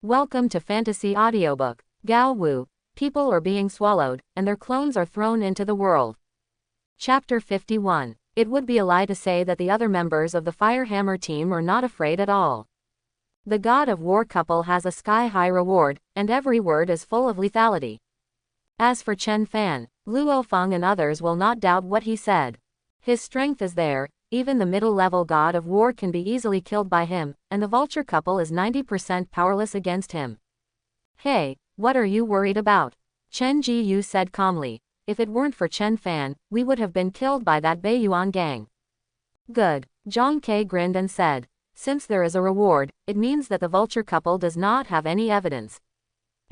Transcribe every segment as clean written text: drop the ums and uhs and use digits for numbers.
Welcome to Fantasy Audiobook. Gao Wu. People are being swallowed, and their clones are thrown into the world. Chapter 51. It would be a lie to say that the other members of the Firehammer team are not afraid at all. The God of War couple has a sky-high reward, and every word is full of lethality. As for Chen Fan, Luo Feng and others will not doubt what he said. His strength is there. Even the middle-level God of War can be easily killed by him, and the Vulture couple is 90% powerless against him. Hey, what are you worried about? Chen Jiyu said calmly. If it weren't for Chen Fan, we would have been killed by that Beiyuan gang. Good. Zhang Ke grinned and said. Since there is a reward, it means that the Vulture couple does not have any evidence.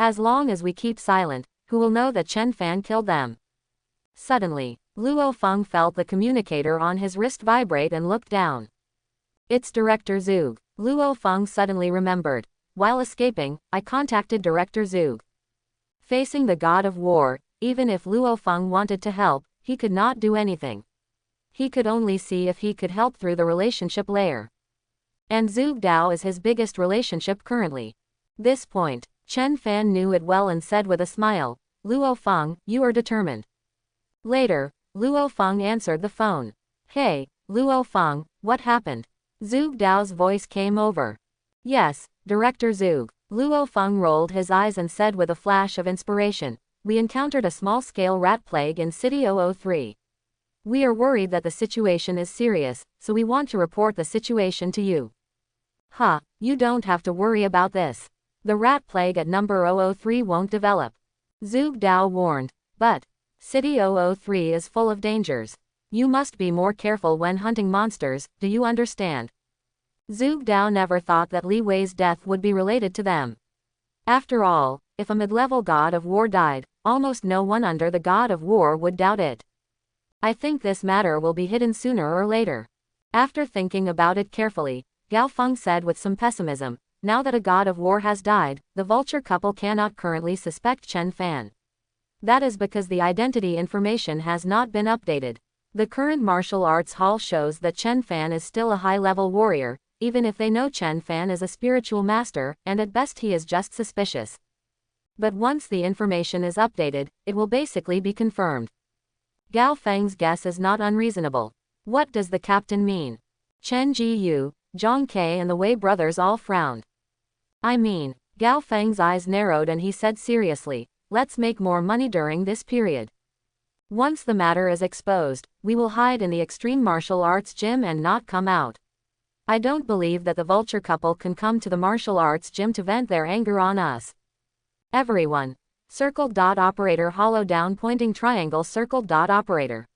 As long as we keep silent, who will know that Chen Fan killed them? Suddenly, Luo Feng felt the communicator on his wrist vibrate and looked down. It's Director Zug. Luo Feng suddenly remembered. While escaping, I contacted Director Zug. Facing the God of War, even if Luo Feng wanted to help, he could not do anything. He could only see if he could help through the relationship layer. And Zug Dao is his biggest relationship currently. This point, Chen Fan knew it well and said with a smile, Luo Feng, you are determined. Later, Luo Feng answered the phone. Hey, Luo Feng, what happened? Zug Dao's voice came over. Yes, Director Zug. Luo Feng rolled his eyes and said with a flash of inspiration, we encountered a small-scale rat plague in City 003. We are worried that the situation is serious, so we want to report the situation to you. Huh, you don't have to worry about this. The rat plague at number 003 won't develop. Zug Dao warned, but City 003 is full of dangers. You must be more careful when hunting monsters, do you understand? Zug Dao never thought that Li Wei's death would be related to them. After all, if a mid-level God of War died, almost no one under the God of War would doubt it. I think this matter will be hidden sooner or later. After thinking about it carefully, Gao Feng said with some pessimism, now that a God of War has died, the Vulture couple cannot currently suspect Chen Fan. That is because the identity information has not been updated. The current martial arts hall shows that Chen Fan is still a high-level warrior, even if they know Chen Fan is a spiritual master, and at best he is just suspicious. But once the information is updated, it will basically be confirmed. Gao Feng's guess is not unreasonable. What does the captain mean? Chen Jiyu, Zhang Ke and the Wei brothers all frowned. I mean, Gao Feng's eyes narrowed and he said seriously, let's make more money during this period. Once the matter is exposed, we will hide in the extreme martial arts gym and not come out. I don't believe that the Vulture couple can come to the martial arts gym to vent their anger on us. Everyone. Circle dot operator hollow down pointing triangle circle dot operator.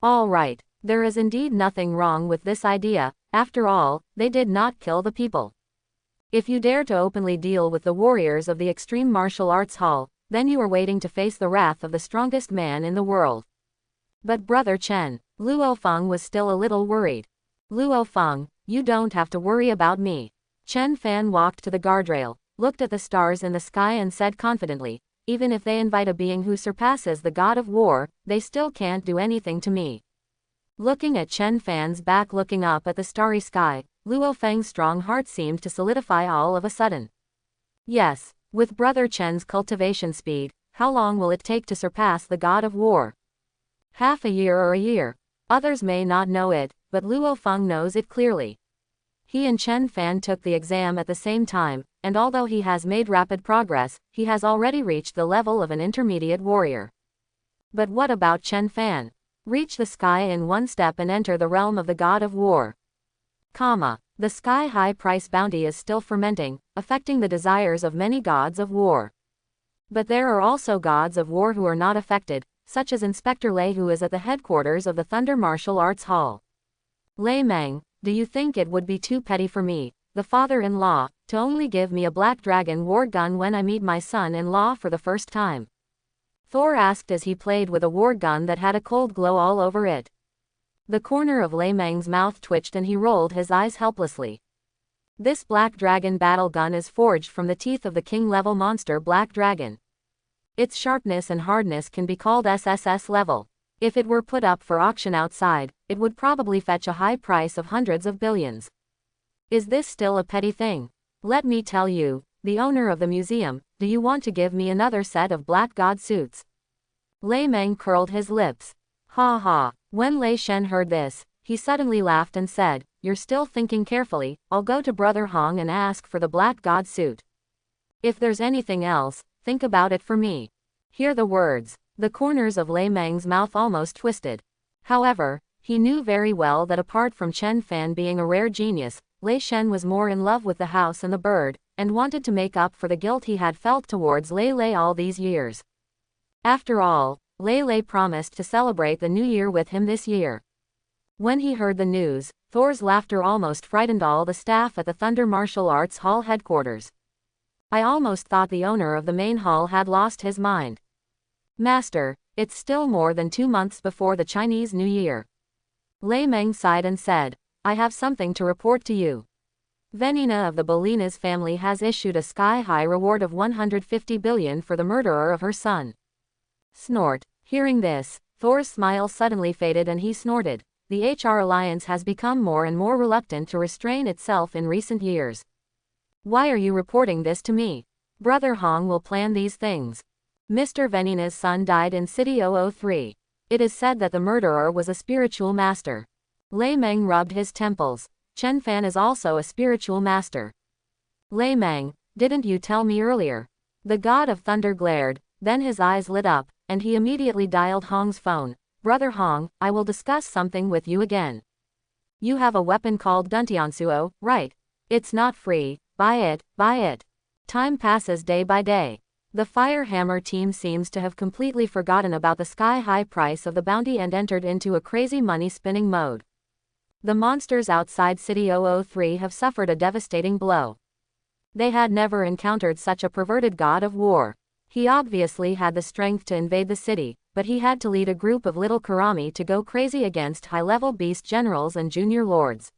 All right, there is indeed nothing wrong with this idea, after all, they did not kill the people. If you dare to openly deal with the warriors of the extreme martial arts hall, then you are waiting to face the wrath of the strongest man in the world. But Brother Chen, Luo Feng was still a little worried. Luo Feng, you don't have to worry about me. Chen Fan walked to the guardrail, looked at the stars in the sky and said confidently, even if they invite a being who surpasses the God of War, they still can't do anything to me. Looking at Chen Fan's back looking up at the starry sky, Luo Feng's strong heart seemed to solidify all of a sudden. Yes. With Brother Chen's cultivation speed, how long will it take to surpass the God of War? Half a year or a year. Others may not know it, but Luo Feng knows it clearly. He and Chen Fan took the exam at the same time, and although he has made rapid progress, he has already reached the level of an intermediate warrior. But what about Chen Fan? Reach the sky in one step and enter the realm of the God of War. The sky-high price bounty is still fermenting, affecting the desires of many gods of war. But there are also gods of war who are not affected, such as Inspector Lei who is at the headquarters of the Thunder Martial Arts Hall. Lei Meng, do you think it would be too petty for me, the father-in-law, to only give me a black dragon war gun when I meet my son-in-law for the first time? Thor asked as he played with a war gun that had a cold glow all over it. The corner of Lei Meng's mouth twitched and he rolled his eyes helplessly. This black dragon battle gun is forged from the teeth of the king-level monster Black Dragon. Its sharpness and hardness can be called SSS level. If it were put up for auction outside, it would probably fetch a high price of hundreds of billions. Is this still a petty thing? Let me tell you, the owner of the museum, do you want to give me another set of black god suits? Lei Meng curled his lips. Ha ha. When Lei Shen heard this, he suddenly laughed and said, you're still thinking carefully, I'll go to Brother Hong and ask for the black god suit. If there's anything else, think about it for me. Hear the words. The corners of Lei Meng's mouth almost twisted. However, he knew very well that apart from Chen Fan being a rare genius, Lei Shen was more in love with the house and the bird, and wanted to make up for the guilt he had felt towards Lei all these years. After all, Lei promised to celebrate the new year with him this year. When he heard the news, Thor's laughter almost frightened all the staff at the Thunder Martial Arts Hall headquarters. I almost thought the owner of the main hall had lost his mind. Master, it's still more than 2 months before the Chinese New Year. Lei Meng sighed and said, I have something to report to you. Venina of the Bolinas family has issued a sky-high reward of 150 billion for the murderer of her son. Snort. Hearing this, Thor's smile suddenly faded and he snorted. The HR Alliance has become more and more reluctant to restrain itself in recent years. Why are you reporting this to me? Brother Hong will plan these things. Mr. Venina's son died in City 003. It is said that the murderer was a spiritual master. Lei Meng rubbed his temples. Chen Fan is also a spiritual master. Lei Meng, didn't you tell me earlier? The god of thunder glared, then his eyes lit up, and he immediately dialed Hong's phone. Brother Hong, I will discuss something with you again. You have a weapon called Duntiansuo, right? It's not free. Buy it, buy it. Time passes day by day. The Fire Hammer team seems to have completely forgotten about the sky-high price of the bounty and entered into a crazy money-spinning mode. The monsters outside City 003 have suffered a devastating blow. They had never encountered such a perverted god of war. He obviously had the strength to invade the city, but he had to lead a group of little Karami to go crazy against high-level beast generals and junior lords.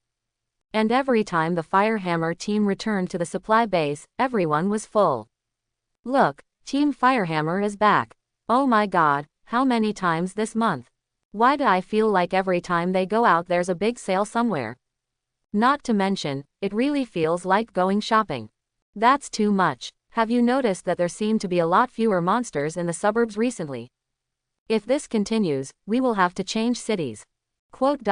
And every time the Fire Hammer team returned to the supply base, everyone was full. Look, Team Firehammer is back. Oh my god, how many times this month? Why do I feel like every time they go out there's a big sale somewhere? Not to mention, it really feels like going shopping. That's too much. Have you noticed that there seem to be a lot fewer monsters in the suburbs recently? If this continues, we will have to change cities. Quote.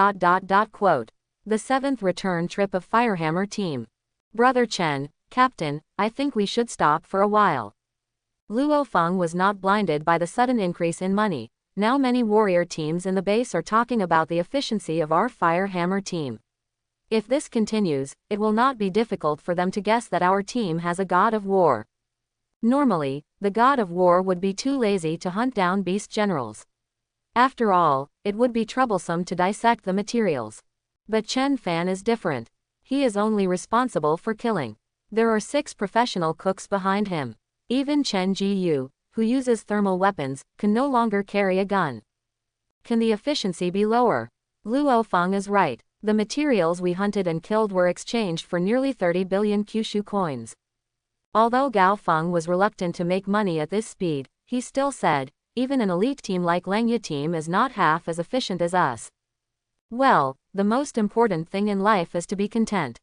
The 7th return trip of Firehammer team. Brother Chen, Captain, I think we should stop for a while. Luo Feng was not blinded by the sudden increase in money. Now many warrior teams in the base are talking about the efficiency of our Firehammer team. If this continues, it will not be difficult for them to guess that our team has a god of war. Normally, the god of war would be too lazy to hunt down beast generals. After all, it would be troublesome to dissect the materials. But Chen Fan is different. He is only responsible for killing. There are 6 professional cooks behind him. Even Chen Jiyu, who uses thermal weapons, can no longer carry a gun. Can the efficiency be lower? Luo Feng is right. The materials we hunted and killed were exchanged for nearly 30 billion Kyushu coins. Although Gao Feng was reluctant to make money at this speed, he still said, even an elite team like Langya team is not half as efficient as us. Well, the most important thing in life is to be content.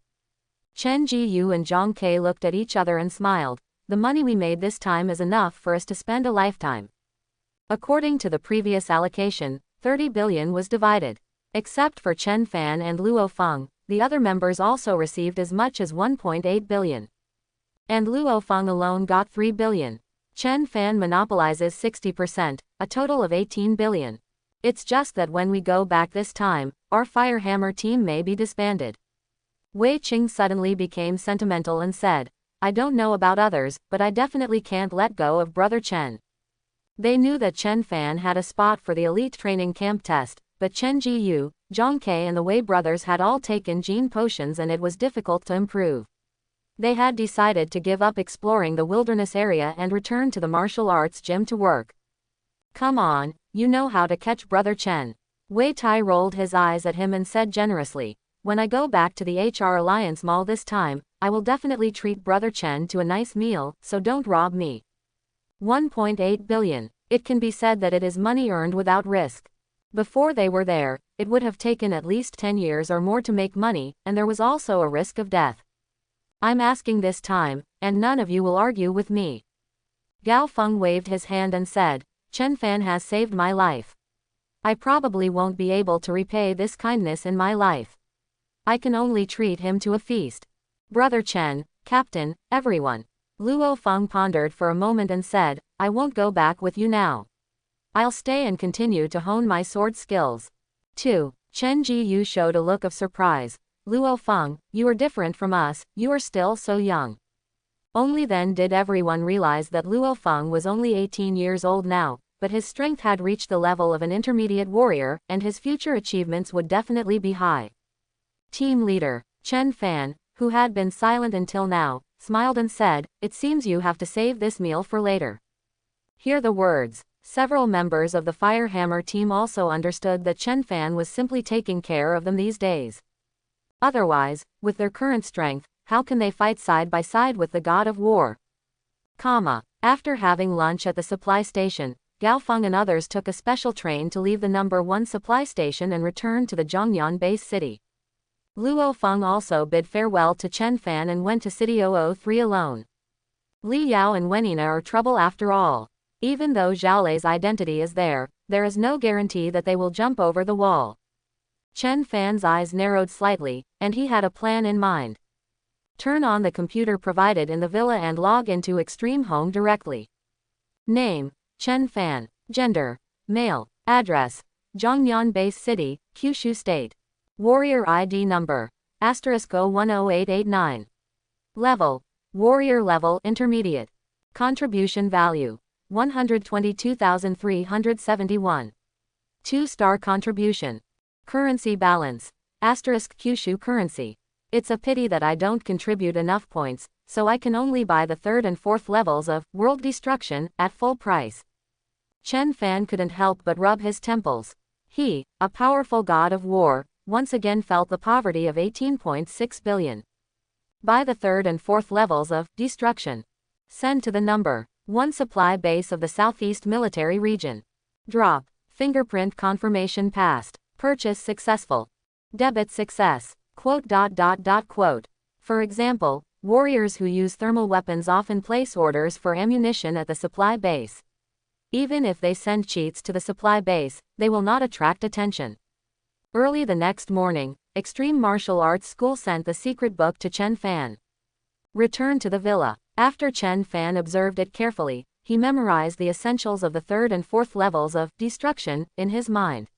Chen Jiyu and Zhang Ke looked at each other and smiled. The money we made this time is enough for us to spend a lifetime. According to the previous allocation, 30 billion was divided. Except for Chen Fan and Luo Feng, the other members also received as much as 1.8 billion. And Luo Feng alone got 3 billion. Chen Fan monopolizes 60%, a total of 18 billion. It's just that when we go back this time, our Firehammer team may be disbanded. Wei Qing suddenly became sentimental and said, I don't know about others, but I definitely can't let go of Brother Chen. They knew that Chen Fan had a spot for the elite training camp test, but Chen Jiyu, Zhang Ke and the Wei brothers had all taken gene potions and it was difficult to improve. They had decided to give up exploring the wilderness area and return to the martial arts gym to work. Come on, you know how to catch Brother Chen. Wei Tai rolled his eyes at him and said generously, when I go back to the HR Alliance Mall this time, I will definitely treat Brother Chen to a nice meal, so don't rob me. 1.8 billion. It can be said that it is money earned without risk. Before they were there, it would have taken at least 10 years or more to make money, and there was also a risk of death. I'm asking this time, and none of you will argue with me. Gao Feng waved his hand and said, Chen Fan has saved my life. I probably won't be able to repay this kindness in my life. I can only treat him to a feast. Brother Chen, Captain, everyone. Luo Feng pondered for a moment and said, I won't go back with you now. I'll stay and continue to hone my sword skills. 2. Chen Jiyu showed a look of surprise. Luo Feng, you are different from us, you are still so young. Only then did everyone realize that Luo Feng was only 18 years old now, but his strength had reached the level of an intermediate warrior, and his future achievements would definitely be high. Team leader, Chen Fan, who had been silent until now, smiled and said, It seems you have to save this meal for later. Hear the words. Several members of the Firehammer team also understood that Chen Fan was simply taking care of them these days. Otherwise, with their current strength, how can they fight side by side with the god of war? After having lunch at the supply station, Gao Feng and others took a special train to leave the number 1 supply station and return to the Zhongyan base city. Luo Feng also bid farewell to Chen Fan and went to City 003 alone. Li Yao and Wenina are trouble after all. Even though Zhaolei's identity is there is no guarantee that they will jump over the wall. Chen Fan's eyes narrowed slightly, and he had a plan in mind. Turn on the computer provided in the villa and log into Extreme Home directly. Name, Chen Fan. Gender, male. Address, Zhongyan Base City, Kyushu State. Warrior ID number, *0108889. Level, Warrior level intermediate. Contribution value, 122,371. 2-star contribution. Currency balance, Kyushu currency. It's a pity that I don't contribute enough points, so I can only buy the 3rd and 4th levels of World Destruction at full price. Chen Fan couldn't help but rub his temples. He, a powerful god of war, once again felt the poverty of 18.6 billion. Buy the 3rd and 4th levels of Destruction. Send to the number 1 supply base of the Southeast Military Region. Drop. Fingerprint confirmation passed. Purchase successful. Debit success. Quote. For example, warriors who use thermal weapons often place orders for ammunition at the supply base. Even if they send cheats to the supply base, they will not attract attention. Early the next morning, Extreme Martial Arts School sent the secret book to Chen Fan. Return to the villa. After Chen Fan observed it carefully, he memorized the essentials of the 3rd and 4th levels of Destruction in his mind.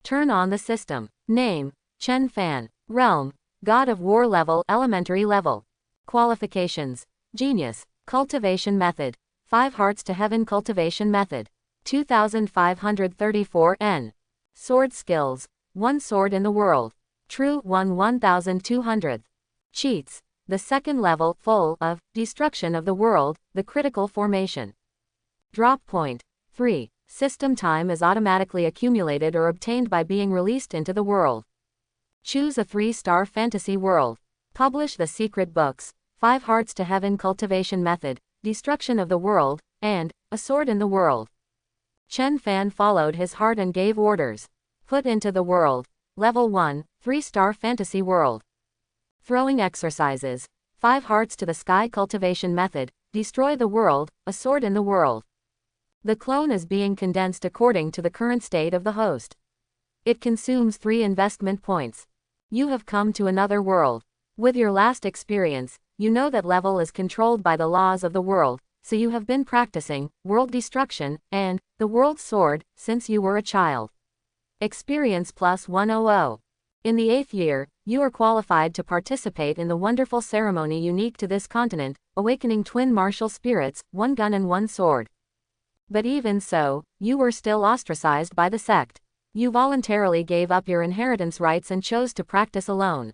Turn on the system. Name, Chen Fan. Realm, God of War level elementary level. Qualifications, Genius, Cultivation Method, 5 Hearts to Heaven Cultivation Method, 2534 N. Sword Skills, 1 sword in the world. True 1/1200. Cheats, the 2nd level full of Destruction of the World, the critical formation. Drop point, 3. System time is automatically accumulated or obtained by being released into the world. Choose a 3-star fantasy world. Publish the secret books, 5 Hearts to Heaven Cultivation Method, Destruction of the World, and A Sword in the World. Chen Fan followed his heart and gave orders. Put into the world. Level 1, 3-star fantasy world. Throwing exercises. 5 Hearts to the Sky Cultivation Method, Destroy the World, A Sword in the World. The clone is being condensed according to the current state of the host. It consumes 3 investment points. You have come to another world. With your last experience, you know that level is controlled by the laws of the world, so you have been practicing World Destruction and the World Sword since you were a child. Experience plus 100. In the 8th year, you are qualified to participate in the wonderful ceremony unique to this continent, awakening twin martial spirits, 1 gun and 1 sword. But even so, you were still ostracized by the sect. You voluntarily gave up your inheritance rights and chose to practice alone.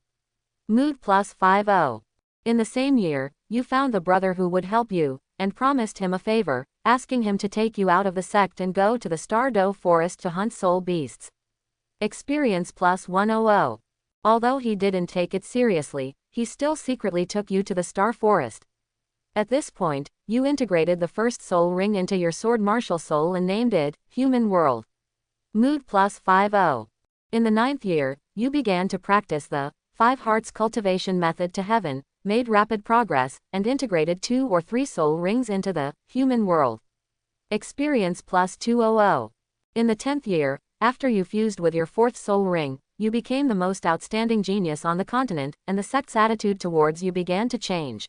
Mood plus 50. In the same year, you found the brother who would help you, and promised him a favor, asking him to take you out of the sect and go to the Stardow Forest to hunt soul beasts. Experience plus 100. Although he didn't take it seriously, he still secretly took you to the Star Forest. At this point, you integrated the first soul ring into your sword martial soul and named it Human World. Mood plus 50. In the 9th year, you began to practice the 5 Hearts Cultivation Method to Heaven, made rapid progress, and integrated 2 or 3 soul rings into the human world. Experience plus 200. In the 10th year, after you fused with your 4th soul ring, you became the most outstanding genius on the continent, and the sect's attitude towards you began to change.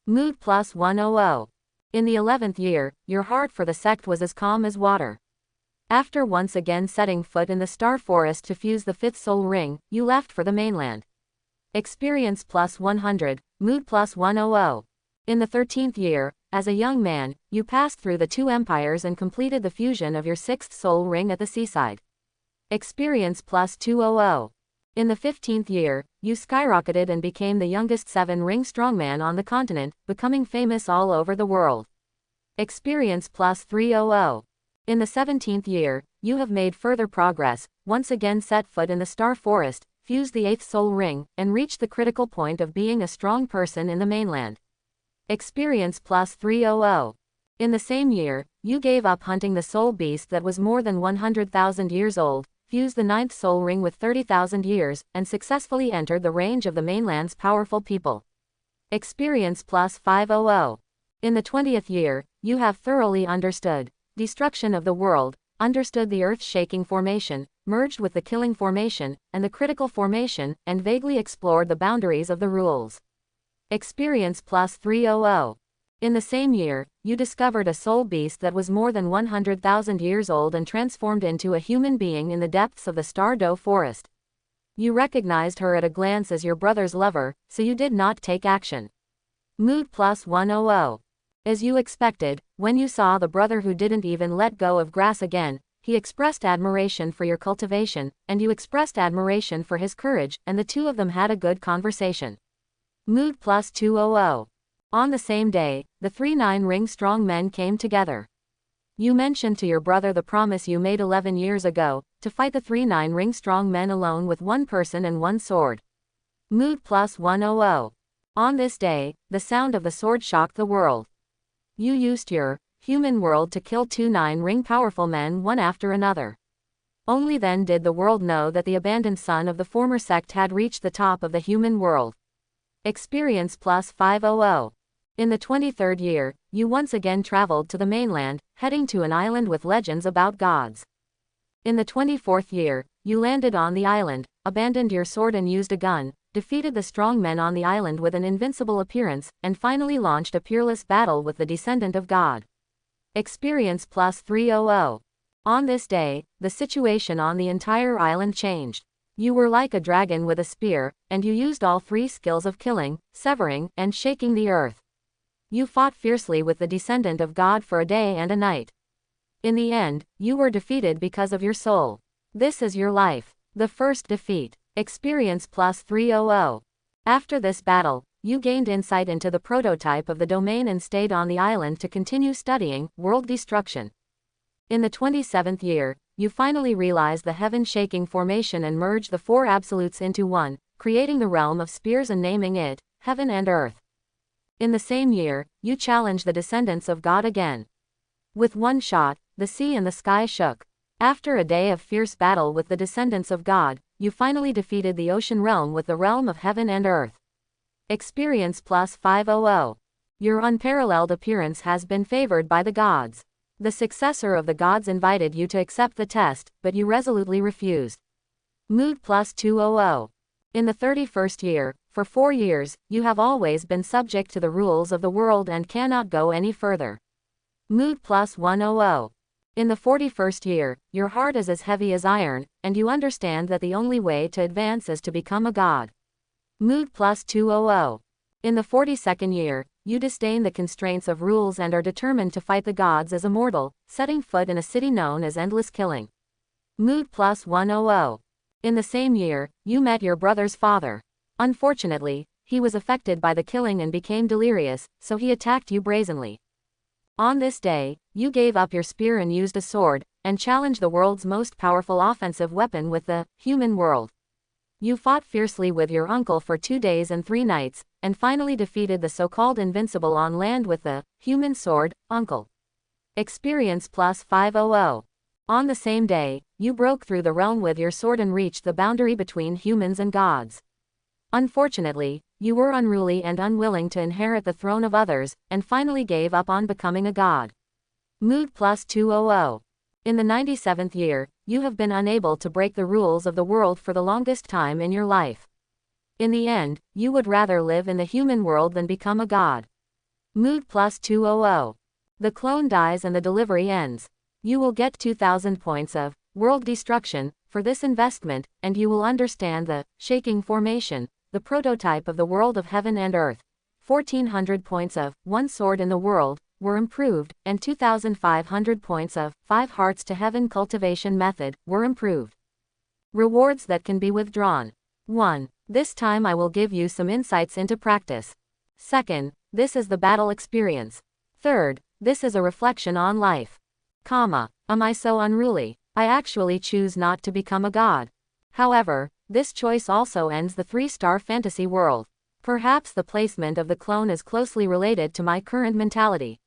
Mood plus 100. In the 11th year, your heart for the sect was as calm as water. After once again setting foot in the star forest to fuse the 5th soul ring, you left for the mainland. Experience plus 100, mood plus 100. In the 13th year, as a young man, you passed through the 2 empires and completed the fusion of your 6th soul ring at the seaside. Experience plus 200. In the 15th year, you skyrocketed and became the youngest 7-ring strongman on the continent, becoming famous all over the world. Experience plus 300. In the 17th year, you have made further progress, once again set foot in the star forest, fused the 8th soul ring, and reached the critical point of being a strong person in the mainland. Experience plus 300. In the same year, you gave up hunting the soul beast that was more than 100,000 years old, fused the 9th soul ring with 30,000 years, and successfully entered the range of the mainland's powerful people. Experience plus 500. In the 20th year, you have thoroughly understood destruction of the world, understood the earth-shaking formation, merged with the killing formation, and the critical formation, and vaguely explored the boundaries of the rules. Experience plus 300. In the same year, you discovered a soul beast that was more than 100,000 years old and transformed into a human being in the depths of the Stardow forest. You recognized her at a glance as your brother's lover, so you did not take action. Mood plus 100. As you expected, when you saw the brother who didn't even let go of grass again, he expressed admiration for your cultivation, and you expressed admiration for his courage, and the 2 of them had a good conversation. Mood plus 200. On the same day, the 3 9-ring strong men came together. You mentioned to your brother the promise you made 11 years ago, to fight the 3 9-ring strong men alone with 1 person and 1 sword. Mood plus 100. On this day, the sound of the sword shocked the world. You used your human world to kill 2 9-ring powerful men one after another. Only then did the world know that the abandoned son of the former sect had reached the top of the human world. Experience plus 500. In the 23rd year, you once again traveled to the mainland, heading to an island with legends about gods. In the 24th year, you landed on the island, abandoned your sword and used a gun, defeated the strong men on the island with an invincible appearance, and finally launched a peerless battle with the descendant of God. Experience plus 300. On this day, the situation on the entire island changed. You were like a dragon with a spear, and you used all 3 skills of killing, severing, and shaking the earth. You fought fiercely with the descendant of God for a day and a night. In the end, you were defeated because of your soul. This is your life. The first defeat. Experience plus 300. After this battle, you gained insight into the prototype of the domain and stayed on the island to continue studying world destruction. In the 27th year, you finally realized the heaven-shaking formation and merged the 4 absolutes into one, creating the realm of spears and naming it Heaven and Earth. In the same year, you challenged the descendants of God again. With 1 shot, the sea and the sky shook. After a day of fierce battle with the descendants of God, you finally defeated the ocean realm with the realm of Heaven and Earth. Experience plus 500. Your unparalleled appearance has been favored by the gods. The successor of the gods invited you to accept the test, but you resolutely refused. Mood plus 200. In the 31st year, for 4 years, you have always been subject to the rules of the world and cannot go any further. Mood plus 100. In the 41st year, your heart is as heavy as iron, and you understand that the only way to advance is to become a god. Mood plus 200. In the 42nd year, you disdain the constraints of rules and are determined to fight the gods as a mortal, setting foot in a city known as Endless Killing. Mood plus 100. In the same year, you met your brother's father. Unfortunately, he was affected by the killing and became delirious, so he attacked you brazenly. On this day, you gave up your spear and used a sword, and challenged the world's most powerful offensive weapon with the human world. You fought fiercely with your uncle for 2 days and 3 nights, and finally defeated the so-called invincible on land with the human sword, uncle. Experience plus 500. On the same day, you broke through the realm with your sword and reached the boundary between humans and gods. Unfortunately, You were unruly and unwilling to inherit the throne of others, and finally gave up on becoming a god. Mood plus 200. In the 97th year, you have been unable to break the rules of the world for the longest time in your life. In the end, you would rather live in the human world than become a god. Mood plus 200. The clone dies and the delivery ends. You will get 2,000 points of world destruction for this investment, and you will understand the shaking formation, the prototype of the world of heaven and earth. 1,400 points of one sword in the world were improved, and 2,500 points of 5 hearts to heaven cultivation method were improved. Rewards that can be withdrawn. 1. This time I will give you some insights into practice. 2nd, this is the battle experience. 3rd, this is a reflection on life. Am I so unruly? I actually choose not to become a god. However, this choice also ends the 3-star fantasy world. Perhaps the placement of the clone is closely related to my current mentality.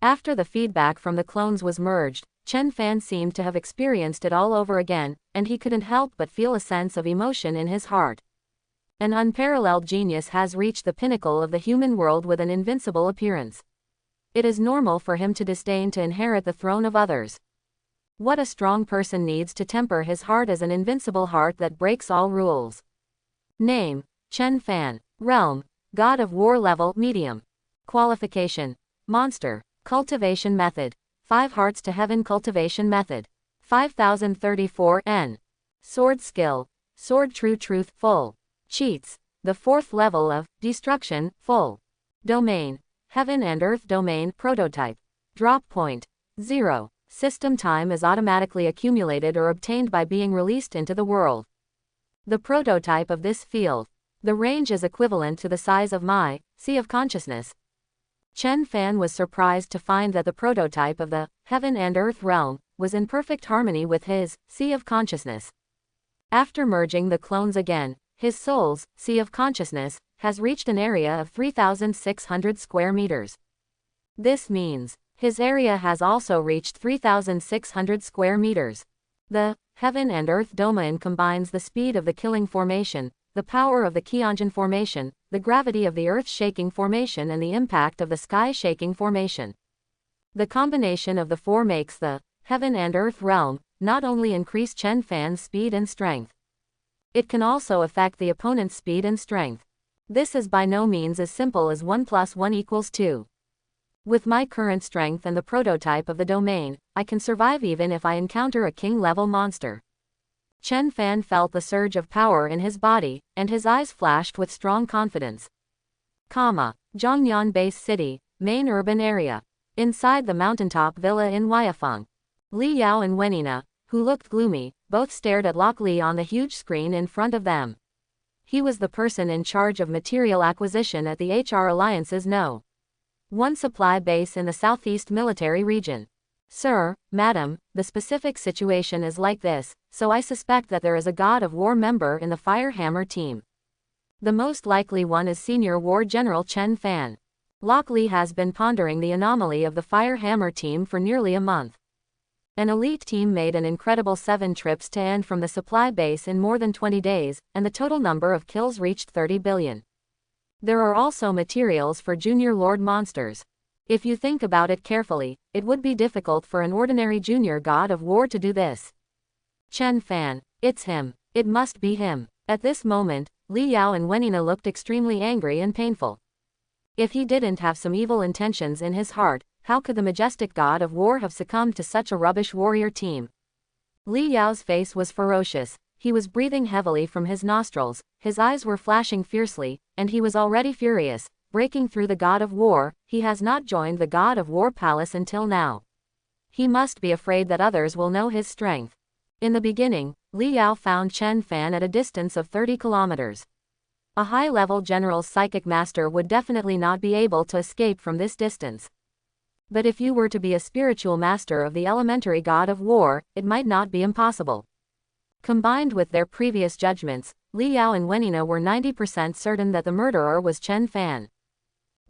After the feedback from the clones was merged, Chen Fan seemed to have experienced it all over again, and he couldn't help but feel a sense of emotion in his heart. An unparalleled genius has reached the pinnacle of the human world with an invincible appearance. It is normal for him to disdain to inherit the throne of others. What a strong person needs to temper his heart as an invincible heart that breaks all rules. Name: Chen Fan. Realm: God of War level medium. Qualification: Monster. Cultivation method: 5 hearts to heaven cultivation method. 5034 N. Sword skill: Sword True Truth full. Cheats: the 4th level of destruction full. Domain: Heaven and Earth domain prototype. Drop point: 0. System time is automatically accumulated or obtained by being released into the world. The prototype of this field. The range is equivalent to the size of my sea of consciousness. Chen Fan was surprised to find that the prototype of the Heaven and Earth realm was in perfect harmony with his sea of consciousness. After merging the clones again, his soul's sea of consciousness has reached an area of 3,600 square meters. This means his area has also reached 3,600 square meters. The Heaven and Earth domain combines the speed of the killing formation, the power of the Qianjin formation, the gravity of the earth shaking formation, and the impact of the sky shaking formation. The combination of the 4 makes the Heaven and Earth realm not only increase Chen Fan's speed and strength. It can also affect the opponent's speed and strength. This is by no means as simple as 1 + 1 = 2. With my current strength and the prototype of the domain, I can survive even if I encounter a king-level monster. Chen Fan felt the surge of power in his body, and his eyes flashed with strong confidence. Zhongyan Base City, main urban area. Inside the mountaintop villa in Weifeng. Li Yao and Wenina, who looked gloomy, both stared at Lok Li on the huge screen in front of them. He was the person in charge of material acquisition at the HR Alliance's No. 1 supply base in the southeast military region. Sir, madam, the specific situation is like this, so I suspect that there is a God of War member in the Firehammer team. The most likely one is Senior War General Chen Fan. Lok Li has been pondering the anomaly of the Firehammer team for nearly a month. An elite team made an incredible 7 trips to and from the supply base in more than 20 days, and the total number of kills reached 30 billion. There are also materials for Junior Lord monsters. If you think about it carefully, it would be difficult for an ordinary junior god of war to do this. Chen Fan, it's him. It must be him. At this moment, Li Yao and Wenina looked extremely angry and painful. If he didn't have some evil intentions in his heart, how could the majestic god of war have succumbed to such a rubbish warrior team? Li Yao's face was ferocious. He was breathing heavily from his nostrils, his eyes were flashing fiercely, and he was already furious. Breaking through the God of War, he has not joined the God of War palace until now. He must be afraid that others will know his strength. In the beginning, Li Yao found Chen Fan at a distance of 30 kilometers. A high-level general's psychic master would definitely not be able to escape from this distance. But if you were to be a spiritual master of the elementary God of War, it might not be impossible. Combined with their previous judgments, Li Yao and Wenina were 90% certain that the murderer was Chen Fan.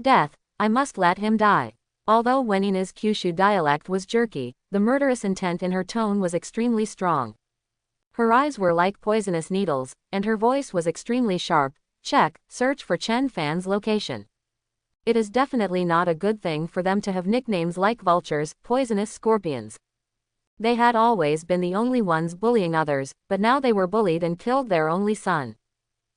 Death, I must let him die. Although Wenina's Kyushu dialect was jerky, the murderous intent in her tone was extremely strong. Her eyes were like poisonous needles, and her voice was extremely sharp. Check, search for Chen Fan's location. It is definitely not a good thing for them to have nicknames like vultures, poisonous scorpions. They had always been the only ones bullying others, but now they were bullied and killed their only son.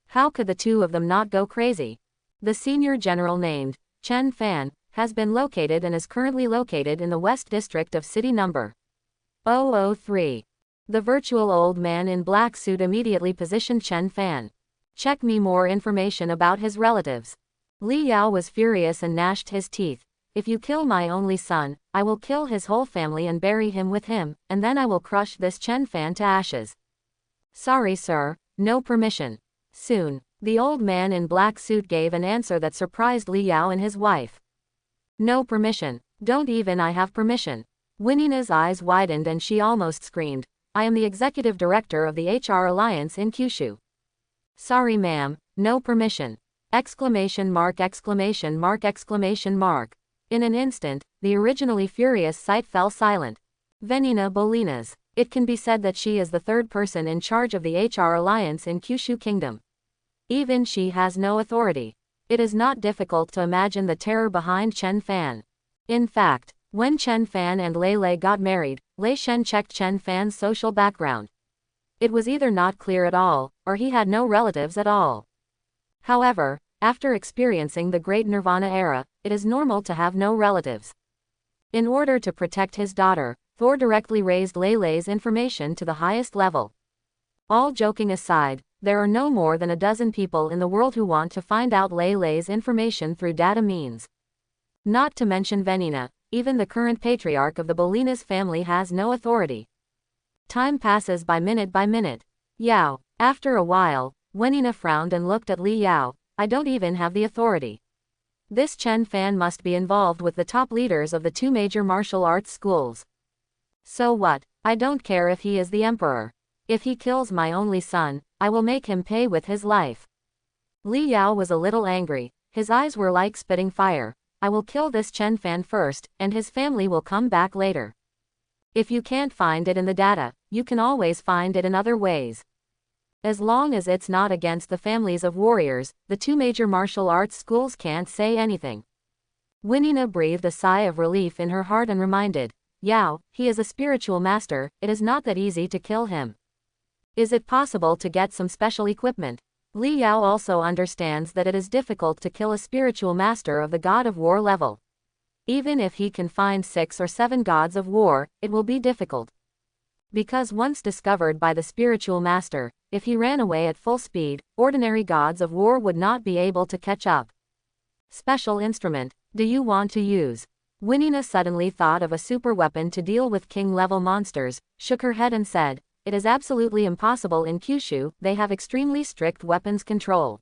How could the two of them not go crazy? The senior general named Chen Fan has been located and is currently located in the West District of City Number 003. The virtual old man in black suit immediately positioned Chen Fan. Check me more information about his relatives. Li Yao was furious and gnashed his teeth. If you kill my only son, I will kill his whole family and bury him with him, and then I will crush this Chen Fan to ashes. Sorry sir, no permission. Soon, the old man in black suit gave an answer that surprised Li Yao and his wife. No permission. Don't even I have permission. Winnie's eyes widened and she almost screamed. I am the executive director of the HR Alliance in Kyushu. Sorry ma'am, no permission. Exclamation mark exclamation mark exclamation mark. In an instant, the originally furious sight fell silent. Venina Bolinas. It can be said that she is the third person in charge of the HR Alliance in Kyushu Kingdom. Even she has no authority. It is not difficult to imagine the terror behind Chen Fan. In fact, when Chen Fan and Lei Lei got married, Lei Shen checked Chen Fan's social background. It was either not clear at all, or he had no relatives at all. However, after experiencing the Great Nirvana era, it is normal to have no relatives. In order to protect his daughter, Thor directly raised Lei Lei's information to the highest level. All joking aside, there are no more than a dozen people in the world who want to find out Lei Lei's information through data means. Not to mention Venina, even the current patriarch of the Bolinas family has no authority. Time passes by minute. Yao. After a while, Venina frowned and looked at Li Yao. I don't even have the authority. This Chen Fan must be involved with the top leaders of the two major martial arts schools. So what? I don't care if he is the emperor. If he kills my only son, I will make him pay with his life. Li Yao was a little angry. His eyes were like spitting fire. I will kill this Chen Fan first, and his family will come back later. If you can't find it in the data, you can always find it in other ways. As long as it's not against the families of warriors, the two major martial arts schools can't say anything. Winina breathed a sigh of relief in her heart and reminded Yao, he is a spiritual master, it is not that easy to kill him. Is it possible to get some special equipment? Li Yao also understands that it is difficult to kill a spiritual master of the God of War level. Even if he can find 6 or 7 gods of war, it will be difficult. Because once discovered by the spiritual master, if he ran away at full speed, ordinary gods of war would not be able to catch up. Special instrument, do you want to use? Winina suddenly thought of a super weapon to deal with king-level monsters, shook her head and said, it is absolutely impossible in Kyushu, they have extremely strict weapons control.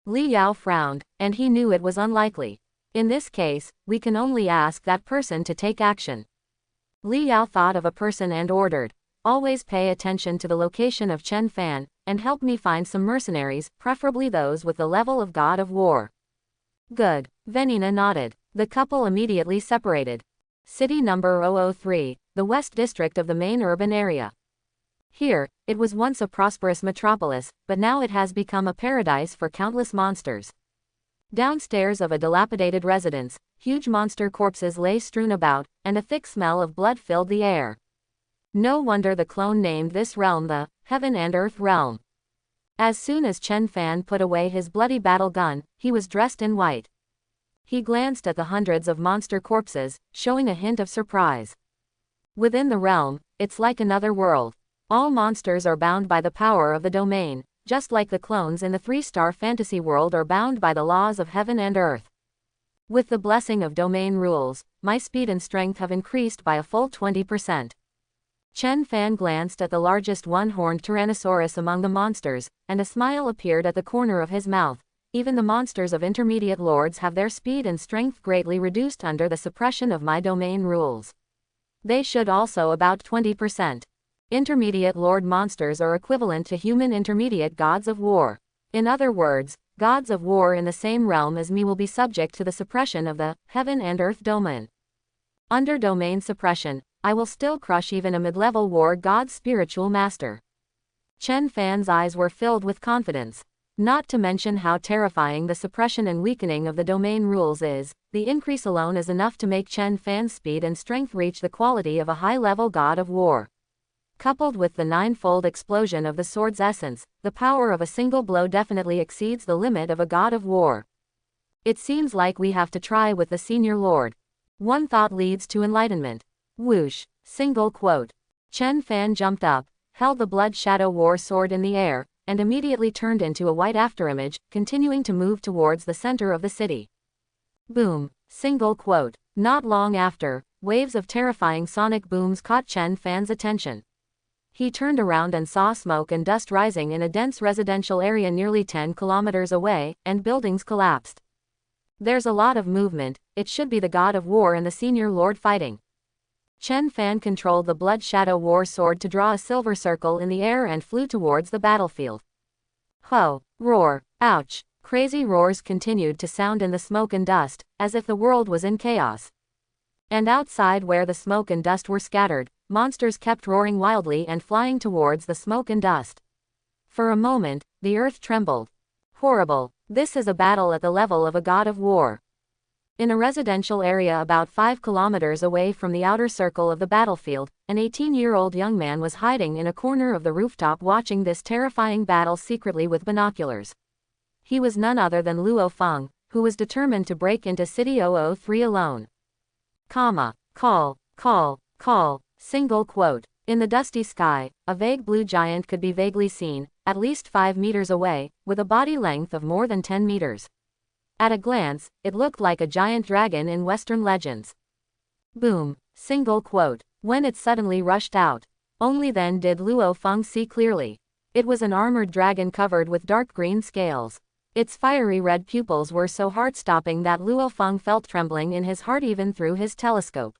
Li Yao frowned, and he knew it was unlikely. In this case, we can only ask that person to take action. Li Yao thought of a person and ordered, always pay attention to the location of Chen Fan, and help me find some mercenaries, preferably those with the level of God of War. Good. Venina nodded. The couple immediately separated. City number 003, the West District of the main urban area. Here, it was once a prosperous metropolis, but now it has become a paradise for countless monsters. Downstairs of a dilapidated residence, huge monster corpses lay strewn about, and a thick smell of blood filled the air. No wonder the clone named this realm the Heaven and Earth realm. As soon as Chen Fan put away his bloody battle gun, he was dressed in white. He glanced at the hundreds of monster corpses, showing a hint of surprise. Within the realm, it's like another world. All monsters are bound by the power of the domain, just like the clones in the 3-star fantasy world are bound by the laws of heaven and earth. With the blessing of domain rules, my speed and strength have increased by a full 20%. Chen Fan glanced at the largest one-horned Tyrannosaurus among the monsters, and a smile appeared at the corner of his mouth. Even the monsters of intermediate lords have their speed and strength greatly reduced under the suppression of my domain rules. They should also about 20%. Intermediate lord monsters are equivalent to human intermediate gods of war. In other words, gods of war in the same realm as me will be subject to the suppression of the heaven and earth domain. Under domain suppression, I will still crush even a mid-level war god's spiritual master. Chen Fan's eyes were filled with confidence. Not to mention how terrifying the suppression and weakening of the domain rules is, the increase alone is enough to make Chen Fan's speed and strength reach the quality of a high-level god of war. Coupled with the nine-fold explosion of the sword's essence, the power of a single blow definitely exceeds the limit of a god of war. It seems like we have to try with the senior lord. One thought leads to enlightenment. Whoosh, single quote. Chen Fan jumped up, held the blood shadow war sword in the air, and immediately turned into a white afterimage, continuing to move towards the center of the city. Boom, single quote. Not long after, waves of terrifying sonic booms caught Chen Fan's attention. He turned around and saw smoke and dust rising in a dense residential area nearly 10 kilometers away, and buildings collapsed. There's a lot of movement, it should be the god of war and the senior lord fighting. Chen Fan controlled the blood shadow war sword to draw a silver circle in the air and flew towards the battlefield. Ho, roar, ouch. Crazy roars continued to sound in the smoke and dust, as if the world was in chaos. And outside where the smoke and dust were scattered, monsters kept roaring wildly and flying towards the smoke and dust. For a moment, the earth trembled. Horrible. This is a battle at the level of a god of war. In a residential area about 5 kilometers away from the outer circle of the battlefield, an 18-year-old young man was hiding in a corner of the rooftop watching this terrifying battle secretly with binoculars. He was none other than Luo Feng, who was determined to break into City 003 alone. Call, single quote. In the dusty sky, a vague blue giant could be vaguely seen, at least 5 meters away, with a body length of more than 10 meters. At a glance, it looked like a giant dragon in Western legends. Boom, single quote. When it suddenly rushed out, only then did Luo Feng see clearly. It was an armored dragon covered with dark green scales. Its fiery red pupils were so heart-stopping that Luo Feng felt trembling in his heart even through his telescope.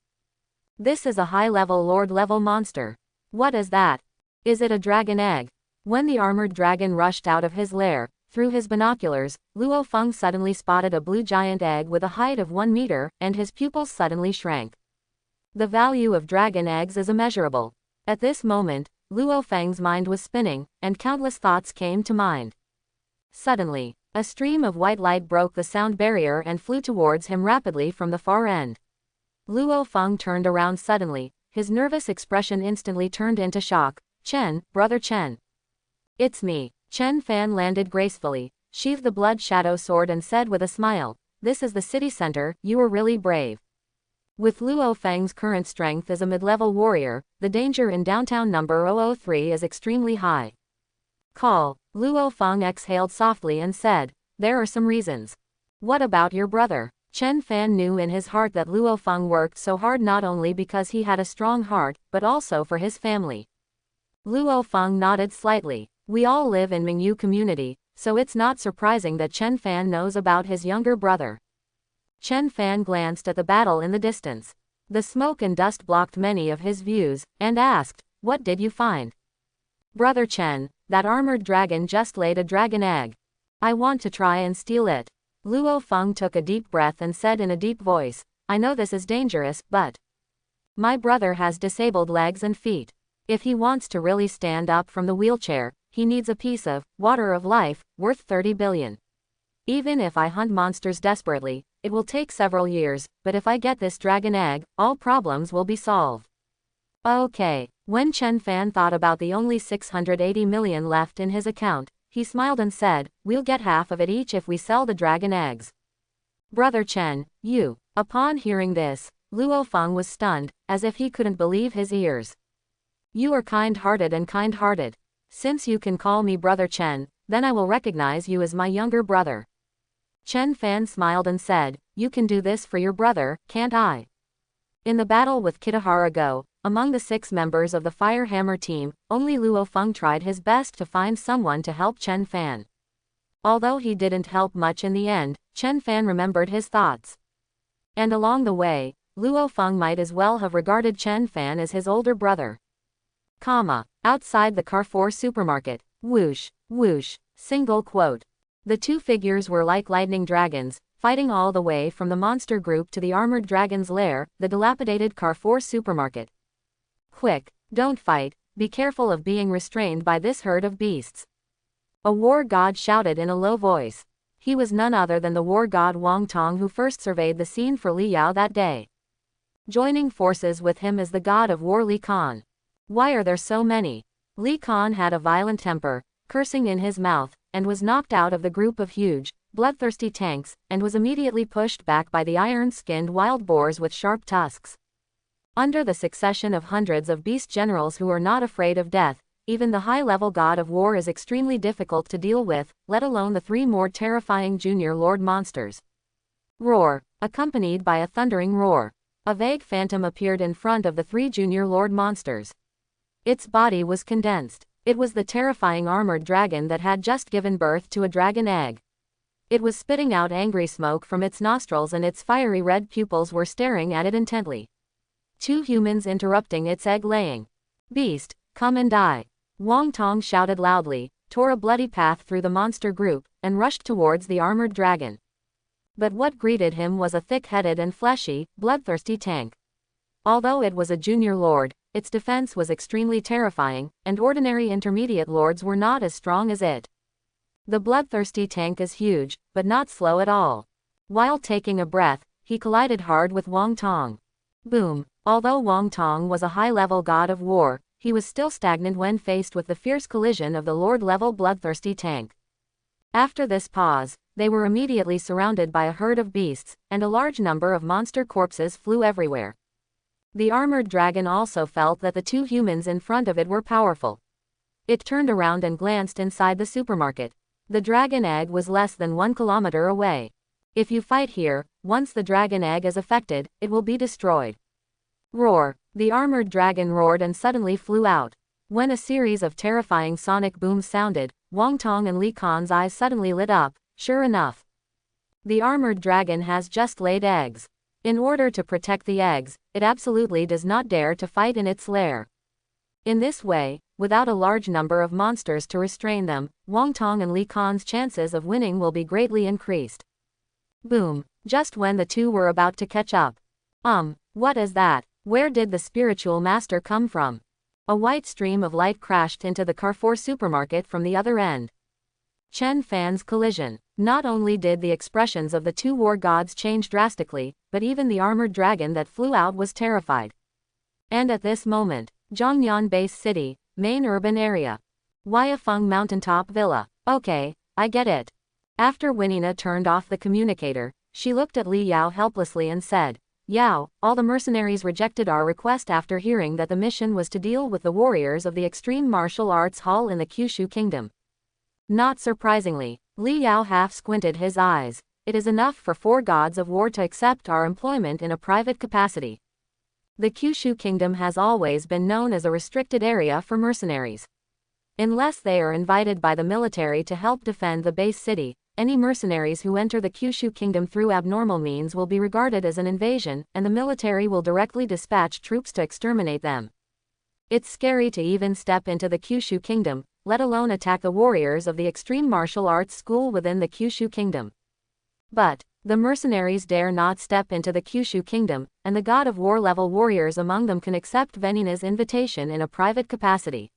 This is a high-level lord-level monster. What is that? Is it a dragon egg? When the armored dragon rushed out of his lair, through his binoculars, Luo Feng suddenly spotted a blue giant egg with a height of 1 meter, and his pupils suddenly shrank. The value of dragon eggs is immeasurable. At this moment, Luo Feng's mind was spinning, and countless thoughts came to mind. Suddenly, a stream of white light broke the sound barrier and flew towards him rapidly from the far end. Luo Feng turned around suddenly, his nervous expression instantly turned into shock. Chen, brother Chen. It's me. Chen Fan landed gracefully, sheathed the blood shadow sword and said with a smile, "This is the city center, you were really brave." With Luo Feng's current strength as a mid-level warrior, the danger in downtown number 003 is extremely high. Luo Feng exhaled softly and said, "There are some reasons." "What about your brother?" Chen Fan knew in his heart that Luo Feng worked so hard not only because he had a strong heart, but also for his family. Luo Feng nodded slightly. "We all live in Mingyu community, so it's not surprising that Chen Fan knows about his younger brother." Chen Fan glanced at the battle in the distance. The smoke and dust blocked many of his views, and asked, "What did you find?" "Brother Chen, that armored dragon just laid a dragon egg. I want to try and steal it." Luo Feng took a deep breath and said in a deep voice, "I know this is dangerous, but my brother has disabled legs and feet. If he wants to really stand up from the wheelchair, he needs a piece of water of life, worth 30 billion. Even if I hunt monsters desperately, it will take several years, but if I get this dragon egg, all problems will be solved." Okay. When Chen Fan thought about the only 680 million left in his account, he smiled and said, "We'll get half of it each if we sell the dragon eggs." "Brother Chen, you." Upon hearing this, Luo Feng was stunned, as if he couldn't believe his ears. "You are kind-hearted and kind-hearted. Since you can call me Brother Chen, then I will recognize you as my younger brother." Chen Fan smiled and said, "You can do this for your brother, can't I?" In the battle with Kitahara Go, among the 6 members of the Fire Hammer team, only Luo Feng tried his best to find someone to help Chen Fan. Although he didn't help much in the end, Chen Fan remembered his thoughts. And along the way, Luo Feng might as well have regarded Chen Fan as his older brother. Outside the Carrefour supermarket, whoosh, whoosh, single quote. The two figures were like lightning dragons, fighting all the way from the monster group to the armored dragon's lair, the dilapidated Carrefour supermarket. "Quick, don't fight, be careful of being restrained by this herd of beasts." A war god shouted in a low voice. He was none other than the war god Wang Tong, who first surveyed the scene for Li Yao that day. Joining forces with him is the god of war Li Kan. Why are there so many? Li Kan had a violent temper, cursing in his mouth, and was knocked out of the group of huge, bloodthirsty tanks, and was immediately pushed back by the iron-skinned wild boars with sharp tusks. Under the succession of hundreds of beast generals who are not afraid of death, even the high-level god of war is extremely difficult to deal with, let alone the three more terrifying junior lord monsters. Roar, accompanied by a thundering roar. A vague phantom appeared in front of the three junior lord monsters. Its body was condensed. It was the terrifying armored dragon that had just given birth to a dragon egg. It was spitting out angry smoke from its nostrils, and its fiery red pupils were staring at it intently. Two humans interrupting its egg-laying. Beast, come and die. Wang Tong shouted loudly, tore a bloody path through the monster group, and rushed towards the armored dragon. But what greeted him was a thick-headed and fleshy, bloodthirsty tank. Although it was a junior lord, its defense was extremely terrifying, and ordinary intermediate lords were not as strong as it. The bloodthirsty tank is huge, but not slow at all. While taking a breath, he collided hard with Wang Tong. Boom! Although Wang Tong was a high-level god of war, he was still stagnant when faced with the fierce collision of the lord-level bloodthirsty tank. After this pause, they were immediately surrounded by a herd of beasts, and a large number of monster corpses flew everywhere. The armored dragon also felt that the two humans in front of it were powerful. It turned around and glanced inside the supermarket. The dragon egg was less than 1 kilometer away. If you fight here, once the dragon egg is affected, it will be destroyed. Roar! The armored dragon roared and suddenly flew out. When a series of terrifying sonic booms sounded, Wang Tong and Li Kan's eyes suddenly lit up. Sure enough, the armored dragon has just laid eggs. In order to protect the eggs, it absolutely does not dare to fight in its lair. In this way, without a large number of monsters to restrain them, Wang Tong and Li Kan's chances of winning will be greatly increased. Boom! Just when the two were about to catch up. What is that? Where did the spiritual master come from? A white stream of light crashed into the Carrefour supermarket from the other end. Chen Fan's collision. Not only did the expressions of the two war gods change drastically, but even the armored dragon that flew out was terrified. And at this moment, Zhongyan Base City, main urban area. Huayafeng Mountaintop Villa. Okay, I get it. After Winina turned off the communicator, she looked at Li Yao helplessly and said, Yao, all the mercenaries rejected our request after hearing that the mission was to deal with the warriors of the Extreme Martial Arts Hall in the Kyushu Kingdom. Not surprisingly, Li Yao half squinted his eyes. It is enough for 4 gods of war to accept our employment in a private capacity. The Kyushu Kingdom has always been known as a restricted area for mercenaries. Unless they are invited by the military to help defend the base city, any mercenaries who enter the Kyushu Kingdom through abnormal means will be regarded as an invasion, and the military will directly dispatch troops to exterminate them. It's scary to even step into the Kyushu Kingdom, let alone attack the warriors of the Extreme Martial Arts School within the Kyushu Kingdom. But the mercenaries dare not step into the Kyushu Kingdom, and the god of war level warriors among them can accept Venina's invitation in a private capacity.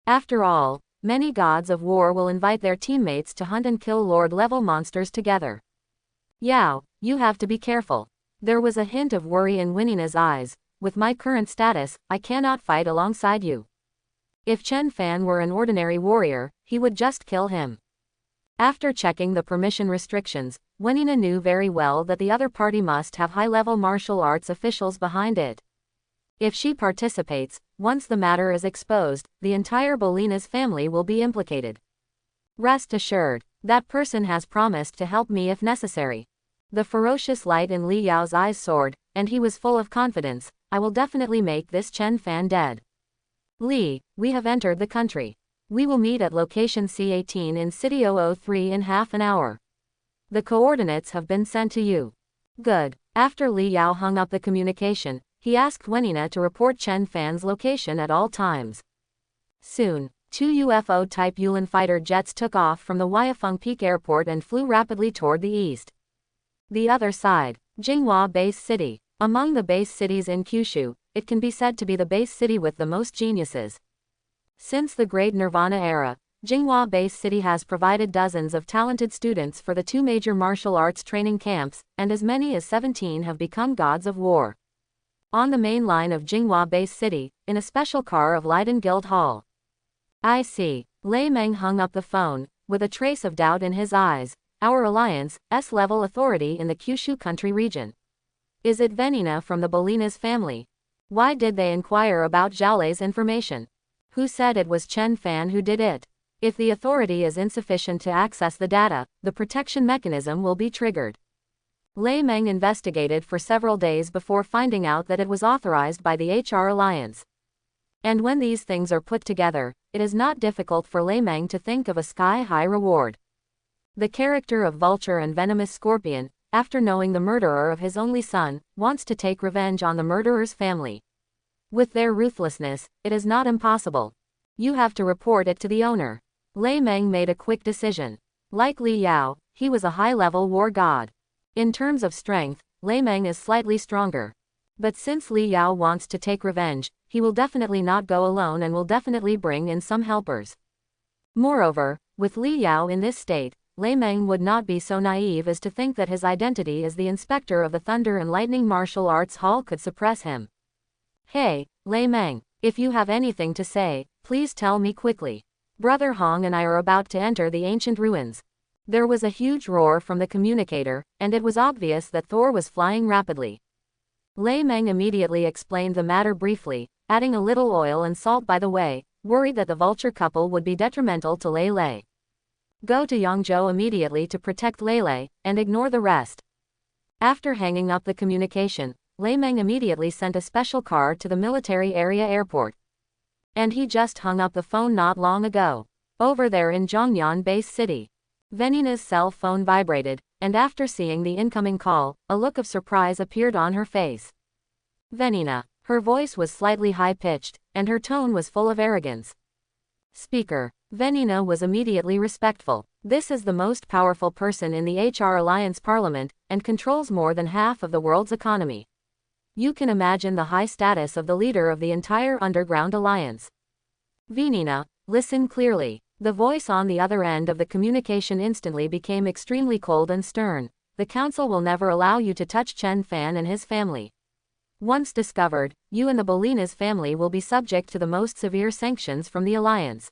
After all, many gods of war will invite their teammates to hunt and kill lord-level monsters together. Yao, you have to be careful. There was a hint of worry in Winina's eyes. With my current status, I cannot fight alongside you. If Chen Fan were an ordinary warrior, he would just kill him. After checking the permission restrictions, Winina knew very well that the other party must have high-level martial arts officials behind it. If she participates, once the matter is exposed, the entire Bolina's family will be implicated. Rest assured, that person has promised to help me if necessary. The ferocious light in Li Yao's eyes soared, and he was full of confidence. I will definitely make this Chen Fan dead. Li, we have entered the country. We will meet at location C18 in City 003 in half an hour. The coordinates have been sent to you. Good. After Li Yao hung up the communication, he asked Winina to report Chen Fan's location at all times. Soon, 2 UFO-type Yulin fighter jets took off from the Huayafeng Peak Airport and flew rapidly toward the east. The other side, Jinghua Base City. Among the base cities in Kyushu, it can be said to be the base city with the most geniuses. Since the Great Nirvana era, Jinghua Base City has provided dozens of talented students for the 2 major martial arts training camps, and as many as 17 have become gods of war. On the main line of Jinghua Base City, in a special car of Leiden Guild Hall. I see. Lei Meng hung up the phone, with a trace of doubt in his eyes. Our alliance, S-level authority in the Kyushu country region. Is it Venina from the Bolinas family? Why did they inquire about Zhao Lei's information? Who said it was Chen Fan who did it? If the authority is insufficient to access the data, the protection mechanism will be triggered. Lei Meng investigated for several days before finding out that it was authorized by the HR Alliance. And when these things are put together, it is not difficult for Lei Meng to think of a sky-high reward. The character of Vulture and Venomous Scorpion, after knowing the murderer of his only son, wants to take revenge on the murderer's family. With their ruthlessness, it is not impossible. You have to report it to the owner. Lei Meng made a quick decision. Like Li Yao, he was a high-level war god. In terms of strength, Lei Meng is slightly stronger. But since Li Yao wants to take revenge, he will definitely not go alone and will definitely bring in some helpers. Moreover, with Li Yao in this state, Lei Meng would not be so naive as to think that his identity as the inspector of the Thunder and Lightning Martial Arts Hall could suppress him. Hey, Lei Meng, if you have anything to say, please tell me quickly. Brother Hong and I are about to enter the ancient ruins. There was a huge roar from the communicator, and it was obvious that Thor was flying rapidly. Lei Meng immediately explained the matter briefly, adding a little oil and salt by the way, worried that the Vulture couple would be detrimental to Lei Lei. Go to Yangzhou immediately to protect Lei Lei, and ignore the rest. After hanging up the communication, Lei Meng immediately sent a special car to the military area airport. And he just hung up the phone not long ago. Over there in Zhongyan Base City. Venina's cell phone vibrated, and after seeing the incoming call, a look of surprise appeared on her face. Venina. Her voice was slightly high-pitched, and her tone was full of arrogance. Speaker. Venina was immediately respectful. This is the most powerful person in the HR Alliance Parliament, and controls more than half of the world's economy. You can imagine the high status of the leader of the entire Underground Alliance. Venina, listen clearly. The voice on the other end of the communication instantly became extremely cold and stern. The council will never allow you to touch Chen Fan and his family. Once discovered, you and the Bolinas family will be subject to the most severe sanctions from the Alliance.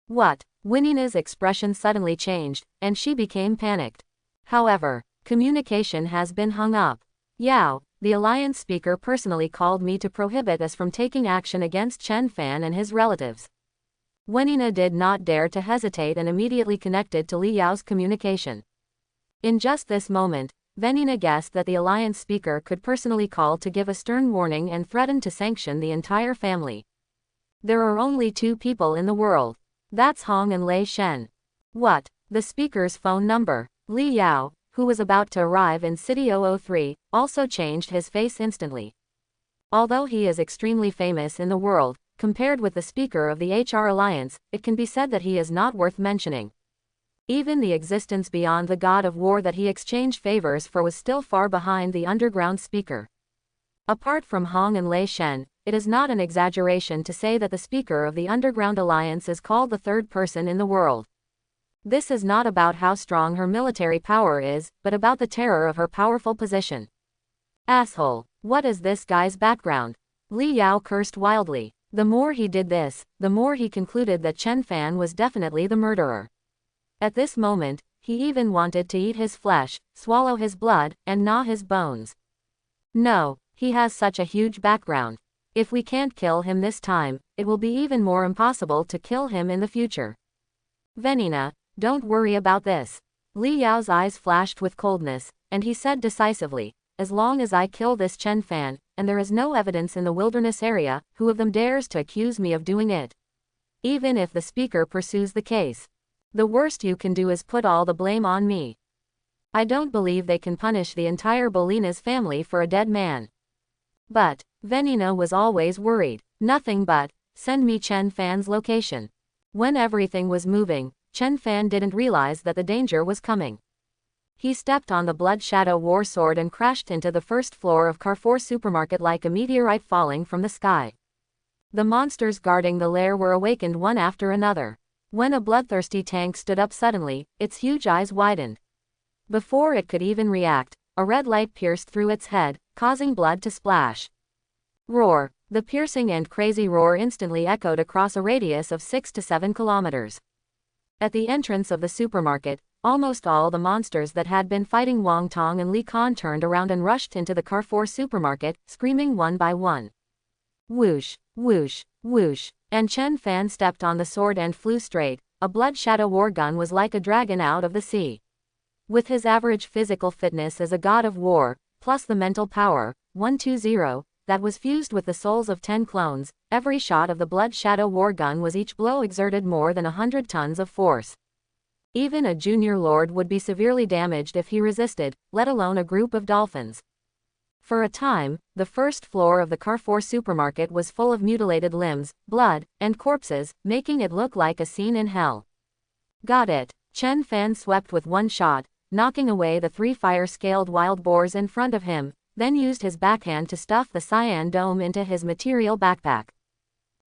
What? Venina's expression suddenly changed, and she became panicked. However, communication has been hung up. Yao, the Alliance speaker personally called me to prohibit us from taking action against Chen Fan and his relatives. Venina did not dare to hesitate and immediately connected to Li Yao's communication. In just this moment, Venina guessed that the Alliance speaker could personally call to give a stern warning and threaten to sanction the entire family. There are only 2 people in the world. That's Hong and Lei Shen. What? The speaker's phone number. Li Yao, who was about to arrive in City 003, also changed his face instantly. Although he is extremely famous in the world, compared with the speaker of the HR Alliance, it can be said that he is not worth mentioning. Even the existence beyond the god of war that he exchanged favors for was still far behind the underground speaker. Apart from Hong and Lei Shen, it is not an exaggeration to say that the speaker of the Underground Alliance is called the 3rd person in the world. This is not about how strong her military power is, but about the terror of her powerful position. Asshole, what is this guy's background? Li Yao cursed wildly. The more he did this, the more he concluded that Chen Fan was definitely the murderer. At this moment, he even wanted to eat his flesh, swallow his blood, and gnaw his bones. No, he has such a huge background. If we can't kill him this time, it will be even more impossible to kill him in the future. Venina, don't worry about this. Li Yao's eyes flashed with coldness, and he said decisively, as long as I kill this Chen Fan, and there is no evidence in the wilderness area, who of them dares to accuse me of doing it? Even if the speaker pursues the case, the worst you can do is put all the blame on me. I don't believe they can punish the entire Bolinas family for a dead man. But, Venina was always worried. Nothing but, send me Chen Fan's location. When everything was moving, Chen Fan didn't realize that the danger was coming. He stepped on the Blood Shadow War Sword and crashed into the first floor of Carrefour Supermarket like a meteorite falling from the sky. The monsters guarding the lair were awakened one after another. When a bloodthirsty tank stood up suddenly, its huge eyes widened. Before it could even react, a red light pierced through its head, causing blood to splash. Roar! The piercing and crazy roar instantly echoed across a radius of 6 to 7 kilometers. At the entrance of the supermarket, almost all the monsters that had been fighting Wang Tong and Li Kan turned around and rushed into the Carrefour supermarket, screaming one by one. Whoosh, whoosh, whoosh, and Chen Fan stepped on the sword and flew straight. A blood shadow war gun was like a dragon out of the sea. With his average physical fitness as a god of war, plus the mental power, 120, that was fused with the souls of 10 clones, every shot of the blood shadow war gun was each blow exerted more than 100 tons of force. Even a junior lord would be severely damaged if he resisted, let alone a group of dolphins. For a time, the first floor of the Carrefour supermarket was full of mutilated limbs, blood, and corpses, making it look like a scene in hell. Got it. Chen Fan swept with one shot, knocking away the 3 fire-scaled wild boars in front of him, then used his backhand to stuff the cyan dome into his material backpack.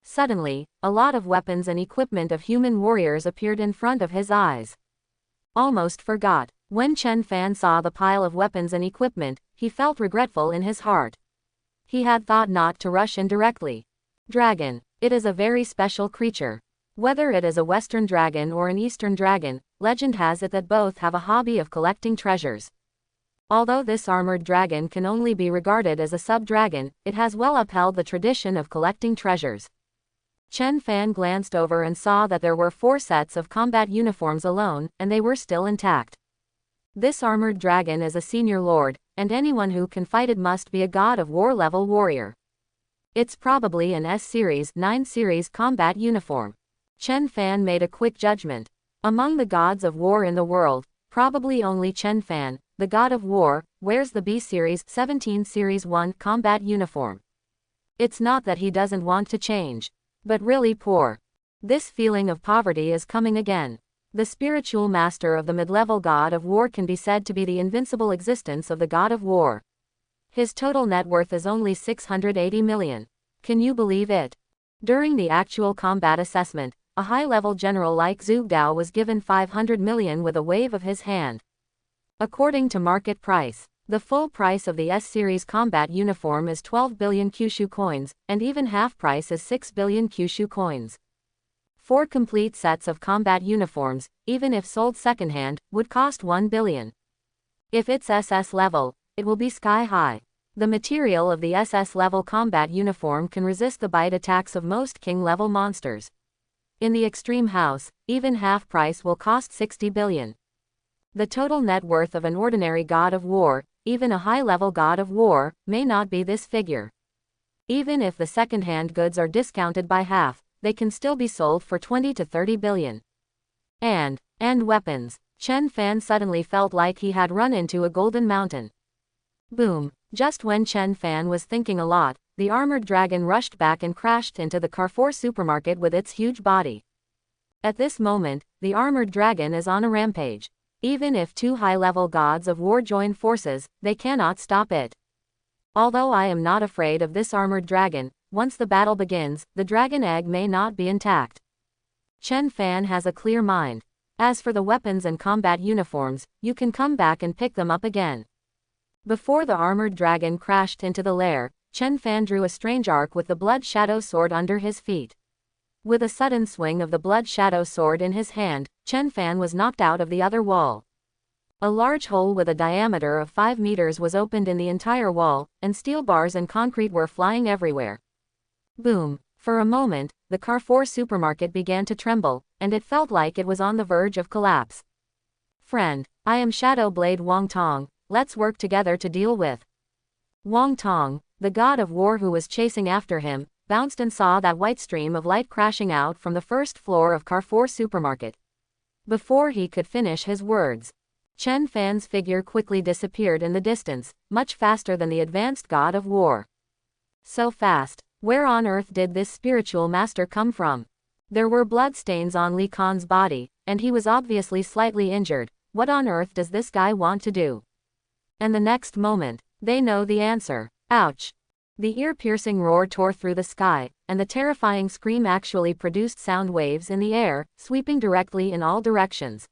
Suddenly, a lot of weapons and equipment of human warriors appeared in front of his eyes. Almost forgot. When Chen Fan saw the pile of weapons and equipment, he felt regretful in his heart. He had thought not to rush in directly. Dragon. It is a very special creature. Whether it is a Western dragon or an Eastern dragon, legend has it that both have a hobby of collecting treasures. Although this armored dragon can only be regarded as a sub-dragon, it has well upheld the tradition of collecting treasures. Chen Fan glanced over and saw that there were 4 sets of combat uniforms alone, and they were still intact. This armored dragon is a senior lord, and anyone who can fight it must be a god of war level warrior. It's probably an S-Series 9 series combat uniform. Chen Fan made a quick judgment. Among the gods of war in the world, probably only Chen Fan, the god of war, wears the B-Series 17 Series 1 combat uniform. It's not that he doesn't want to change, but really poor. This feeling of poverty is coming again. The spiritual master of the mid-level god of war can be said to be the invincible existence of the god of war. His total net worth is only 680 million. Can you believe it? During the actual combat assessment, a high-level general like Zhu Dao was given 500 million with a wave of his hand. According to market price, the full price of the S-Series combat uniform is 12 billion Kyushu coins, and even half price is 6 billion Kyushu coins. 4 complete sets of combat uniforms, even if sold secondhand, would cost 1 billion. If it's SS level, it will be sky high. The material of the SS level combat uniform can resist the bite attacks of most king level monsters. In the extreme house, even half price will cost 60 billion. The total net worth of an ordinary god of war, even a high-level god of war, may not be this figure. Even if the second-hand goods are discounted by half, they can still be sold for 20 to 30 billion. And weapons. Chen Fan suddenly felt like he had run into a golden mountain. Boom. Just when Chen Fan was thinking a lot, the armored dragon rushed back and crashed into the Carrefour supermarket with its huge body. At this moment, the armored dragon is on a rampage. Even if 2 high-level gods of war join forces, they cannot stop it. Although I am not afraid of this armored dragon, once the battle begins, the dragon egg may not be intact. Chen Fan has a clear mind. As for the weapons and combat uniforms, you can come back and pick them up again. Before the armored dragon crashed into the lair, Chen Fan drew a strange arc with the blood shadow sword under his feet. With a sudden swing of the blood shadow sword in his hand, Chen Fan was knocked out of the other wall. A large hole with a diameter of 5 meters was opened in the entire wall, and steel bars and concrete were flying everywhere. Boom. For a moment, the Carrefour supermarket began to tremble, and it felt like it was on the verge of collapse. Friend, I am Shadow Blade Wang Tong, let's work together to deal with. Wang Tong, the god of war who was chasing after him, bounced and saw that white stream of light crashing out from the first floor of Carrefour supermarket. Before he could finish his words, Chen Fan's figure quickly disappeared in the distance, much faster than the advanced god of war. So fast. Where on earth did this spiritual master come from? There were bloodstains on Li Kan's body, and he was obviously slightly injured. What on earth does this guy want to do? And the next moment, they know the answer. Ouch. The ear-piercing roar tore through the sky, and the terrifying scream actually produced sound waves in the air, sweeping directly in all directions.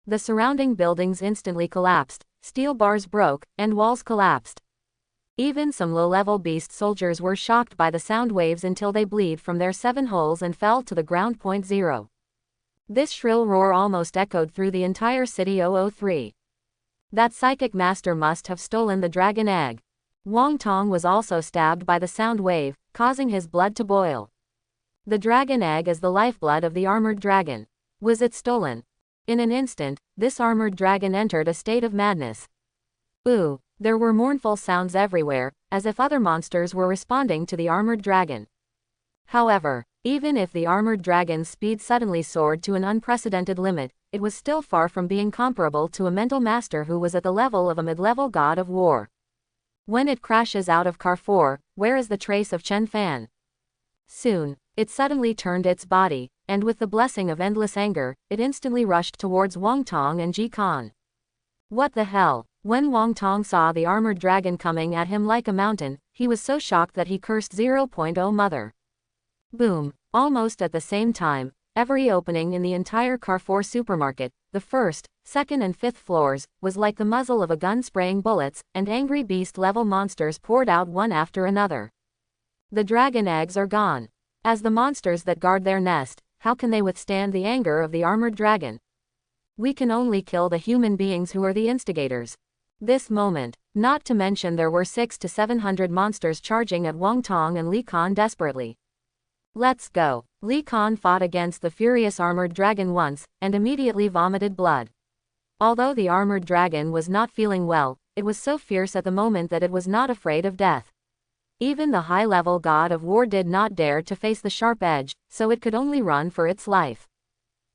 The surrounding buildings instantly collapsed, steel bars broke, and walls collapsed. Even some low-level beast soldiers were shocked by the sound waves until they bleed from their 7 holes and fell to the ground. 0. This shrill roar almost echoed through the entire city. 003. That psychic master must have stolen the dragon egg. Wang Tong was also stabbed by the sound wave, causing his blood to boil. The dragon egg is the lifeblood of the armored dragon. Was it stolen? In an instant, this armored dragon entered a state of madness. Ooh, there were mournful sounds everywhere, as if other monsters were responding to the armored dragon. However, even if the armored dragon's speed suddenly soared to an unprecedented limit, it was still far from being comparable to a mental master who was at the level of a mid-level god of war. When it crashes out of Carrefour, where is the trace of Chen Fan? Soon, it suddenly turned its body, and with the blessing of endless anger, it instantly rushed towards Wang Tong and Ji Kan. What the hell? When Wang Tong saw the armored dragon coming at him like a mountain, he was so shocked that he cursed 0.0 mother. Boom! Almost at the same time, every opening in the entire Carrefour supermarket, the first, second and fifth floors, was like the muzzle of a gun spraying bullets, and angry beast-level monsters poured out one after another. The dragon eggs are gone. As the monsters that guard their nest, how can they withstand the anger of the armored dragon? We can only kill the human beings who are the instigators. This moment, not to mention there were 600 to 700 monsters charging at Wang Tong and Li Kan desperately. Let's go. Li Kan fought against the furious armored dragon once, and immediately vomited blood. Although the armored dragon was not feeling well, it was so fierce at the moment that it was not afraid of death. Even the high-level god of war did not dare to face the sharp edge, so it could only run for its life.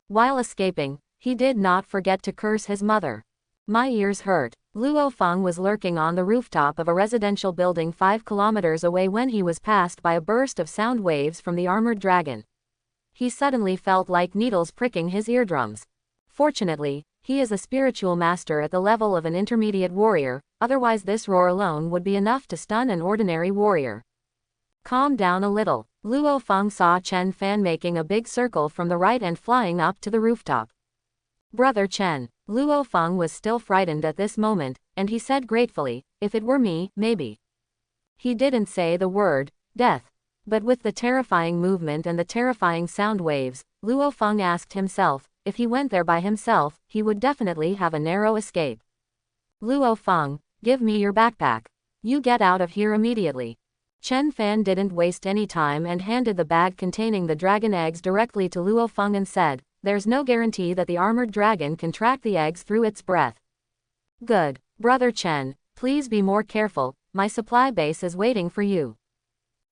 While escaping, he did not forget to curse his mother. My ears hurt. Luo Feng was lurking on the rooftop of a residential building 5 kilometers away when he was passed by a burst of sound waves from the armored dragon. He suddenly felt like needles pricking his eardrums. Fortunately, he is a spiritual master at the level of an intermediate warrior, otherwise this roar alone would be enough to stun an ordinary warrior. Calm down a little. Luo Feng saw Chen Fan making a big circle from the right and flying up to the rooftop. Brother Chen. Luo Feng was still frightened at this moment, and he said gratefully, if it were me, maybe. He didn't say the word, death. But with the terrifying movement and the terrifying sound waves, Luo Feng asked himself, if he went there by himself, he would definitely have a narrow escape. Luo Feng, give me your backpack. You get out of here immediately. Chen Fan didn't waste any time and handed the bag containing the dragon eggs directly to Luo Feng and said, there's no guarantee that the armored dragon can track the eggs through its breath. Good. Brother Chen, please be more careful, my supply base is waiting for you.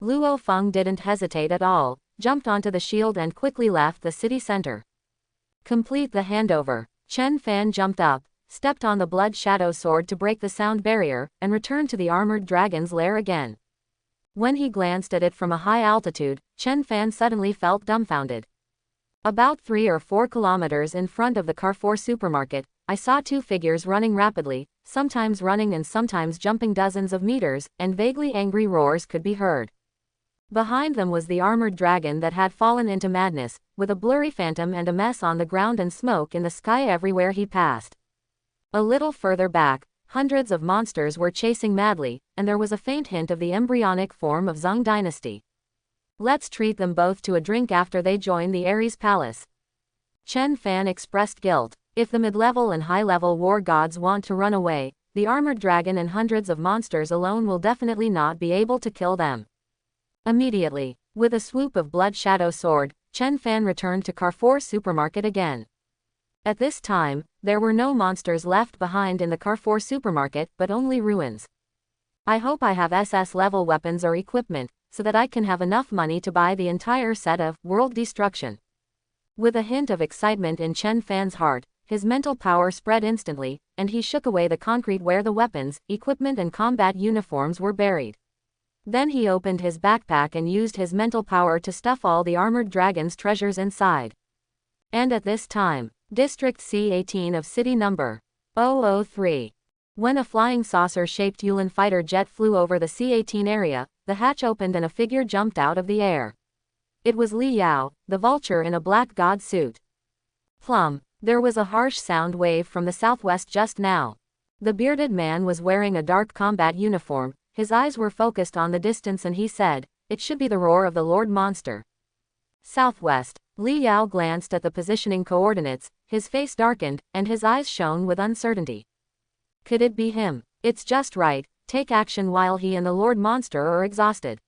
Luo Feng didn't hesitate at all, jumped onto the shield and quickly left the city center. Complete the handover. Chen Fan jumped up, stepped on the blood shadow sword to break the sound barrier, and returned to the armored dragon's lair again. When he glanced at it from a high altitude, Chen Fan suddenly felt dumbfounded. About 3 or 4 kilometers in front of the Carrefour supermarket, I saw 2 figures running rapidly, sometimes running and sometimes jumping dozens of meters, and vaguely angry roars could be heard. Behind them was the armored dragon that had fallen into madness, with a blurry phantom and a mess on the ground and smoke in the sky everywhere he passed. A little further back, hundreds of monsters were chasing madly, and there was a faint hint of the embryonic form of Zhang dynasty. Let's treat them both to a drink after they join the Ares palace. Chen Fan expressed guilt. If the mid-level and high-level war gods want to run away, the armored dragon and hundreds of monsters alone will definitely not be able to kill them. Immediately, with a swoop of blood shadow sword, Chen Fan returned to Carrefour supermarket again. At this time, there were no monsters left behind in the Carrefour supermarket, but only ruins. I hope I have SS-level weapons or equipment, so that I can have enough money to buy the entire set of World Destruction. With a hint of excitement in Chen Fan's heart, his mental power spread instantly, and he shook away the concrete where the weapons, equipment and combat uniforms were buried. Then he opened his backpack and used his mental power to stuff all the armored dragon's treasures inside. And at this time, District C18 of City Number 003 When a flying saucer-shaped Yulin fighter jet flew over the C-18 area, the hatch opened and a figure jumped out of the air. It was Li Yao, the vulture in a black god suit. Plum. There was a harsh sound wave from the southwest just now. The bearded man was wearing a dark combat uniform, his eyes were focused on the distance and he said, "It should be the roar of the Lord Monster." Southwest. Li Yao glanced at the positioning coordinates, his face darkened, and his eyes shone with uncertainty. Could it be him? It's just right, take action while he and the Lord Monster are exhausted.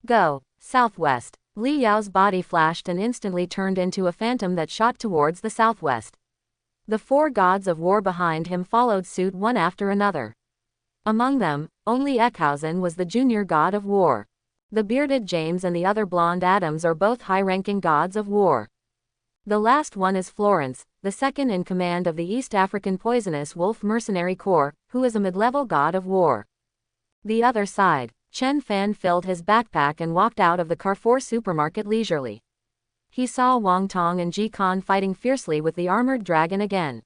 Go. Southwest. Li Yao's body flashed and instantly turned into a phantom that shot towards the southwest. The 4 gods of war behind him followed suit one after another. Among them, only Eckhausen was the junior god of war. The bearded James and the other blonde Adams are both high-ranking gods of war. The last one is Florence, the second in command of the East African Poisonous Wolf Mercenary Corps, who is a mid-level god of war. The other side. Chen Fan filled his backpack and walked out of the Carrefour supermarket leisurely. He saw Wang Tong and Ji Kan fighting fiercely with the armored dragon again.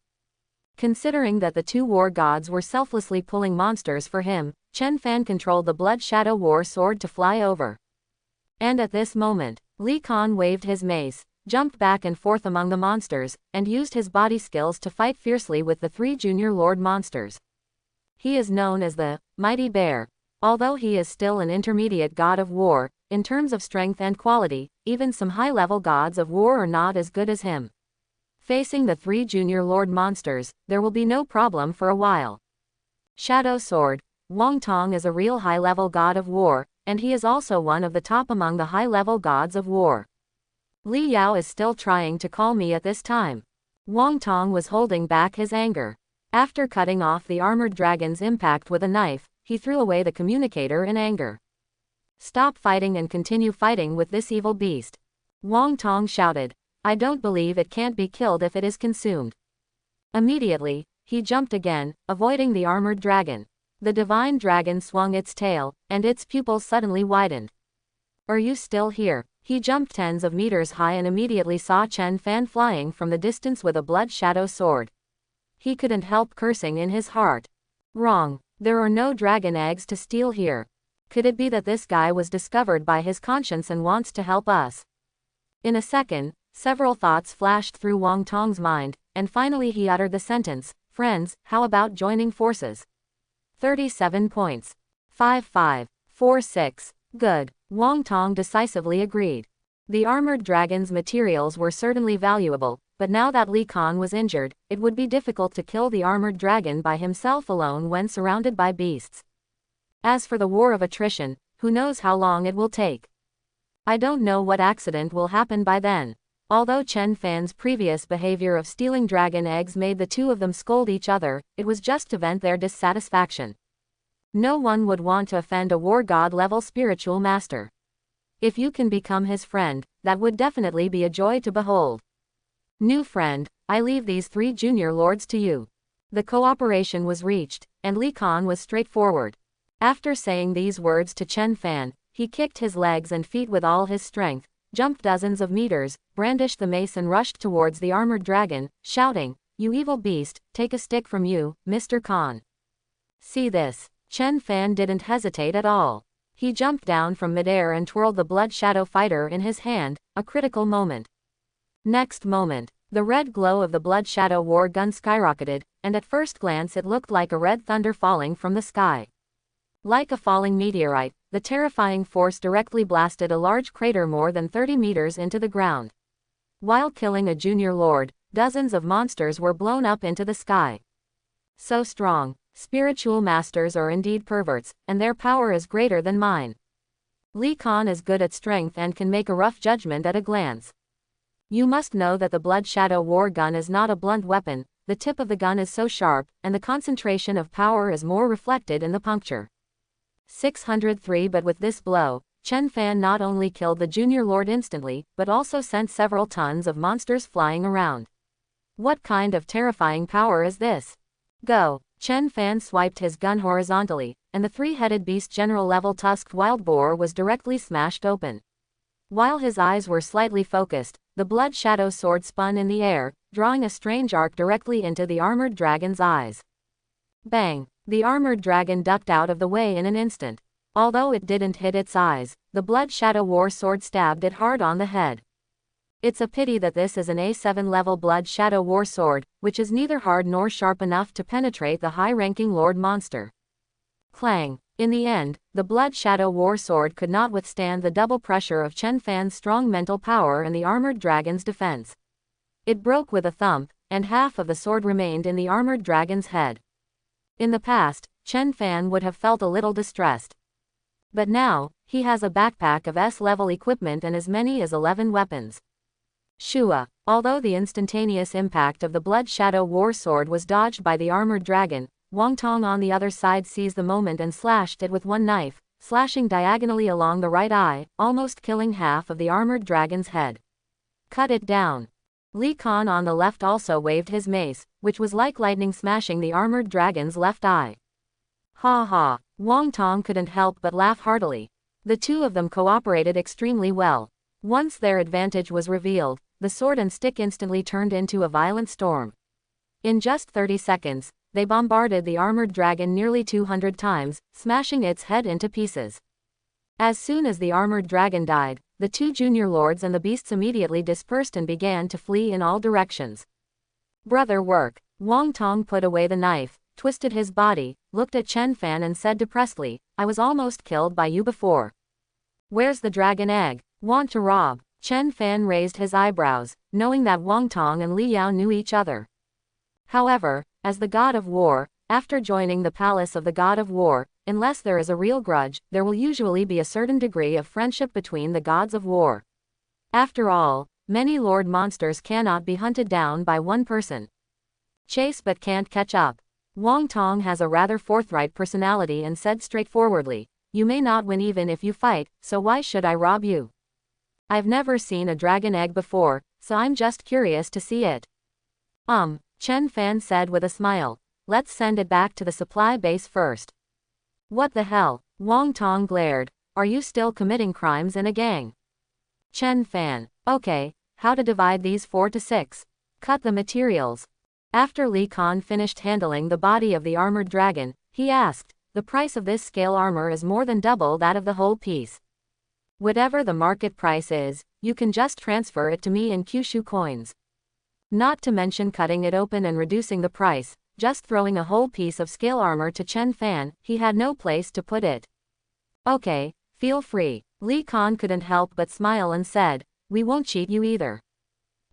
Considering that the 2 war gods were selflessly pulling monsters for him, Chen Fan controlled the Blood Shadow War sword to fly over. And at this moment, Li Kan waved his mace, jumped back and forth among the monsters, and used his body skills to fight fiercely with the 3 junior lord monsters. He is known as the Mighty Bear. Although he is still an intermediate god of war, in terms of strength and quality, even some high-level gods of war are not as good as him. Facing the 3 junior lord monsters, there will be no problem for a while. Shadow Sword. Wang Tong is a real high-level god of war, and he is also one of the top among the high-level gods of war. Li Yao is still trying to call me at this time. Wang Tong was holding back his anger. After cutting off the armored dragon's impact with a knife, he threw away the communicator in anger. Stop fighting and continue fighting with this evil beast. Wang Tong shouted. I don't believe it can't be killed if it is consumed. Immediately, he jumped again, avoiding the armored dragon. The divine dragon swung its tail, and its pupils suddenly widened. Are you still here? He jumped tens of meters high and immediately saw Chen Fan flying from the distance with a blood shadow sword. He couldn't help cursing in his heart. Wrong. There are no dragon eggs to steal here. Could it be that this guy was discovered by his conscience and wants to help us? In a second, several thoughts flashed through Wang Tong's mind, and finally he uttered the sentence, "Friends, how about joining forces?" 37 points. 5-5-4-6. Good. Wang Tong decisively agreed. The armored dragon's materials were certainly valuable, but now that Li Kan was injured, it would be difficult to kill the armored dragon by himself alone when surrounded by beasts. As for the war of attrition, who knows how long it will take? I don't know what accident will happen by then. Although Chen Fan's previous behavior of stealing dragon eggs made the 2 of them scold each other, it was just to vent their dissatisfaction. No one would want to offend a war god-level spiritual master. If you can become his friend, that would definitely be a joy to behold. New friend, I leave these 3 junior lords to you. The cooperation was reached, and Li Kan was straightforward. After saying these words to Chen Fan, he kicked his legs and feet with all his strength, jumped dozens of meters, brandished the mace and rushed towards the armored dragon, shouting, "You evil beast, take a stick from you, Mr. Khan." See this. Chen Fan didn't hesitate at all. He jumped down from midair and twirled the blood shadow fighter in his hand, a critical moment. Next moment, the red glow of the blood shadow war gun skyrocketed, and at first glance it looked like a red thunder falling from the sky. Like a falling meteorite, the terrifying force directly blasted a large crater more than 30 meters into the ground. While killing a junior lord, dozens of monsters were blown up into the sky. So strong. Spiritual masters are indeed perverts, and their power is greater than mine. Li Kan is good at strength and can make a rough judgment at a glance. You must know that the blood shadow war gun is not a blunt weapon, the tip of the gun is so sharp, and the concentration of power is more reflected in the puncture. 603. But with this blow, Chen Fan not only killed the junior lord instantly, but also sent several tons of monsters flying around. What kind of terrifying power is this? Go! Chen Fan swiped his gun horizontally, and the 3-headed beast general-level tusked wild boar was directly smashed open. While his eyes were slightly focused, the blood shadow sword spun in the air, drawing a strange arc directly into the armored dragon's eyes. Bang! The armored dragon ducked out of the way in an instant. Although it didn't hit its eyes, the Blood Shadow War Sword stabbed it hard on the head. It's a pity that this is an A7 level Blood Shadow War Sword, which is neither hard nor sharp enough to penetrate the high-ranking Lord Monster. Clang! In the end, the Blood Shadow War Sword could not withstand the double pressure of Chen Fan's strong mental power and the armored dragon's defense. It broke with a thump, and half of the sword remained in the armored dragon's head. In the past, Chen Fan would have felt a little distressed. But now, he has a backpack of S-level equipment and as many as 11 weapons. Shua. Although the instantaneous impact of the Blood Shadow War Sword was dodged by the armored dragon, Wang Tong on the other side seized the moment and slashed it with one knife, slashing diagonally along the right eye, almost killing half of the armored dragon's head. Cut it down. Li Kan on the left also waved his mace, which was like lightning smashing the armored dragon's left eye. Ha ha! Wang Tong couldn't help but laugh heartily. The two of them cooperated extremely well. Once their advantage was revealed, the sword and stick instantly turned into a violent storm. In just 30 seconds, they bombarded the armored dragon nearly 200 times, smashing its head into pieces. As soon as the armored dragon died, the two junior lords and the beasts immediately dispersed and began to flee in all directions. Brother work. Wang Tong put away the knife, twisted his body, looked at Chen Fan and said depressedly, I was almost killed by you before. Where's the dragon egg? Want to rob? Chen Fan raised his eyebrows, knowing that Wang Tong and Li Yao knew each other. However, as the god of war, after joining the palace of the god of war, unless there is a real grudge, there will usually be a certain degree of friendship between the gods of war. After all, many lord monsters cannot be hunted down by one person. Chase but can't catch up. Wang Tong has a rather forthright personality and said straightforwardly, you may not win even if you fight, so why should I rob you? I've never seen a dragon egg before, so I'm just curious to see it. Chen Fan said with a smile. Let's send it back to the supply base first. What the hell? Wang Tong glared. Are you still committing crimes in a gang? Chen Fan. Okay, how to divide these 4 to 6? Cut the materials. After Li Kan finished handling the body of the armored dragon, he asked, the price of this scale armor is more than double that of the whole piece. Whatever the market price is, you can just transfer it to me in Kyushu coins. Not to mention cutting it open and reducing the price, just throwing a whole piece of scale armor to Chen Fan, he had no place to put it. Okay, feel free. Li Kan couldn't help but smile and said, we won't cheat you either.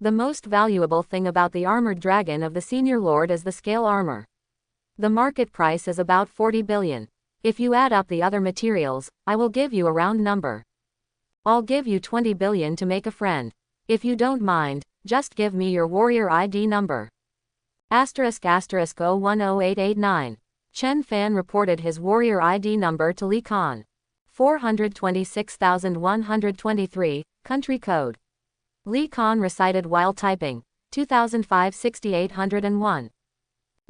The most valuable thing about the armored dragon of the senior lord is the scale armor. The market price is about 40 billion. If you add up the other materials, I will give you a round number. I'll give you 20 billion to make a friend. If you don't mind, just give me your warrior ID number. **010889. Chen Fan reported his warrior ID number to Li Kan. 426,123, country code. Li Kan recited while typing. 2005-6801.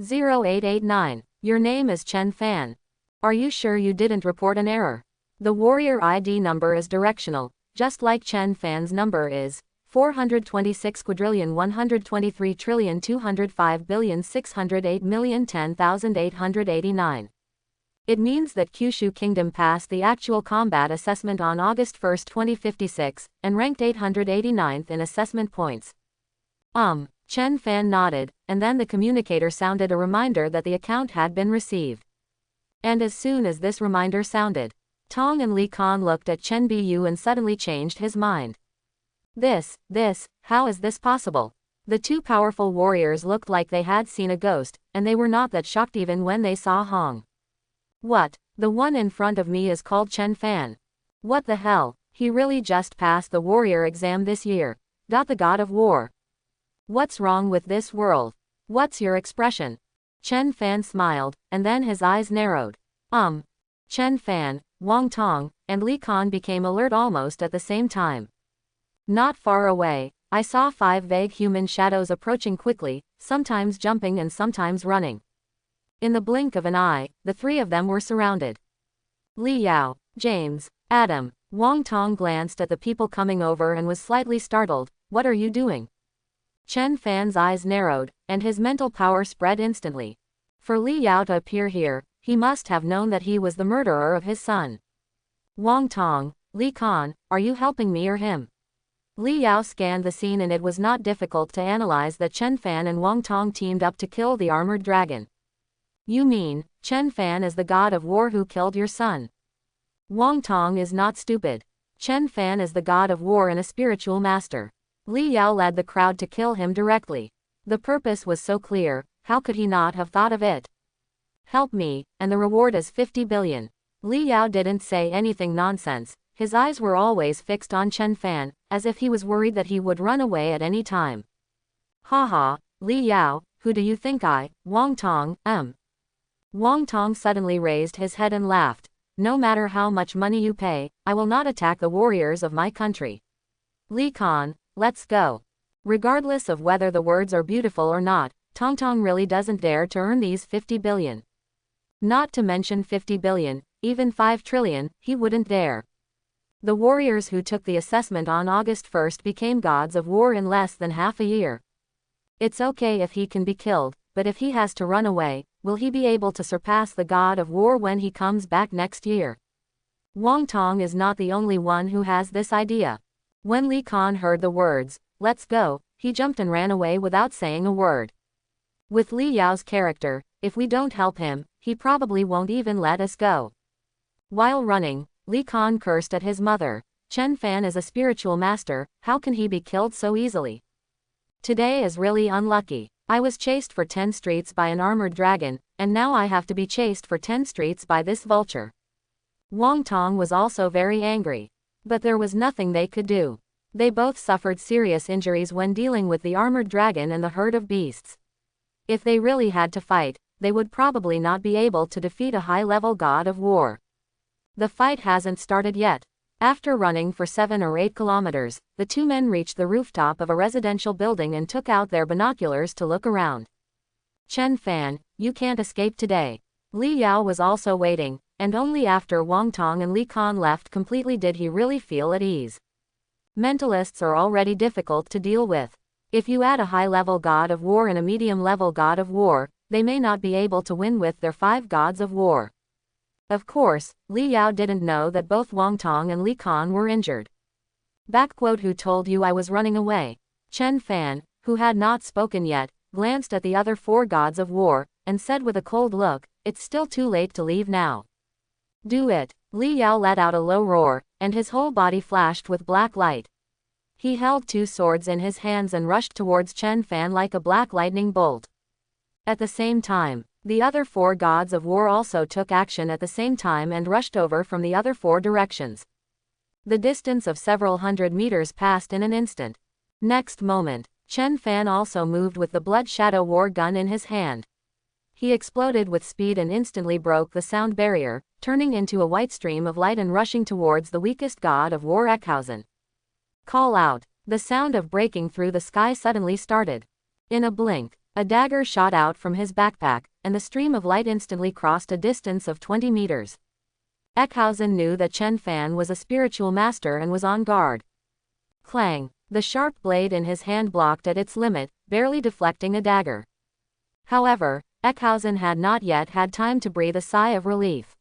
0889. Your name is Chen Fan. Are you sure you didn't report an error? The warrior ID number is directional, just like Chen Fan's number is 426,123,205,608,010,889. It means that Kyushu Kingdom passed the actual combat assessment on August 1, 2056, and ranked 889th in assessment points. Chen Fan nodded, and then the communicator sounded a reminder that the account had been received. And as soon as this reminder sounded, Tong and Li Kan looked at Chen Bu and suddenly changed his mind. How is this possible? The two powerful warriors looked like they had seen a ghost, and they were not that shocked even when they saw Hong. What? The one in front of me is called Chen Fan. What the hell? He really just passed the warrior exam this year. The god of war. What's wrong with this world? What's your expression? Chen Fan smiled, and then his eyes narrowed. Chen Fan, Wang Tong, and Li Kan became alert almost at the same time. Not far away, I saw 5 vague human shadows approaching quickly, sometimes jumping and sometimes running. In the blink of an eye, the 3 of them were surrounded. Li Yao, James, Adam. Wang Tong glanced at the people coming over and was slightly startled. What are you doing? Chen Fan's eyes narrowed, and his mental power spread instantly. For Li Yao to appear here, he must have known that he was the murderer of his son. Wang Tong, Li Kan, are you helping me or him? Li Yao scanned the scene and it was not difficult to analyze that Chen Fan and Wang Tong teamed up to kill the armored dragon. You mean, Chen Fan is the god of war who killed your son? Wang Tong is not stupid. Chen Fan is the god of war and a spiritual master. Li Yao led the crowd to kill him directly. The purpose was so clear, how could he not have thought of it? Help me, and the reward is 50 billion. Li Yao didn't say anything nonsense. His eyes were always fixed on Chen Fan, as if he was worried that he would run away at any time. Haha, Li Yao, who do you think I, Wang Tong, am? Wang Tong suddenly raised his head and laughed. No matter how much money you pay, I will not attack the warriors of my country. Li Kan, let's go. Regardless of whether the words are beautiful or not, Tong Tong really doesn't dare to earn these 50 billion. Not to mention 50 billion, even 5 trillion, he wouldn't dare. The warriors who took the assessment on August 1st became gods of war in less than half a year. It's okay if he can be killed, but if he has to run away, will he be able to surpass the god of war when he comes back next year? Wang Tong is not the only one who has this idea. When Li Kan heard the words, "Let's go," he jumped and ran away without saying a word. With Li Yao's character, if we don't help him, he probably won't even let us go. While running, Li Kan cursed at his mother. Chen Fan is a spiritual master, how can he be killed so easily? Today is really unlucky. I was chased for 10 streets by an armored dragon, and now I have to be chased for 10 streets by this vulture. Wang Tong was also very angry. But there was nothing they could do. They both suffered serious injuries when dealing with the armored dragon and the herd of beasts. If they really had to fight, they would probably not be able to defeat a high-level god of war. The fight hasn't started yet. After running for 7 or 8 kilometers, the two men reached the rooftop of a residential building and took out their binoculars to look around. Chen Fan, you can't escape today. Li Yao was also waiting, and only after Wang Tong and Li Kan left completely did he really feel at ease. Mentalists are already difficult to deal with. If you add a high-level god of war and a medium-level god of war, they may not be able to win with their 5 gods of war. Of course, Li Yao didn't know that both Wang Tong and Li Kan were injured. Who told you I was running away? Chen Fan, who had not spoken yet, glanced at the other 4 gods of war, and said with a cold look, it's still too late to leave now. Do it. Li Yao let out a low roar, and his whole body flashed with black light. He held 2 swords in his hands and rushed towards Chen Fan like a black lightning bolt. At the same time, the other 4 gods of war also took action at the same time and rushed over from the other 4 directions. The distance of several hundred meters passed in an instant. Next moment, Chen Fan also moved with the Blood Shadow war gun in his hand. He exploded with speed and instantly broke the sound barrier, turning into a white stream of light and rushing towards the weakest god of war Eckhausen. Call out. The sound of breaking through the sky suddenly started. In a blink, a dagger shot out from his backpack, and the stream of light instantly crossed a distance of 20 meters. Eckhausen knew that Chen Fan was a spiritual master and was on guard. Clang! The sharp blade in his hand blocked at its limit, barely deflecting a dagger. However, Eckhausen had not yet had time to breathe a sigh of relief.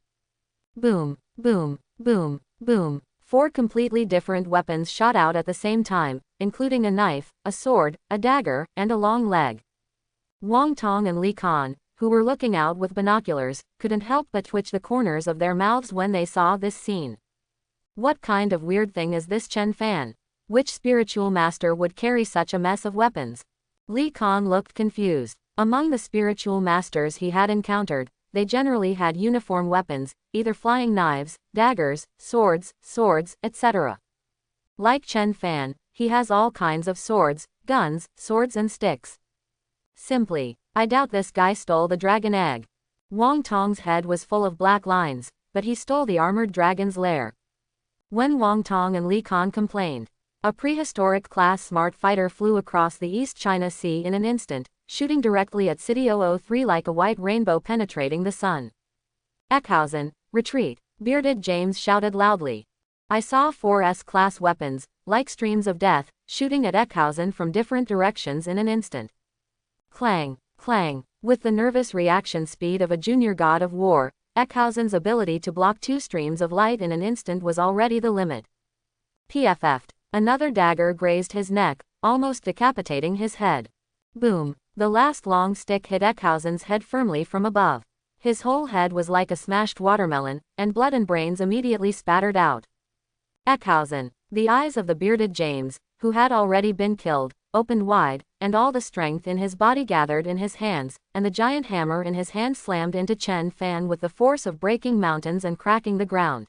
Boom, boom, boom, boom. 4 completely different weapons shot out at the same time, including a knife, a sword, a dagger, and a long leg. Wang Tong and Li Kan, who were looking out with binoculars, couldn't help but twitch the corners of their mouths when they saw this scene. What kind of weird thing is this Chen Fan? Which spiritual master would carry such a mess of weapons? Li Kan looked confused. Among the spiritual masters he had encountered, they generally had uniform weapons, either flying knives, daggers, swords, etc. Like Chen Fan, he has all kinds of swords, guns, swords and sticks. Simply, I doubt this guy stole the dragon egg. Wang Tong's head was full of black lines, but he stole the armored dragon's lair. When Wang Tong and Li Kan complained, a prehistoric class smart fighter flew across the East China Sea in an instant, shooting directly at City 003 like a white rainbow penetrating the sun. Eckhausen, retreat! Bearded James shouted loudly. I saw 4 S-class weapons, like streams of death, shooting at Eckhausen from different directions in an instant. Clang, clang, With the nervous reaction speed of a junior god of war, Eckhausen's ability to block 2 streams of light in an instant was already the limit. PFF'd. Another dagger grazed his neck, almost decapitating his head. Boom. The last long stick hit Eckhausen's head firmly from above. His whole head was like a smashed watermelon, and blood and brains immediately spattered out. Eckhausen. The eyes of the bearded James, who had already been killed, opened wide, and all the strength in his body gathered in his hands, and the giant hammer in his hand slammed into Chen Fan with the force of breaking mountains and cracking the ground.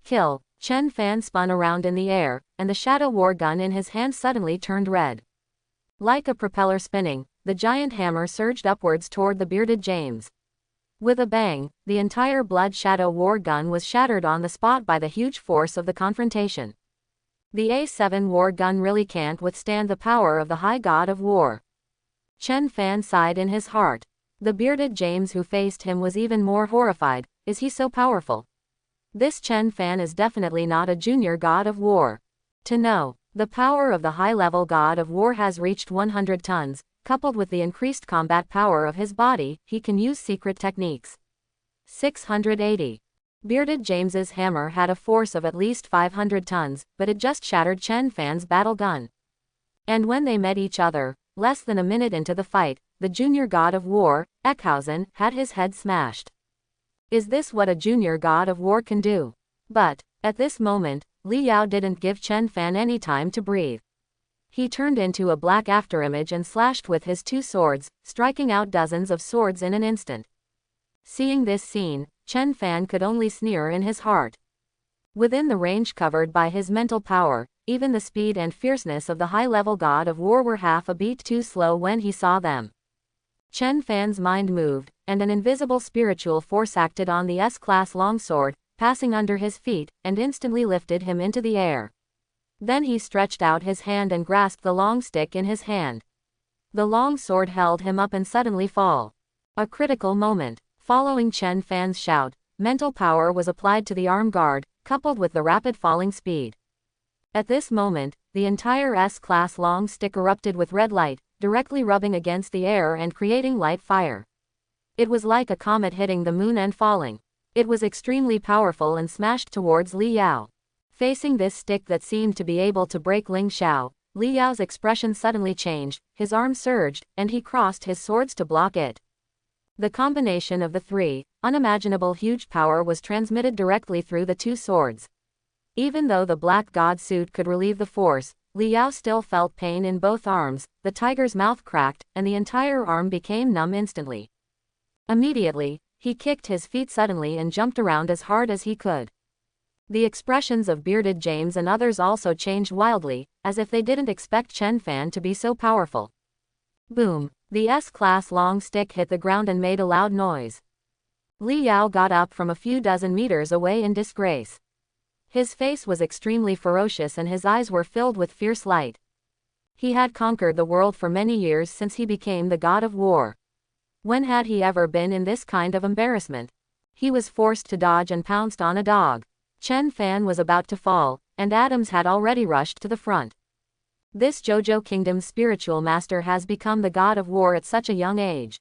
Kill. Chen Fan spun around in the air, and the shadow war gun in his hand suddenly turned red. Like a propeller spinning, the giant hammer surged upwards toward the bearded James. With a bang, the entire blood shadow war gun was shattered on the spot by the huge force of the confrontation. The A7 war gun really can't withstand the power of the high god of war. Chen Fan sighed in his heart. The bearded James who faced him was even more horrified. Is he so powerful? This Chen Fan is definitely not a junior god of war. To know, the power of the high-level god of war has reached 100 tons, coupled with the increased combat power of his body, he can use secret techniques. 680. Bearded James's hammer had a force of at least 500 tons, but it just shattered Chen Fan's battle gun. And when they met each other, less than a minute into the fight, the junior god of war, Eckhausen, had his head smashed. Is this what a junior god of war can do? But, at this moment, Li Yao didn't give Chen Fan any time to breathe. He turned into a black afterimage and slashed with his 2 swords, striking out dozens of swords in an instant. Seeing this scene, Chen Fan could only sneer in his heart. Within the range covered by his mental power, even the speed and fierceness of the high-level god of war were half a beat too slow when he saw them. Chen Fan's mind moved, and an invisible spiritual force acted on the S-class longsword, passing under his feet, and instantly lifted him into the air. Then he stretched out his hand and grasped the long stick in his hand. The long sword held him up and suddenly fall. A critical moment. Following Chen Fan's shout, mental power was applied to the arm guard, coupled with the rapid falling speed. At this moment, the entire S-class long stick erupted with red light, directly rubbing against the air and creating light fire. It was like a comet hitting the moon and falling. It was extremely powerful and smashed towards Li Yao. Facing this stick that seemed to be able to break Ling Xiao, Li Yao's expression suddenly changed, his arm surged, and he crossed his swords to block it. The combination of the 3, unimaginable huge power was transmitted directly through the 2 swords. Even though the black god suit could relieve the force, Li Yao still felt pain in both arms, the tiger's mouth cracked, and the entire arm became numb instantly. Immediately, he kicked his feet suddenly and jumped around as hard as he could. The expressions of bearded James and others also changed wildly, as if they didn't expect Chen Fan to be so powerful. Boom! The S-class long stick hit the ground and made a loud noise. Li Yao got up from a few dozen meters away in disgrace. His face was extremely ferocious and his eyes were filled with fierce light. He had conquered the world for many years since he became the god of war. When had he ever been in this kind of embarrassment? He was forced to dodge and pounced on a dog. Chen Fan was about to fall, and Adams had already rushed to the front. This Jojo Kingdom's spiritual master has become the god of war at such a young age.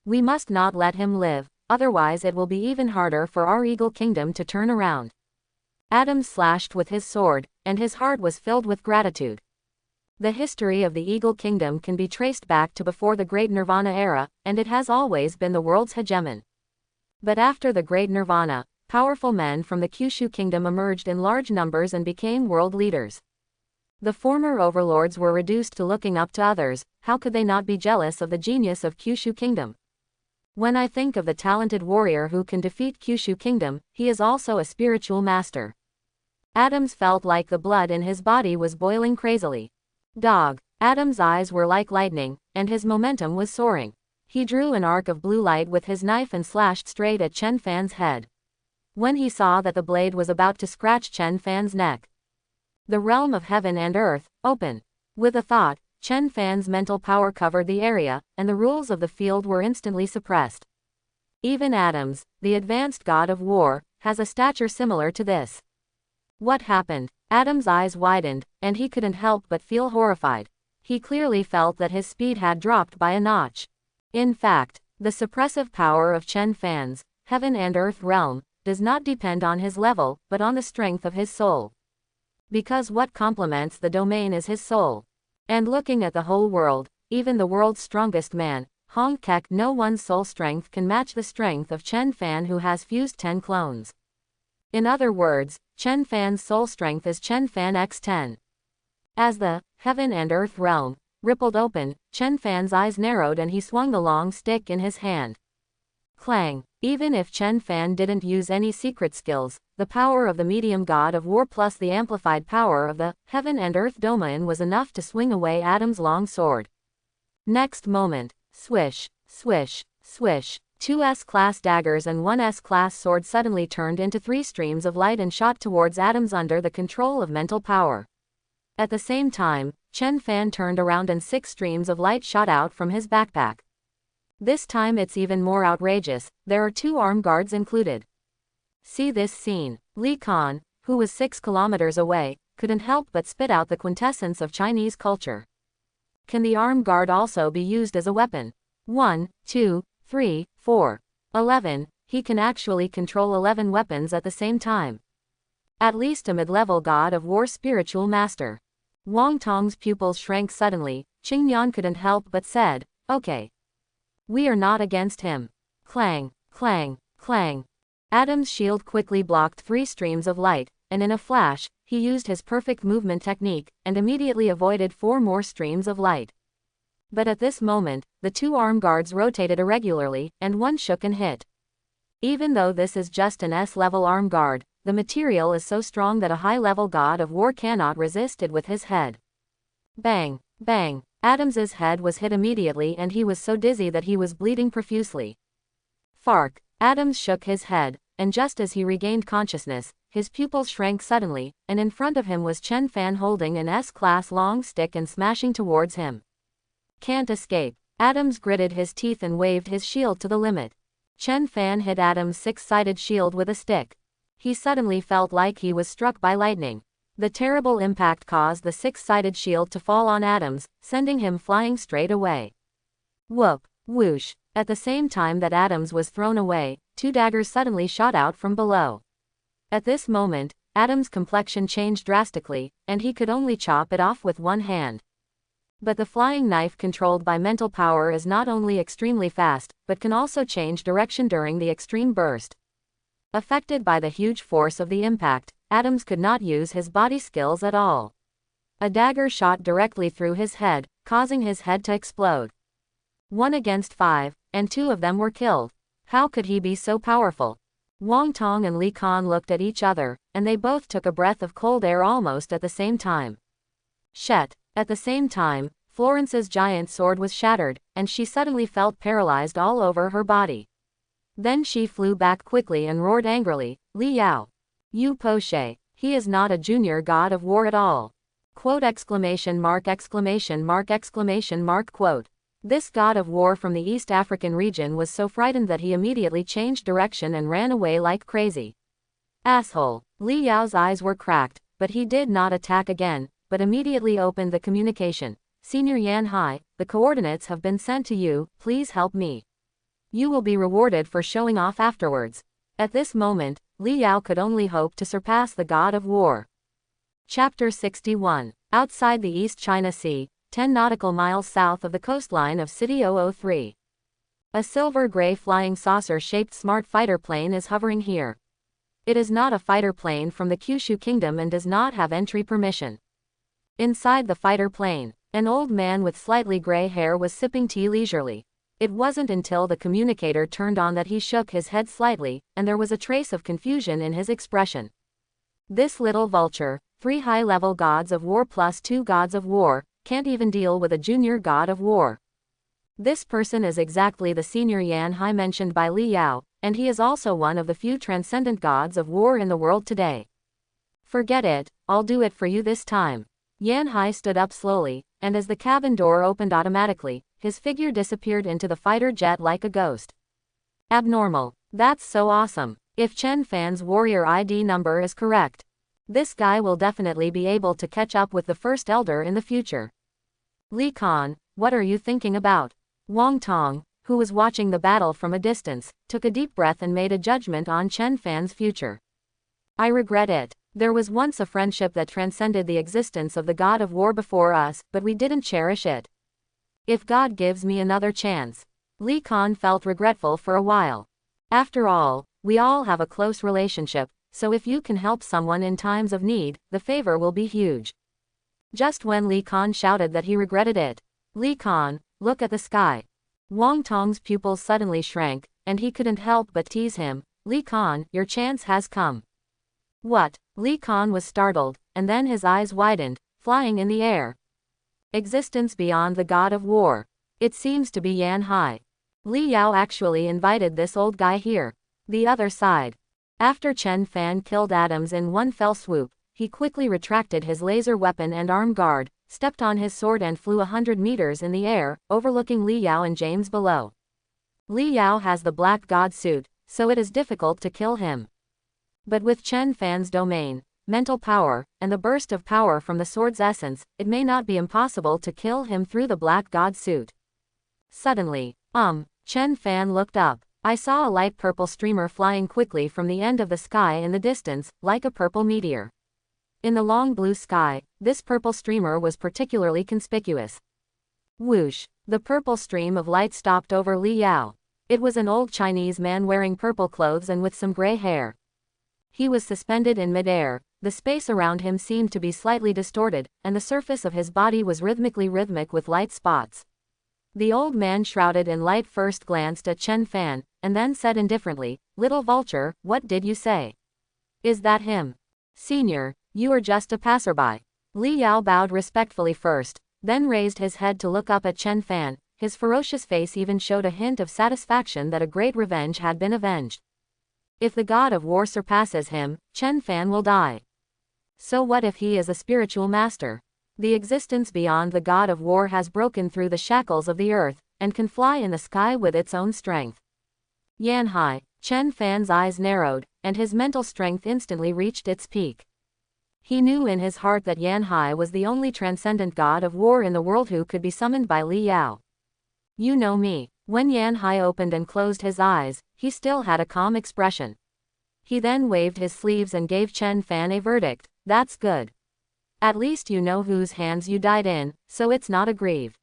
We must not let him live, otherwise it will be even harder for our Eagle Kingdom to turn around. Adams slashed with his sword, and his heart was filled with gratitude. The history of the Eagle Kingdom can be traced back to before the Great Nirvana era, and it has always been the world's hegemon. But after the Great Nirvana, powerful men from the Kyushu Kingdom emerged in large numbers and became world leaders. The former overlords were reduced to looking up to others. How could they not be jealous of the genius of Kyushu Kingdom? When I think of the talented warrior who can defeat Kyushu Kingdom, he is also a spiritual master. Adams felt like the blood in his body was boiling crazily. Dog. Adams' eyes were like lightning, and his momentum was soaring. He drew an arc of blue light with his knife and slashed straight at Chen Fan's head. When he saw that the blade was about to scratch Chen Fan's neck, the realm of heaven and earth, open. With a thought, Chen Fan's mental power covered the area, and the rules of the field were instantly suppressed. Even Adams, the advanced god of war, has a stature similar to this. What happened? Adams' eyes widened, and he couldn't help but feel horrified. He clearly felt that his speed had dropped by a notch. In fact, the suppressive power of Chen Fan's heaven and earth realm does not depend on his level, but on the strength of his soul. Because what complements the domain is his soul. And looking at the whole world, even the world's strongest man, Hong Kek, no one's soul strength can match the strength of Chen Fan, who has fused 10 clones. In other words, Chen Fan's soul strength is Chen Fan x 10. As the heaven and earth realm rippled open, Chen Fan's eyes narrowed and he swung the long stick in his hand. Clang! Even if Chen Fan didn't use any secret skills, the power of the medium god of war plus the amplified power of the heaven and earth domain was enough to swing away Adam's long sword. Next moment, swish, swish, swish, 2 S-class daggers and 1 S-class sword suddenly turned into 3 streams of light and shot towards Adams under the control of mental power. At the same time, Chen Fan turned around and 6 streams of light shot out from his backpack. This time it's even more outrageous, there are 2 armed guards included. See this scene. Li Kan, who was 6 kilometers away, couldn't help but spit out the quintessence of Chinese culture. Can the armed guard also be used as a weapon? 1, 2, 3, 4, 11, he can actually control 11 weapons at the same time. At least a mid-level god of war spiritual master. Wang Tong's pupils shrank suddenly. Qingyan couldn't help but said, okay. We are not against him. Clang, clang, clang. Adam's shield quickly blocked 3 streams of light, and in a flash, he used his perfect movement technique, and immediately avoided 4 more streams of light. But at this moment, the 2 armed guards rotated irregularly, and one shook and hit. Even though this is just an S-level armed guard, the material is so strong that a high-level god of war cannot resist it with his head. Bang, bang. Adams's head was hit immediately and he was so dizzy that he was bleeding profusely. Fark. Adams shook his head, and just as he regained consciousness, his pupils shrank suddenly, and in front of him was Chen Fan holding an S-class long stick and smashing towards him. Can't escape. Adams gritted his teeth and waved his shield to the limit. Chen Fan hit Adams' 6-sided shield with a stick. He suddenly felt like he was struck by lightning. The terrible impact caused the 6-sided shield to fall on Adams, sending him flying straight away. Whoop, whoosh. At the same time that Adams was thrown away, 2 daggers suddenly shot out from below. At this moment, Adams' complexion changed drastically, and he could only chop it off with one hand. But the flying knife controlled by mental power is not only extremely fast, but can also change direction during the extreme burst. Affected by the huge force of the impact, Adams could not use his body skills at all. A dagger shot directly through his head, causing his head to explode. 1 against 5, and 2 of them were killed. How could he be so powerful? Wang Tong and Li Kan looked at each other, and they both took a breath of cold air almost at the same time. Shet. At the same time, Florence's giant sword was shattered, and she suddenly felt paralyzed all over her body. Then she flew back quickly and roared angrily, Li Yao. You Poche. He is not a junior god of war at all. Quote exclamation mark exclamation mark exclamation mark quote. This god of war from the East African region was so frightened that he immediately changed direction and ran away like crazy. Asshole. Li Yao's eyes were cracked, but he did not attack again, but immediately opened the communication. Senior Yan Hai, the coordinates have been sent to you, please help me. You will be rewarded for showing off afterwards. At this moment, Li Yao could only hope to surpass the god of war. Chapter 61. Outside the East China Sea, 10 nautical miles south of the coastline of City 003. A silver-gray flying saucer-shaped smart fighter plane is hovering here. It is not a fighter plane from the Kyushu Kingdom and does not have entry permission. Inside the fighter plane, an old man with slightly gray hair was sipping tea leisurely. It wasn't until the communicator turned on that he shook his head slightly, and there was a trace of confusion in his expression. This little vulture, 3 high-level gods of war plus 2 gods of war, can't even deal with a junior god of war. This person is exactly the senior Yan Hai mentioned by Li Yao, and he is also one of the few transcendent gods of war in the world today. Forget it, I'll do it for you this time. Yan Hai stood up slowly, and as the cabin door opened automatically, his figure disappeared into the fighter jet like a ghost. Abnormal. That's so awesome. If Chen Fan's warrior ID number is correct, this guy will definitely be able to catch up with the First Elder in the future. Li Kan, what are you thinking about? Wang Tong, who was watching the battle from a distance, took a deep breath and made a judgment on Chen Fan's future. I regret it. There was once a friendship that transcended the existence of the god of war before us, but we didn't cherish it. If God gives me another chance. Li Kan felt regretful for a while. After all, we all have a close relationship, so if you can help someone in times of need, the favor will be huge. Just when Li Kan shouted that he regretted it. Li Kan, look at the sky. Wang Tong's pupils suddenly shrank, and he couldn't help but tease him. Li Kan, your chance has come. What? Li Kan was startled, and then his eyes widened, flying in the air. Existence beyond the god of war. It seems to be Yan Hai. Li Yao actually invited this old guy here. The other side. After Chen Fan killed Adams in one fell swoop, he quickly retracted his laser weapon and arm guard, stepped on his sword and flew 100 meters in the air, overlooking Li Yao and James below. Li Yao has the black god suit, so it is difficult to kill him. But with Chen Fan's domain, mental power, and the burst of power from the sword's essence, it may not be impossible to kill him through the black god suit. Suddenly, Chen Fan looked up. I saw a light purple streamer flying quickly from the end of the sky in the distance, like a purple meteor. In the long blue sky, this purple streamer was particularly conspicuous. Whoosh! The purple stream of light stopped over Li Yao. It was an old Chinese man wearing purple clothes and with some gray hair. He was suspended in midair, the space around him seemed to be slightly distorted, and the surface of his body was rhythmic with light spots. The old man shrouded in light first glanced at Chen Fan, and then said indifferently, "Little vulture, what did you say? Is that him?" "Senior, you are just a passerby." Li Yao bowed respectfully first, then raised his head to look up at Chen Fan. His ferocious face even showed a hint of satisfaction that a great revenge had been avenged. If the god of war surpasses him, Chen Fan will die. So what if he is a spiritual master? The existence beyond the god of war has broken through the shackles of the earth, and can fly in the sky with its own strength. Yan Hai, Chen Fan's eyes narrowed, and his mental strength instantly reached its peak. He knew in his heart that Yan Hai was the only transcendent god of war in the world who could be summoned by Li Yao. You know me. When Yan Hai opened and closed his eyes, he still had a calm expression. He then waved his sleeves and gave Chen Fan a verdict. That's good. At least you know whose hands you died in, so it's not a grieve.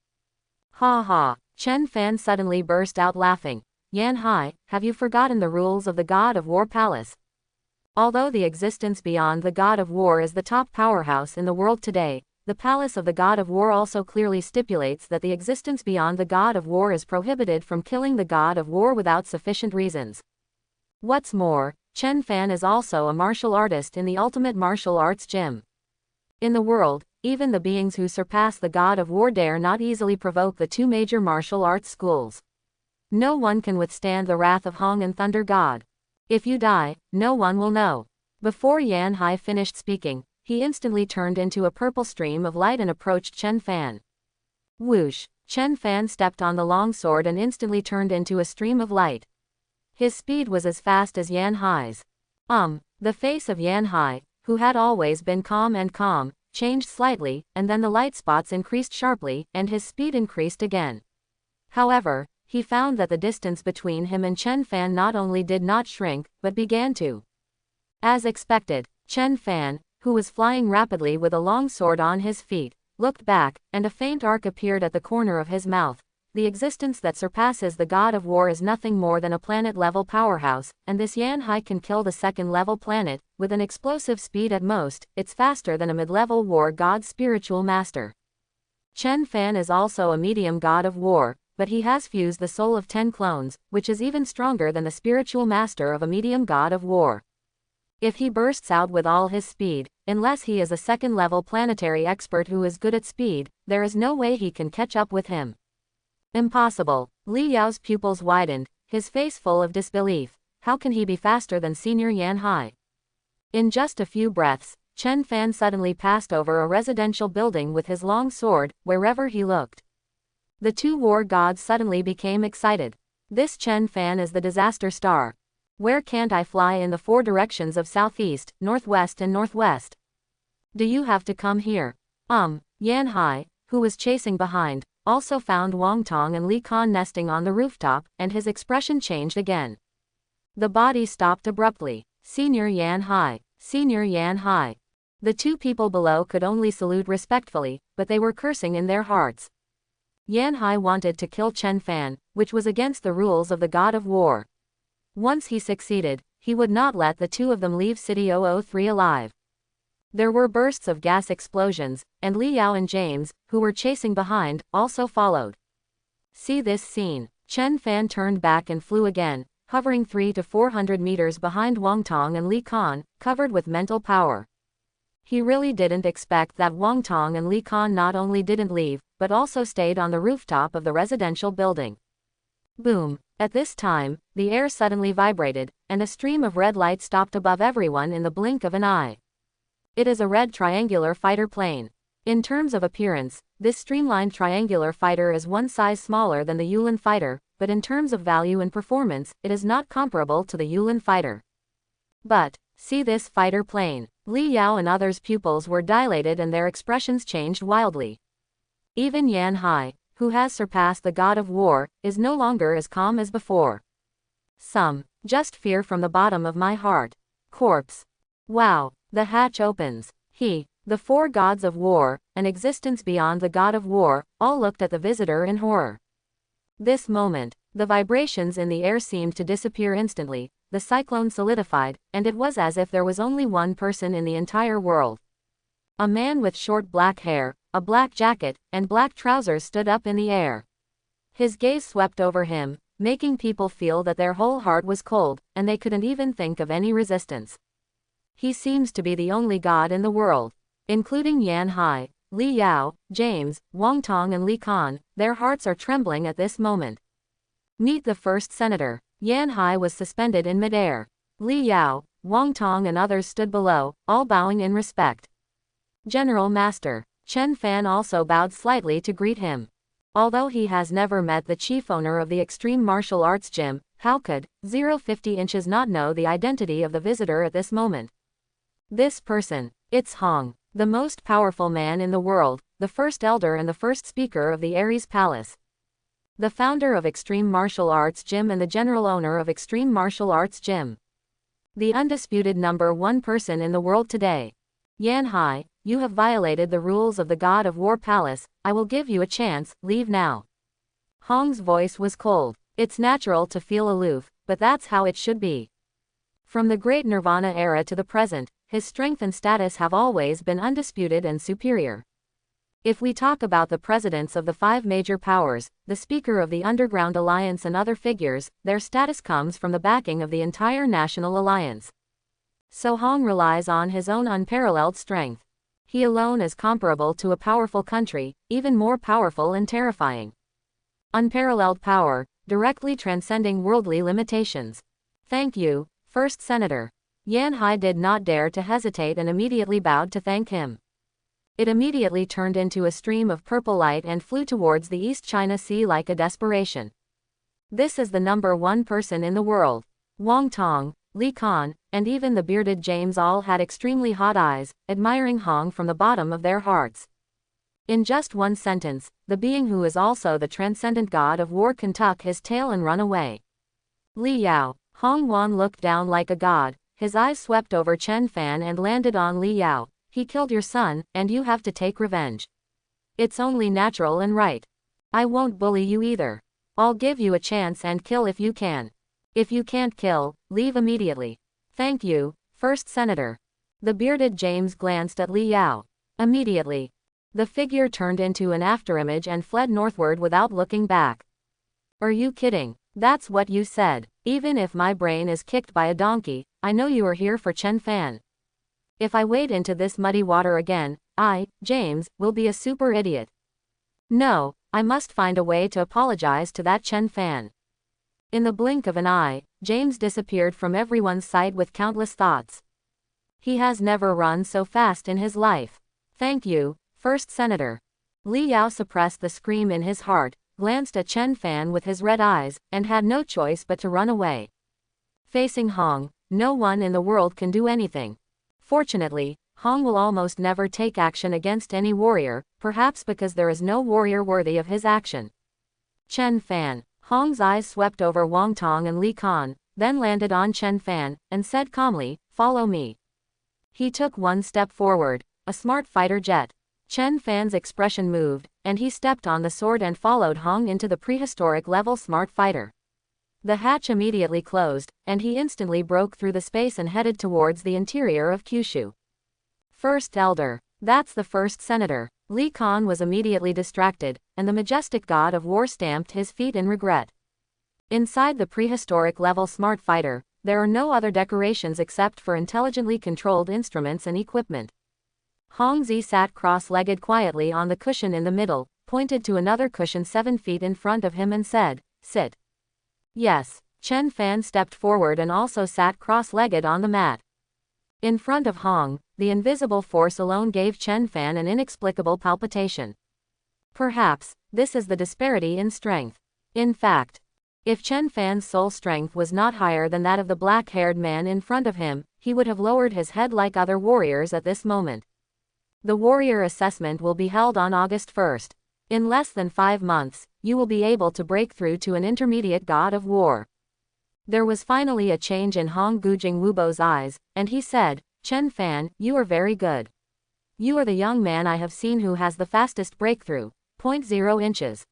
Ha ha. Chen Fan suddenly burst out laughing. Yan Hai, have you forgotten the rules of the god of war palace? Although the existence beyond the god of war is the top powerhouse in the world today, the palace of the god of war also clearly stipulates that the existence beyond the god of war is prohibited from killing the god of war without sufficient reasons. What's more, Chen Fan is also a martial artist in the ultimate martial arts gym. In the world, even the beings who surpass the god of war dare not easily provoke the two major martial arts schools. No one can withstand the wrath of Hong and Thunder God. If you die, no one will know. Before Yan Hai finished speaking, he instantly turned into a purple stream of light and approached Chen Fan. Whoosh! Chen Fan stepped on the long sword and instantly turned into a stream of light. His speed was as fast as Yan Hai's. The face of Yan Hai, who had always been calm, changed slightly, and then the light spots increased sharply, and his speed increased again. However, he found that the distance between him and Chen Fan not only did not shrink, but began to. As expected, Chen Fan, who was flying rapidly with a long sword on his feet, looked back, and a faint arc appeared at the corner of his mouth. The existence that surpasses the god of war is nothing more than a planet-level powerhouse, and this Yan Hai can kill the second-level planet, with an explosive speed at most. It's faster than a mid-level war god's spiritual master. Chen Fan is also a medium god of war, but he has fused the soul of 10 clones, which is even stronger than the spiritual master of a medium god of war. If he bursts out with all his speed, unless he is a second-level planetary expert who is good at speed, there is no way he can catch up with him. Impossible. Li Yao's pupils widened, his face full of disbelief. How can he be faster than Senior Yan Hai? In just a few breaths, Chen Fan suddenly passed over a residential building with his long sword, wherever he looked. The two war gods suddenly became excited. This Chen Fan is the disaster star. Where can't I fly in the 4 directions of southeast, northwest and northwest? Do you have to come here? Yan Hai, who was chasing behind, also found Wang Tong and Li Kan nesting on the rooftop, and his expression changed again. The body stopped abruptly. Senior Yan Hai. Senior Yan Hai. The two people below could only salute respectfully, but they were cursing in their hearts. Yan Hai wanted to kill Chen Fan, which was against the rules of the god of war. Once he succeeded, he would not let the two of them leave City 003 alive. There were bursts of gas explosions, and Li Yao and James, who were chasing behind, also followed. See this scene. Chen Fan turned back and flew again, hovering 300 to 400 meters behind Wang Tong and Li Kan, covered with mental power. He really didn't expect that Wang Tong and Li Kan not only didn't leave, but also stayed on the rooftop of the residential building. Boom. At this time, the air suddenly vibrated, and a stream of red light stopped above everyone in the blink of an eye. It is a red triangular fighter plane. In terms of appearance, this streamlined triangular fighter is one size smaller than the Yulin fighter, but in terms of value and performance, it is not comparable to the Yulin fighter. But, see this fighter plane. Li Yao and others' pupils were dilated and their expressions changed wildly. Even Yan Hai, who has surpassed the god of war, is no longer as calm as before. Just fear from the bottom of my heart. Corpse. Wow. The hatch opens. The four gods of war, an existence beyond the god of war, all looked at the visitor in horror. This moment, the vibrations in the air seemed to disappear instantly, the cyclone solidified, and it was as if there was only one person in the entire world. A man with short black hair, a black jacket, and black trousers stood up in the air. His gaze swept over him, making people feel that their whole heart was cold, and they couldn't even think of any resistance. He seems to be the only god in the world. Including Yan Hai, Li Yao, James, Wang Tong and Li Kan, their hearts are trembling at this moment. Meet the first senator. Yan Hai was suspended in midair. Li Yao, Wang Tong and others stood below, all bowing in respect. General Master. Chen Fan also bowed slightly to greet him. Although he has never met the chief owner of the Extreme Martial Arts Gym, how could 050 inches not know the identity of the visitor at this moment? This person. It's Hong, the most powerful man in the world, the first elder and the first speaker of the Ares Palace. The founder of Extreme Martial Arts Gym and the general owner of Extreme Martial Arts Gym. The undisputed #1 person in the world today. Yan Hai, you have violated the rules of the God of War Palace, I will give you a chance, leave now. Hong's voice was cold. It's natural to feel aloof, but that's how it should be. From the Great Nirvana era to the present, his strength and status have always been undisputed and superior. If we talk about the presidents of the 5 major powers, the Speaker of the Underground Alliance and other figures, their status comes from the backing of the entire National Alliance. So Hong relies on his own unparalleled strength. He alone is comparable to a powerful country, even more powerful and terrifying. Unparalleled power, directly transcending worldly limitations. Thank you, First Senator. Yan Hai did not dare to hesitate and immediately bowed to thank him. It immediately turned into a stream of purple light and flew towards the East China Sea like a desperation. This is the #1 person in the world. Wang Tong, Li Kan, and even the bearded James all had extremely hot eyes, admiring Hong from the bottom of their hearts. In just one sentence, the being who is also the transcendent god of war can tuck his tail and run away. Li Yao. Hong Wan looked down like a god, his eyes swept over Chen Fan and landed on Li Yao. He killed your son, and you have to take revenge. It's only natural and right. I won't bully you either. I'll give you a chance and kill if you can. If you can't kill, leave immediately. Thank you, First Senator. The bearded James glanced at Li Yao. Immediately, the figure turned into an afterimage and fled northward without looking back. Are you kidding? That's what you said. Even if my brain is kicked by a donkey, I know you are here for Chen Fan. If I wade into this muddy water again, I, James, will be a super idiot. No, I must find a way to apologize to that Chen Fan. In the blink of an eye, James disappeared from everyone's sight with countless thoughts. He has never run so fast in his life. Thank you, First Senator. Li Yao suppressed the scream in his heart, glanced at Chen Fan with his red eyes, and had no choice but to run away. Facing Hong, no one in the world can do anything. Fortunately, Hong will almost never take action against any warrior, perhaps because there is no warrior worthy of his action. Chen Fan. Hong's eyes swept over Wang Tong and Li Kan, then landed on Chen Fan, and said calmly, "Follow me." He took one step forward, a smart fighter jet. Chen Fan's expression moved, and he stepped on the sword and followed Hong into the prehistoric level smart fighter. The hatch immediately closed, and he instantly broke through the space and headed towards the interior of Kyushu. First Elder. That's the first senator. Li Kan was immediately distracted, and the majestic god of war stamped his feet in regret. Inside the prehistoric level smart fighter, there are no other decorations except for intelligently controlled instruments and equipment. Hong Zi sat cross-legged quietly on the cushion in the middle, pointed to another cushion 7 feet in front of him and said, "Sit." Yes. Chen Fan stepped forward and also sat cross-legged on the mat. In front of Hong, the invisible force alone gave Chen Fan an inexplicable palpitation. Perhaps, this is the disparity in strength. In fact, if Chen Fan's soul strength was not higher than that of the black-haired man in front of him, he would have lowered his head like other warriors at this moment. The warrior assessment will be held on August 1st. In less than 5 months, you will be able to break through to an intermediate god of war. There was finally a change in Hong Gujing Wubo's eyes, and he said, "Chen Fan, you are very good. You are the young man I have seen who has the fastest breakthrough, 0.0 inches.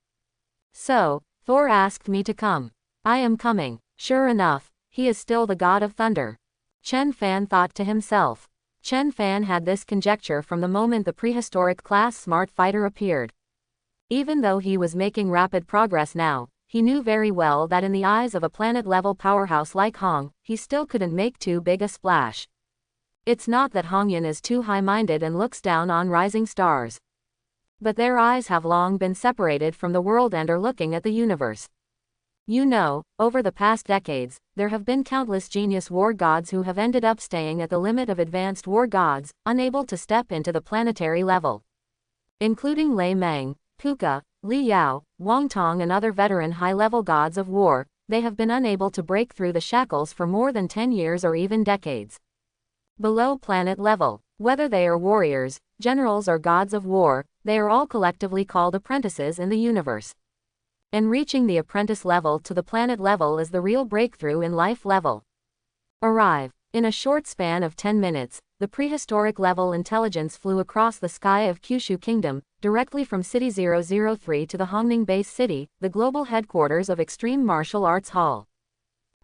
So, Thor asked me to come. I am coming." Sure enough, he is still the god of thunder. Chen Fan thought to himself. Chen Fan had this conjecture from the moment the prehistoric class smart fighter appeared. Even though he was making rapid progress now, he knew very well that in the eyes of a planet-level powerhouse like Hong, he still couldn't make too big a splash. It's not that Hongyan is too high-minded and looks down on rising stars. But their eyes have long been separated from the world and are looking at the universe. You know, over the past decades, there have been countless genius war gods who have ended up staying at the limit of advanced war gods, unable to step into the planetary level. Including Lei Meng, Puka, Li Yao, Wang Tong and other veteran high-level gods of war, they have been unable to break through the shackles for more than 10 years or even decades. Below planet level, whether they are warriors, generals or gods of war, they are all collectively called apprentices in the universe. And reaching the apprentice level to the planet level is the real breakthrough in life level. Arrive. In a short span of 10 minutes, the prehistoric level intelligence flew across the sky of Kyushu Kingdom, directly from City 003 to the Hongning Base City, the global headquarters of Extreme Martial Arts Hall.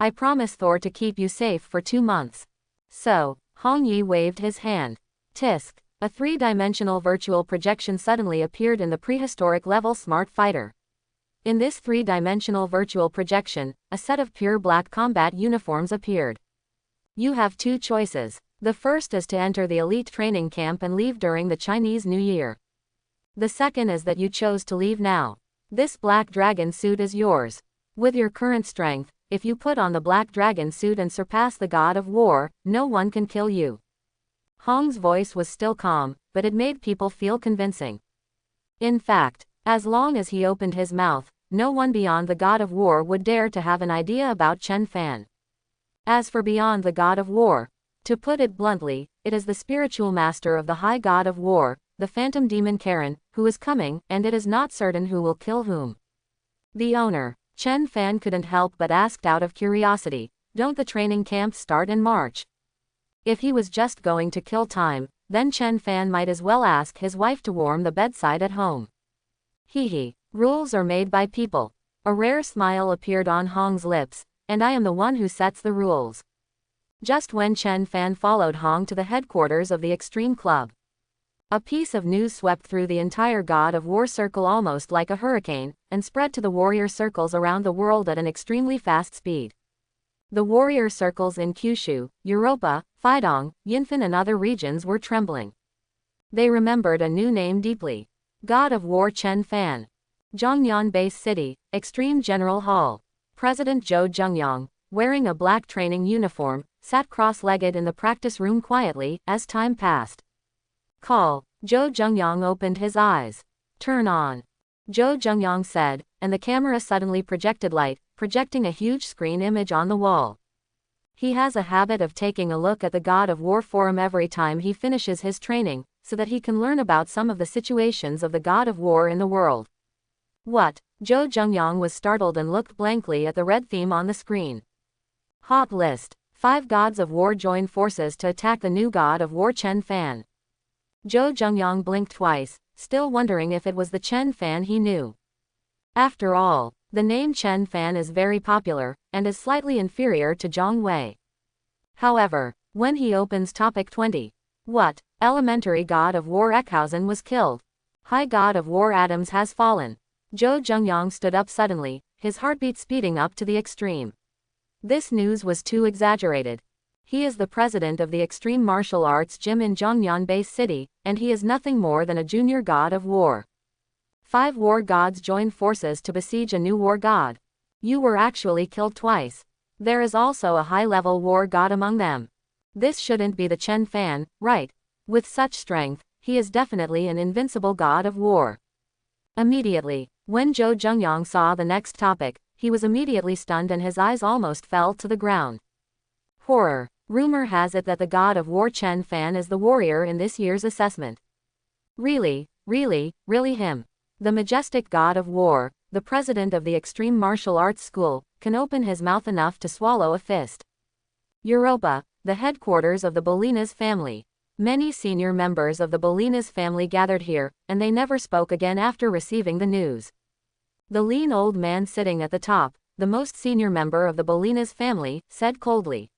I promise Thor to keep you safe for 2 months. So, Hong Yi waved his hand. Tisk. A 3-dimensional virtual projection suddenly appeared in the prehistoric level smart fighter. In this 3-dimensional virtual projection, a set of pure black combat uniforms appeared. You have 2 choices. The first is to enter the elite training camp and leave during the Chinese New Year. The second is that you chose to leave now. This black dragon suit is yours. With your current strength, if you put on the black dragon suit and surpass the god of war, no one can kill you. Hong's voice was still calm, but it made people feel convincing. In fact, as long as he opened his mouth, no one beyond the god of war would dare to have an idea about Chen Fan. As for beyond the god of war, to put it bluntly, it is the spiritual master of the high god of war, the phantom demon Karen, who is coming, and it is not certain who will kill whom. The owner, Chen Fan, couldn't help but asked out of curiosity, "Don't the training camps start in March?" If he was just going to kill time, then Chen Fan might as well ask his wife to warm the bedside at home. Hee. Rules are made by people. A rare smile appeared on Hong's lips, and I am the one who sets the rules. Just when Chen Fan followed Hong to the headquarters of the Extreme Club, a piece of news swept through the entire God of War circle almost like a hurricane, and spread to the warrior circles around the world at an extremely fast speed. The warrior circles in Kyushu, Europa, Feidong, Yinfen and other regions were trembling. They remembered a new name deeply. God of War Chen Fan. Zhongyang Base City, Extreme General Hall. President Zhou Zhengyang, wearing a black training uniform, sat cross-legged in the practice room quietly as time passed. Call. Zhou Zhengyang opened his eyes. Turn on. Zhou Zhengyang said, and the camera suddenly projected light, projecting a huge screen image on the wall. He has a habit of taking a look at the God of War forum every time he finishes his training, so that he can learn about some of the situations of the God of War in the world. What? Zhou Zhengyang was startled and looked blankly at the red theme on the screen. Hot list. 5 gods of war join forces to attack the new god of war Chen Fan. Zhou Zhengyang blinked twice, still wondering if it was the Chen Fan he knew. After all, the name Chen Fan is very popular, and is slightly inferior to Zhang Wei. However, when he opens topic 20, what? Elementary god of war Eckhausen was killed. High god of war Adams has fallen. Zhou Zhengyang stood up suddenly, his heartbeat speeding up to the extreme. This news was too exaggerated. He is the president of the Extreme Martial Arts Gym in Zhongnan Base City, and he is nothing more than a junior god of war. 5 war gods join forces to besiege a new war god. You were actually killed twice. There is also a high-level war god among them. This shouldn't be the Chen Fan, right? With such strength, he is definitely an invincible god of war. Immediately, when Zhou Zhengyang saw the next topic, he was immediately stunned and his eyes almost fell to the ground. Horror. Rumor has it that the god of war Chen Fan is the warrior in this year's assessment. Really him. The majestic god of war, the president of the Extreme Martial Arts School, can open his mouth enough to swallow a fist. Europa, the headquarters of the Bolinas family. Many senior members of the Bolinas family gathered here, and they never spoke again after receiving the news. The lean old man sitting at the top, the most senior member of the Bolinas family, said coldly.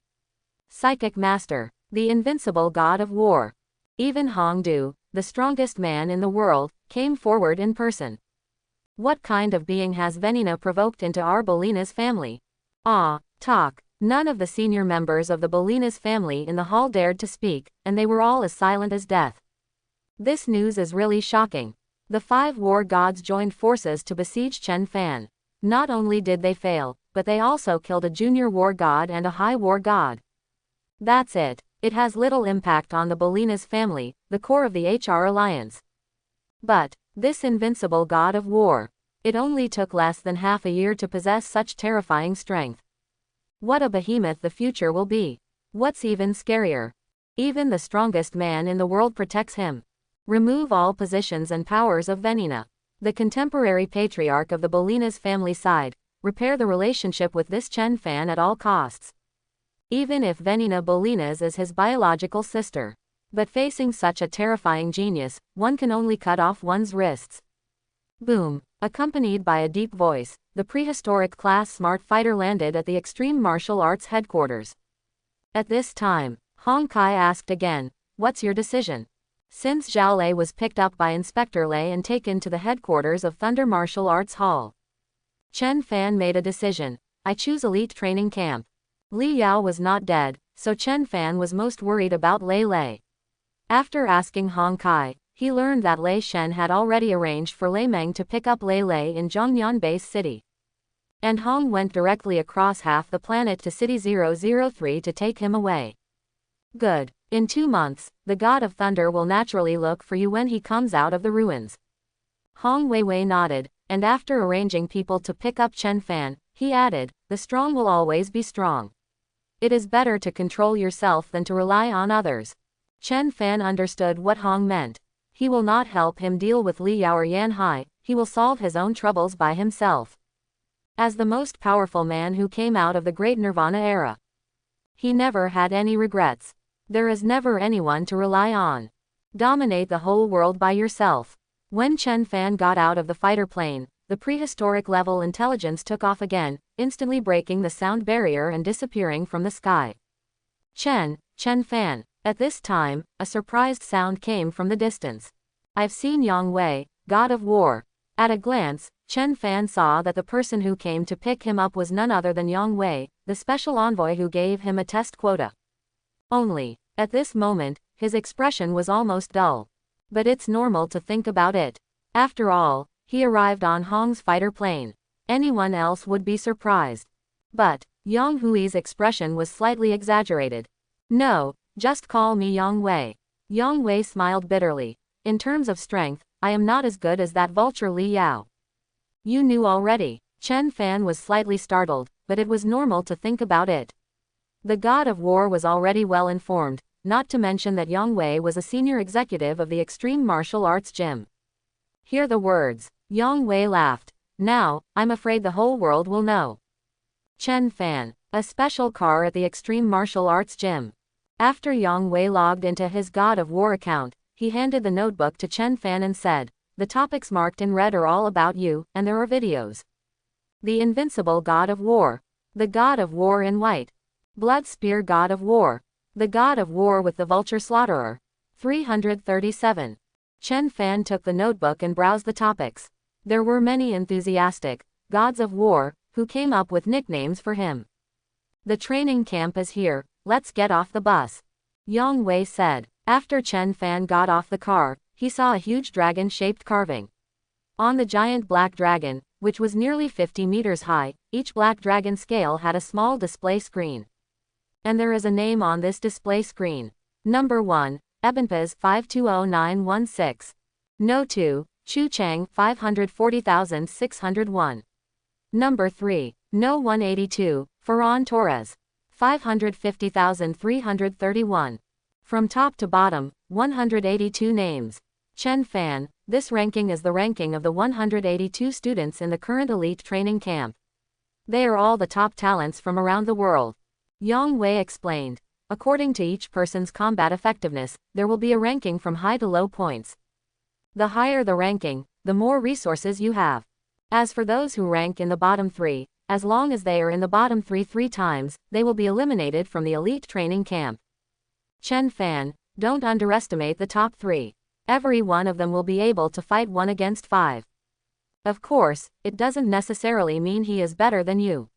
Psychic Master, the invincible god of war. Even Hong Du, the strongest man in the world, came forward in person. What kind of being has Venina provoked into our Bolinas family? Talk. None of the senior members of the Bolinas family in the hall dared to speak, and they were all as silent as death. This news is really shocking. The 5 war gods joined forces to besiege Chen Fan. Not only did they fail, but they also killed a junior war god and a high war god. That's it. It has little impact on the Bolinas family, the core of the HR alliance. But, this invincible god of war. It only took less than half a year to possess such terrifying strength. What a behemoth the future will be. What's even scarier? Even the strongest man in the world protects him. Remove all positions and powers of Venina. The contemporary patriarch of the Bolinas family side, repair the relationship with this Chen Fan at all costs. Even if Venina Bolinas is his biological sister. But facing such a terrifying genius, one can only cut off one's wrists. Boom. Accompanied by a deep voice, the prehistoric class smart fighter landed at the Extreme Martial Arts headquarters. At this time, Hong Kai asked again, "What's your decision?" Since Zhao Lei was picked up by Inspector Lei and taken to the headquarters of Thunder Martial Arts Hall. Chen Fan made a decision. I choose Elite Training Camp. Li Yao was not dead, so Chen Fan was most worried about Lei Lei. After asking Hong Kai, he learned that Lei Shen had already arranged for Lei Meng to pick up Lei Lei in Zhongnan Base City. And Hong went directly across half the planet to City 003 to take him away. Good. In 2 months, the God of Thunder will naturally look for you when he comes out of the ruins. Hong Weiwei nodded, and after arranging people to pick up Chen Fan, he added, the strong will always be strong. It is better to control yourself than to rely on others. Chen Fan understood what Hong meant. He will not help him deal with Li Yao or Yan Hai, he will solve his own troubles by himself. As the most powerful man who came out of the Great Nirvana era, he never had any regrets. There is never anyone to rely on. Dominate the whole world by yourself. When Chen Fan got out of the fighter plane, the prehistoric level intelligence took off again, instantly breaking the sound barrier and disappearing from the sky. Chen Fan. At this time, a surprised sound came from the distance. I've seen Yang Wei, God of War. At a glance, Chen Fan saw that the person who came to pick him up was none other than Yang Wei, the special envoy who gave him a test quota. Only, at this moment, his expression was almost dull. But it's normal to think about it. After all, he arrived on Hong's fighter plane. Anyone else would be surprised. But, Yang Hui's expression was slightly exaggerated. No, just call me Yang Wei. Yang Wei smiled bitterly. In terms of strength, I am not as good as that vulture Li Yao. You knew already. Chen Fan was slightly startled, but it was normal to think about it. The god of war was already well informed, not to mention that Yang Wei was a senior executive of the Extreme Martial Arts Gym. Hear the words. Yang Wei laughed. Now, I'm afraid the whole world will know. Chen Fan. A special car at the Extreme Martial Arts Gym. After Yang Wei logged into his God of War account, he handed the notebook to Chen Fan and said, "The topics marked in red are all about you, and there are videos." The Invincible God of War. The God of War in white. Blood Spear God of War. The God of War with the Vulture Slaughterer. 337. Chen Fan took the notebook and browsed the topics. There were many enthusiastic gods of war who came up with nicknames for him. "The training camp is here, let's get off the bus," Yang Wei said. After Chen Fan got off the car, he saw a huge dragon-shaped carving. On the giant black dragon, which was nearly 50 meters high, each black dragon scale had a small display screen. And there is a name on this display screen. Number 1, Ebenpaz 520916. No 2, Chu Chang 540,601. Number 3, No 182, Ferran Torres 550,331. From top to bottom, 182 names. Chen Fan, this ranking is the ranking of the 182 students in the current elite training camp. They are all the top talents from around the world. Yang Wei explained. According to each person's combat effectiveness, there will be a ranking from high to low points. The higher the ranking, the more resources you have. As for those who rank in the bottom 3, as long as they are in the bottom 3 times, they will be eliminated from the elite training camp. Chen Fan, don't underestimate the top 3. Every one of them will be able to fight 1 against 5. Of course, it doesn't necessarily mean he is better than you.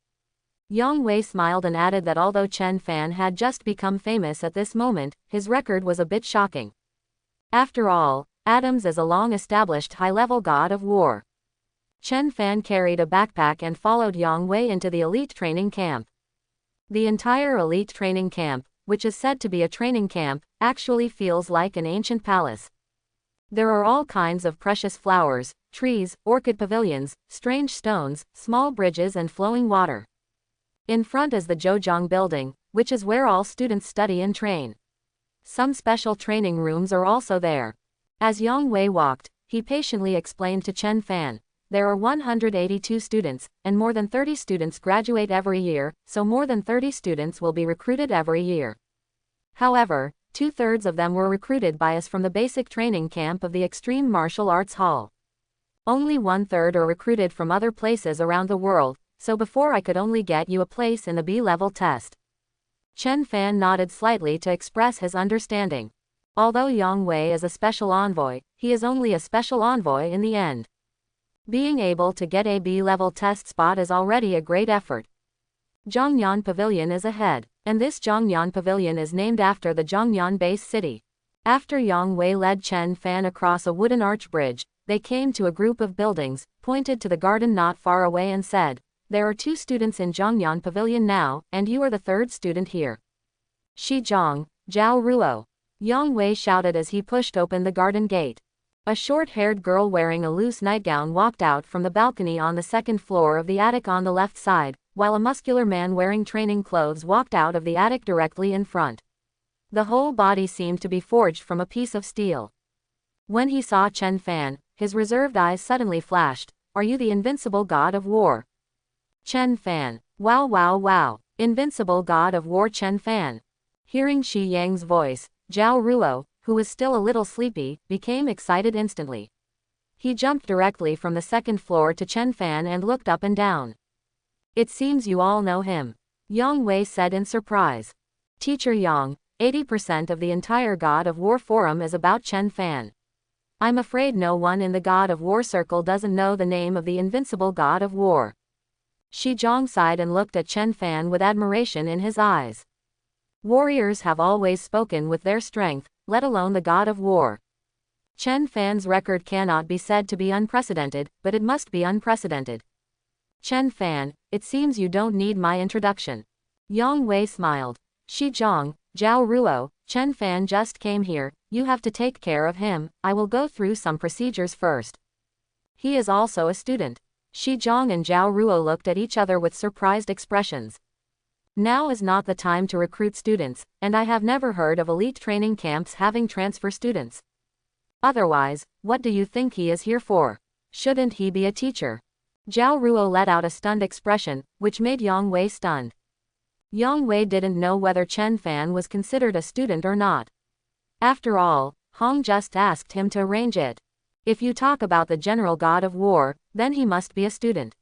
Yang Wei smiled and added that although Chen Fan had just become famous at this moment, his record was a bit shocking. After all, Adams is a long-established high-level god of war. Chen Fan carried a backpack and followed Yang Wei into the elite training camp. The entire elite training camp, which is said to be a training camp, actually feels like an ancient palace. There are all kinds of precious flowers, trees, orchid pavilions, strange stones, small bridges and flowing water. In front is the Zhouzhang building, which is where all students study and train. Some special training rooms are also there. As Yang Wei walked, he patiently explained to Chen Fan, "There are 182 students, and more than 30 students graduate every year, so more than 30 students will be recruited every year. However, 2/3 of them were recruited by us from the basic training camp of the Extreme Martial Arts Hall. Only 1/3 are recruited from other places around the world, so before I could only get you a place in the B-level test." Chen Fan nodded slightly to express his understanding. Although Yang Wei is a special envoy, he is only a special envoy in the end. Being able to get a B-level test spot is already a great effort. Zhongyan Pavilion is ahead, and this Zhongyan Pavilion is named after the Zhongyan base city. After Yang Wei led Chen Fan across a wooden arch bridge, they came to a group of buildings, pointed to the garden not far away and said, "There are 2 students in Zhongyan Pavilion now, and you are the 3rd student here. Zhang, Zhao Ruo." Yang Wei shouted as he pushed open the garden gate. A short-haired girl wearing a loose nightgown walked out from the balcony on the 2nd floor of the attic on the left side, while a muscular man wearing training clothes walked out of the attic directly in front. The whole body seemed to be forged from a piece of steel. When he saw Chen Fan, his reserved eyes suddenly flashed. "Are you the invincible god of war?" Chen Fan. Wow wow wow. Invincible god of war Chen Fan. Hearing Shi Yang's voice, Zhao Ruo, who was still a little sleepy, became excited instantly. He jumped directly from the 2nd floor to Chen Fan and looked up and down. "It seems you all know him," Yang Wei said in surprise. "Teacher Yang, 80% of the entire God of War forum is about Chen Fan. I'm afraid no one in the God of War circle doesn't know the name of the invincible God of War." Shi Zhang sighed and looked at Chen Fan with admiration in his eyes. Warriors have always spoken with their strength, let alone the God of War. Chen Fan's record cannot be said to be unprecedented, but it must be unprecedented. "Chen Fan, it seems you don't need my introduction." Yang Wei smiled. "Shi Zhang, Zhao Ruo, Chen Fan just came here, you have to take care of him, I will go through some procedures first." He is also a student. Shi Zhang and Zhao Ruo looked at each other with surprised expressions. Now is not the time to recruit students, and I have never heard of elite training camps having transfer students. Otherwise, what do you think he is here for? Shouldn't he be a teacher? Zhao Ruo let out a stunned expression, which made Yang Wei stunned. Yang Wei didn't know whether Chen Fan was considered a student or not. After all, Hong just asked him to arrange it. If you talk about the general god of war, then he must be a student.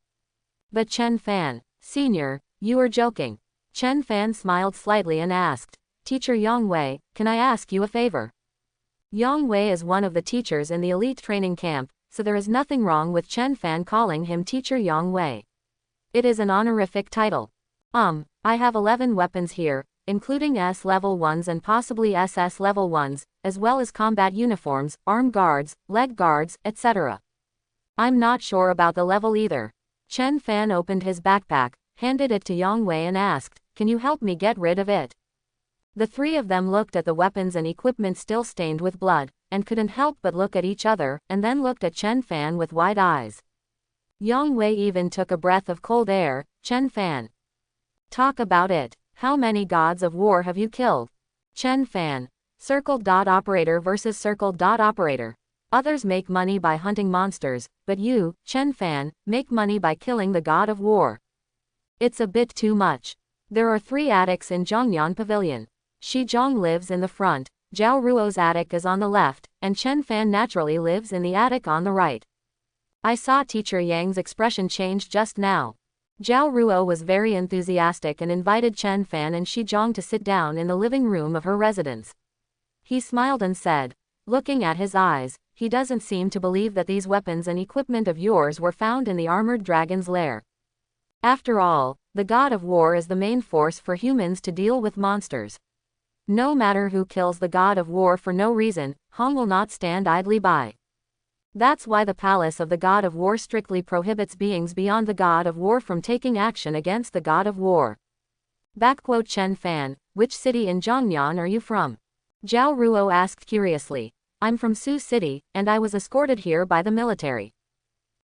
But Chen Fan, senior, you are joking. Chen Fan smiled slightly and asked, Teacher Yang Wei, can I ask you a favor? Yang Wei is one of the teachers in the elite training camp, so there is nothing wrong with Chen Fan calling him Teacher Yang Wei. It is an honorific title. I have 11 weapons here, including S level 1s and possibly SS level 1s, as well as combat uniforms, arm guards, leg guards, etc. I'm not sure about the level either. Chen Fan opened his backpack, handed it to Yang Wei and asked, Can you help me get rid of it? The three of them looked at the weapons and equipment still stained with blood, and couldn't help but look at each other, and then looked at Chen Fan with wide eyes. Yang Wei even took a breath of cold air. Chen Fan. Talk about it. How many gods of war have you killed? Chen Fan. Circle.operator versus circle.operator. Others make money by hunting monsters, but you, Chen Fan, make money by killing the god of war. It's a bit too much. There are 3 attics in Zhongyan Pavilion. Shi Zhong lives in the front, Zhao Ruo's attic is on the left, and Chen Fan naturally lives in the attic on the right. I saw Teacher Yang's expression change just now. Zhao Ruo was very enthusiastic and invited Chen Fan and Shi Zhong to sit down in the living room of her residence. He smiled and said, looking at his eyes, he doesn't seem to believe that these weapons and equipment of yours were found in the armored dragon's lair. After all, the god of war is the main force for humans to deal with monsters. No matter who kills the god of war for no reason, Hong will not stand idly by. That's why the palace of the god of war strictly prohibits beings beyond the god of war from taking action against the god of war. Chen Fan, which city in Zhongyan are you from? Zhao Ruo asked curiously. I'm from Su City, and I was escorted here by the military.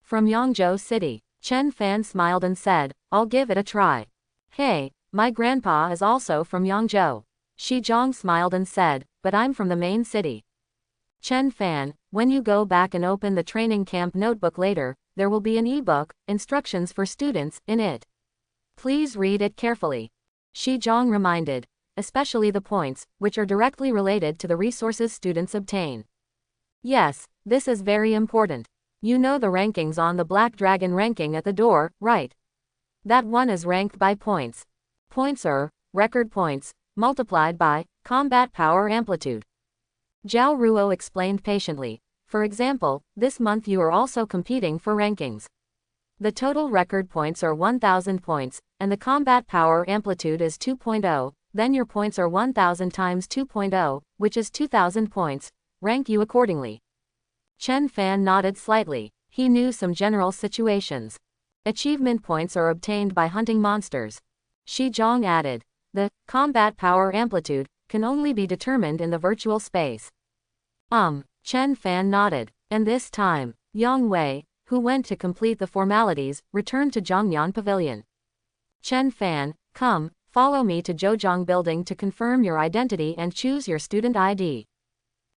From Yangzhou City. Chen Fan smiled and said, I'll give it a try. Hey, my grandpa is also from Yangzhou. Shi Zhong smiled and said, but I'm from the main city. Chen Fan, when you go back and open the training camp notebook later, there will be an e-book, instructions for students, in it. Please read it carefully. Shi Zhong reminded, especially the points, which are directly related to the resources students obtain. Yes, this is very important. You know the rankings on the Black Dragon ranking at the door, right? That one is ranked by points. Points are record points, multiplied by combat power amplitude. Zhao Ruo explained patiently. For example, this month you are also competing for rankings. The total record points are 1000 points, and the combat power amplitude is 2.0, then your points are 1000 times 2.0, which is 2000 points, rank you accordingly. Chen Fan nodded slightly. He knew some general situations. Achievement points are obtained by hunting monsters. Shi Zhong added, the combat power amplitude can only be determined in the virtual space. Chen Fan nodded, and this time, Yang Wei, who went to complete the formalities, returned to Zhongyan Pavilion. Chen Fan, come, follow me to Zhouzhong Building to confirm your identity and choose your student ID.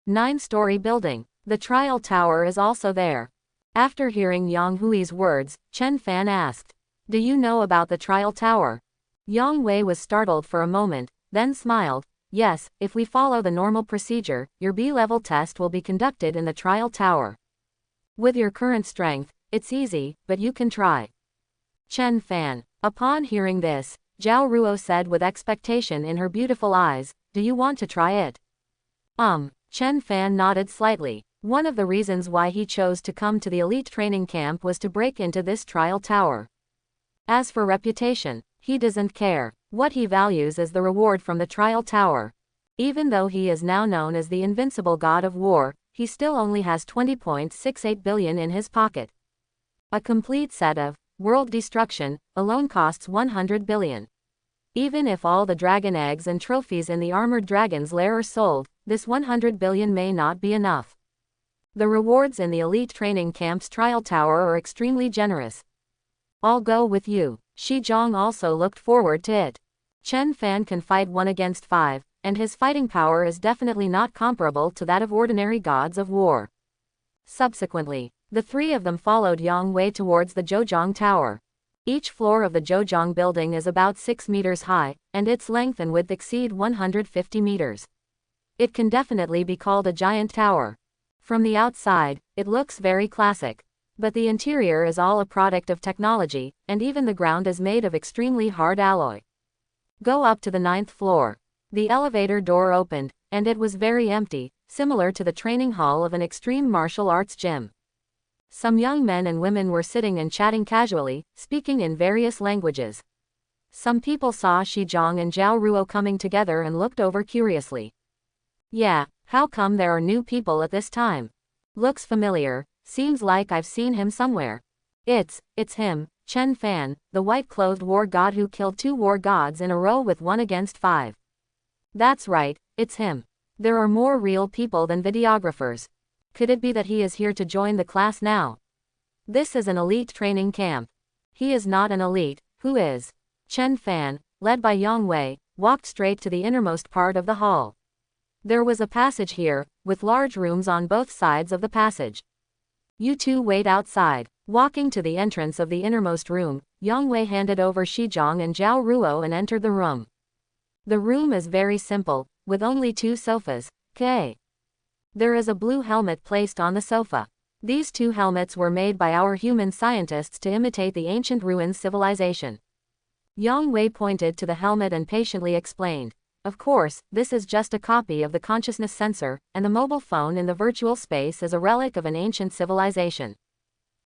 9-story building. The trial tower is also there. After hearing Yang Hui's words, Chen Fan asked, do you know about the trial tower? Yang Wei was startled for a moment, then smiled. Yes, if we follow the normal procedure, your B-level test will be conducted in the trial tower. With your current strength, it's easy, but you can try. Chen Fan. Upon hearing this, Zhao Ruo said with expectation in her beautiful eyes, do you want to try it? Chen Fan nodded slightly. One of the reasons why he chose to come to the elite training camp was to break into this trial tower. As for reputation, he doesn't care. What he values is the reward from the trial tower. Even though he is now known as the invincible god of war, he still only has 20.68 billion in his pocket. A complete set of world destruction alone costs 100 billion. Even if all the dragon eggs and trophies in the armored dragon's lair are sold, this 100 billion may not be enough. The rewards in the elite training camp's trial tower are extremely generous. I'll go with you. Shi Zhong also looked forward to it. Chen Fan can fight 1 against 5, and his fighting power is definitely not comparable to that of ordinary gods of war. Subsequently, the 3 of them followed Yang Wei towards the Zhouzhang Tower. Each floor of the Zhouzhang building is about 6 meters high, and its length and width exceed 150 meters. It can definitely be called a giant tower. From the outside, it looks very classic. But the interior is all a product of technology, and even the ground is made of extremely hard alloy. Go up to the 9th floor. The elevator door opened, and it was very empty, similar to the training hall of an extreme martial arts gym. Some young men and women were sitting and chatting casually, speaking in various languages. Some people saw Shi Zhang and Zhao Ruo coming together and looked over curiously. Yeah, how come there are new people at this time? Looks familiar, seems like I've seen him somewhere. It's him, Chen Fan, the white-clothed war god who killed 2 war gods in a row with 1 against 5. That's right, it's him. There are more real people than videographers. Could it be that he is here to join the class now? This is an elite training camp. He is not an elite, who is? Chen Fan, led by Yang Wei, walked straight to the innermost part of the hall. There was a passage here, with large rooms on both sides of the passage. You 2 wait outside. Walking to the entrance of the innermost room, Yang Wei handed over Shi Zhang and Zhao Ruo and entered the room. The room is very simple, with only 2 sofas. There is a blue helmet placed on the sofa. These 2 helmets were made by our human scientists to imitate the ancient ruins civilization. Yang Wei pointed to the helmet and patiently explained. Of course, this is just a copy of the consciousness sensor, and the mobile phone in the virtual space is a relic of an ancient civilization.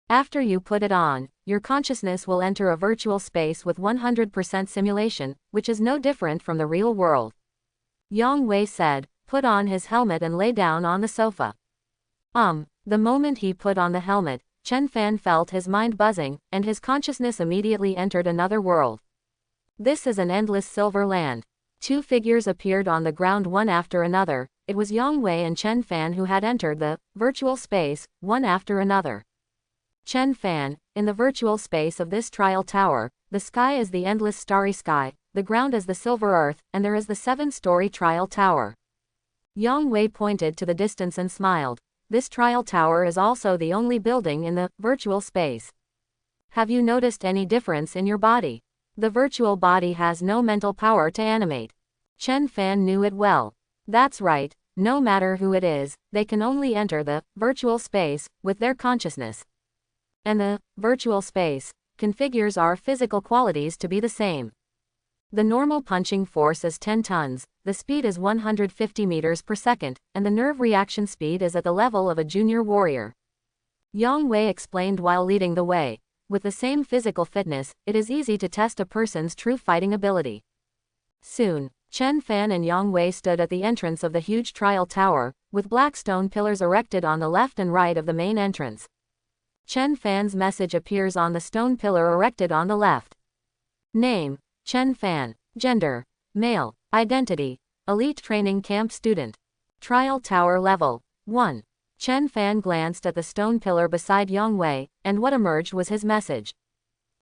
After you put it on, your consciousness will enter a virtual space with 100% simulation, which is no different from the real world. Yang Wei said, put on his helmet and lay down on the sofa. The moment he put on the helmet, Chen Fan felt his mind buzzing, and his consciousness immediately entered another world. This is an endless silver land. 2 figures appeared on the ground one after another. It was Yang Wei and Chen Fan who had entered the virtual space, one after another. Chen Fan, in the virtual space of this trial tower, the sky is the endless starry sky, the ground is the silver earth, and there is the 7-story trial tower. Yang Wei pointed to the distance and smiled. This trial tower is also the only building in the virtual space. Have you noticed any difference in your body? The virtual body has no mental power to animate. Chen Fan knew it well. That's right, no matter who it is, they can only enter the virtual space with their consciousness. And the virtual space configures our physical qualities to be the same. The normal punching force is 10 tons, the speed is 150 meters per second, and the nerve reaction speed is at the level of a junior warrior. Yang Wei explained while leading the way. With the same physical fitness, it is easy to test a person's true fighting ability. Soon, Chen Fan and Yang Wei stood at the entrance of the huge trial tower, with black stone pillars erected on the left and right of the main entrance. Chen Fan's message appears on the stone pillar erected on the left. Name, Chen Fan. Gender, male. Identity, elite training camp student. Trial tower level 1. Chen Fan glanced at the stone pillar beside Yang Wei, and what emerged was his message.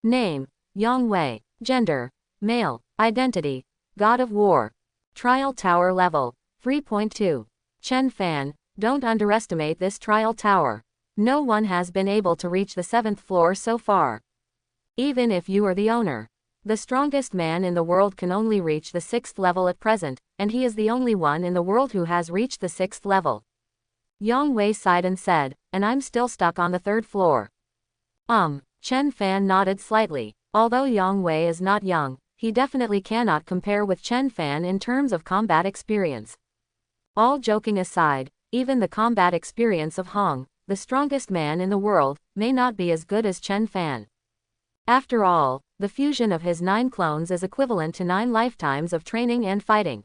Name, Yang Wei. Gender, male. Identity, god of war. Trial tower level 3.2. Chen Fan, don't underestimate this trial tower. No one has been able to reach the 7th floor so far. Even if you are the owner. The strongest man in the world can only reach the 6th level at present, and he is the only one in the world who has reached the 6th level. Yang Wei sighed and said, and I'm still stuck on the 3rd floor. Chen Fan nodded slightly. Although Yang Wei is not young, he definitely cannot compare with Chen Fan in terms of combat experience. All joking aside, even the combat experience of Hong, the strongest man in the world, may not be as good as Chen Fan. After all, the fusion of his 9 clones is equivalent to 9 lifetimes of training and fighting.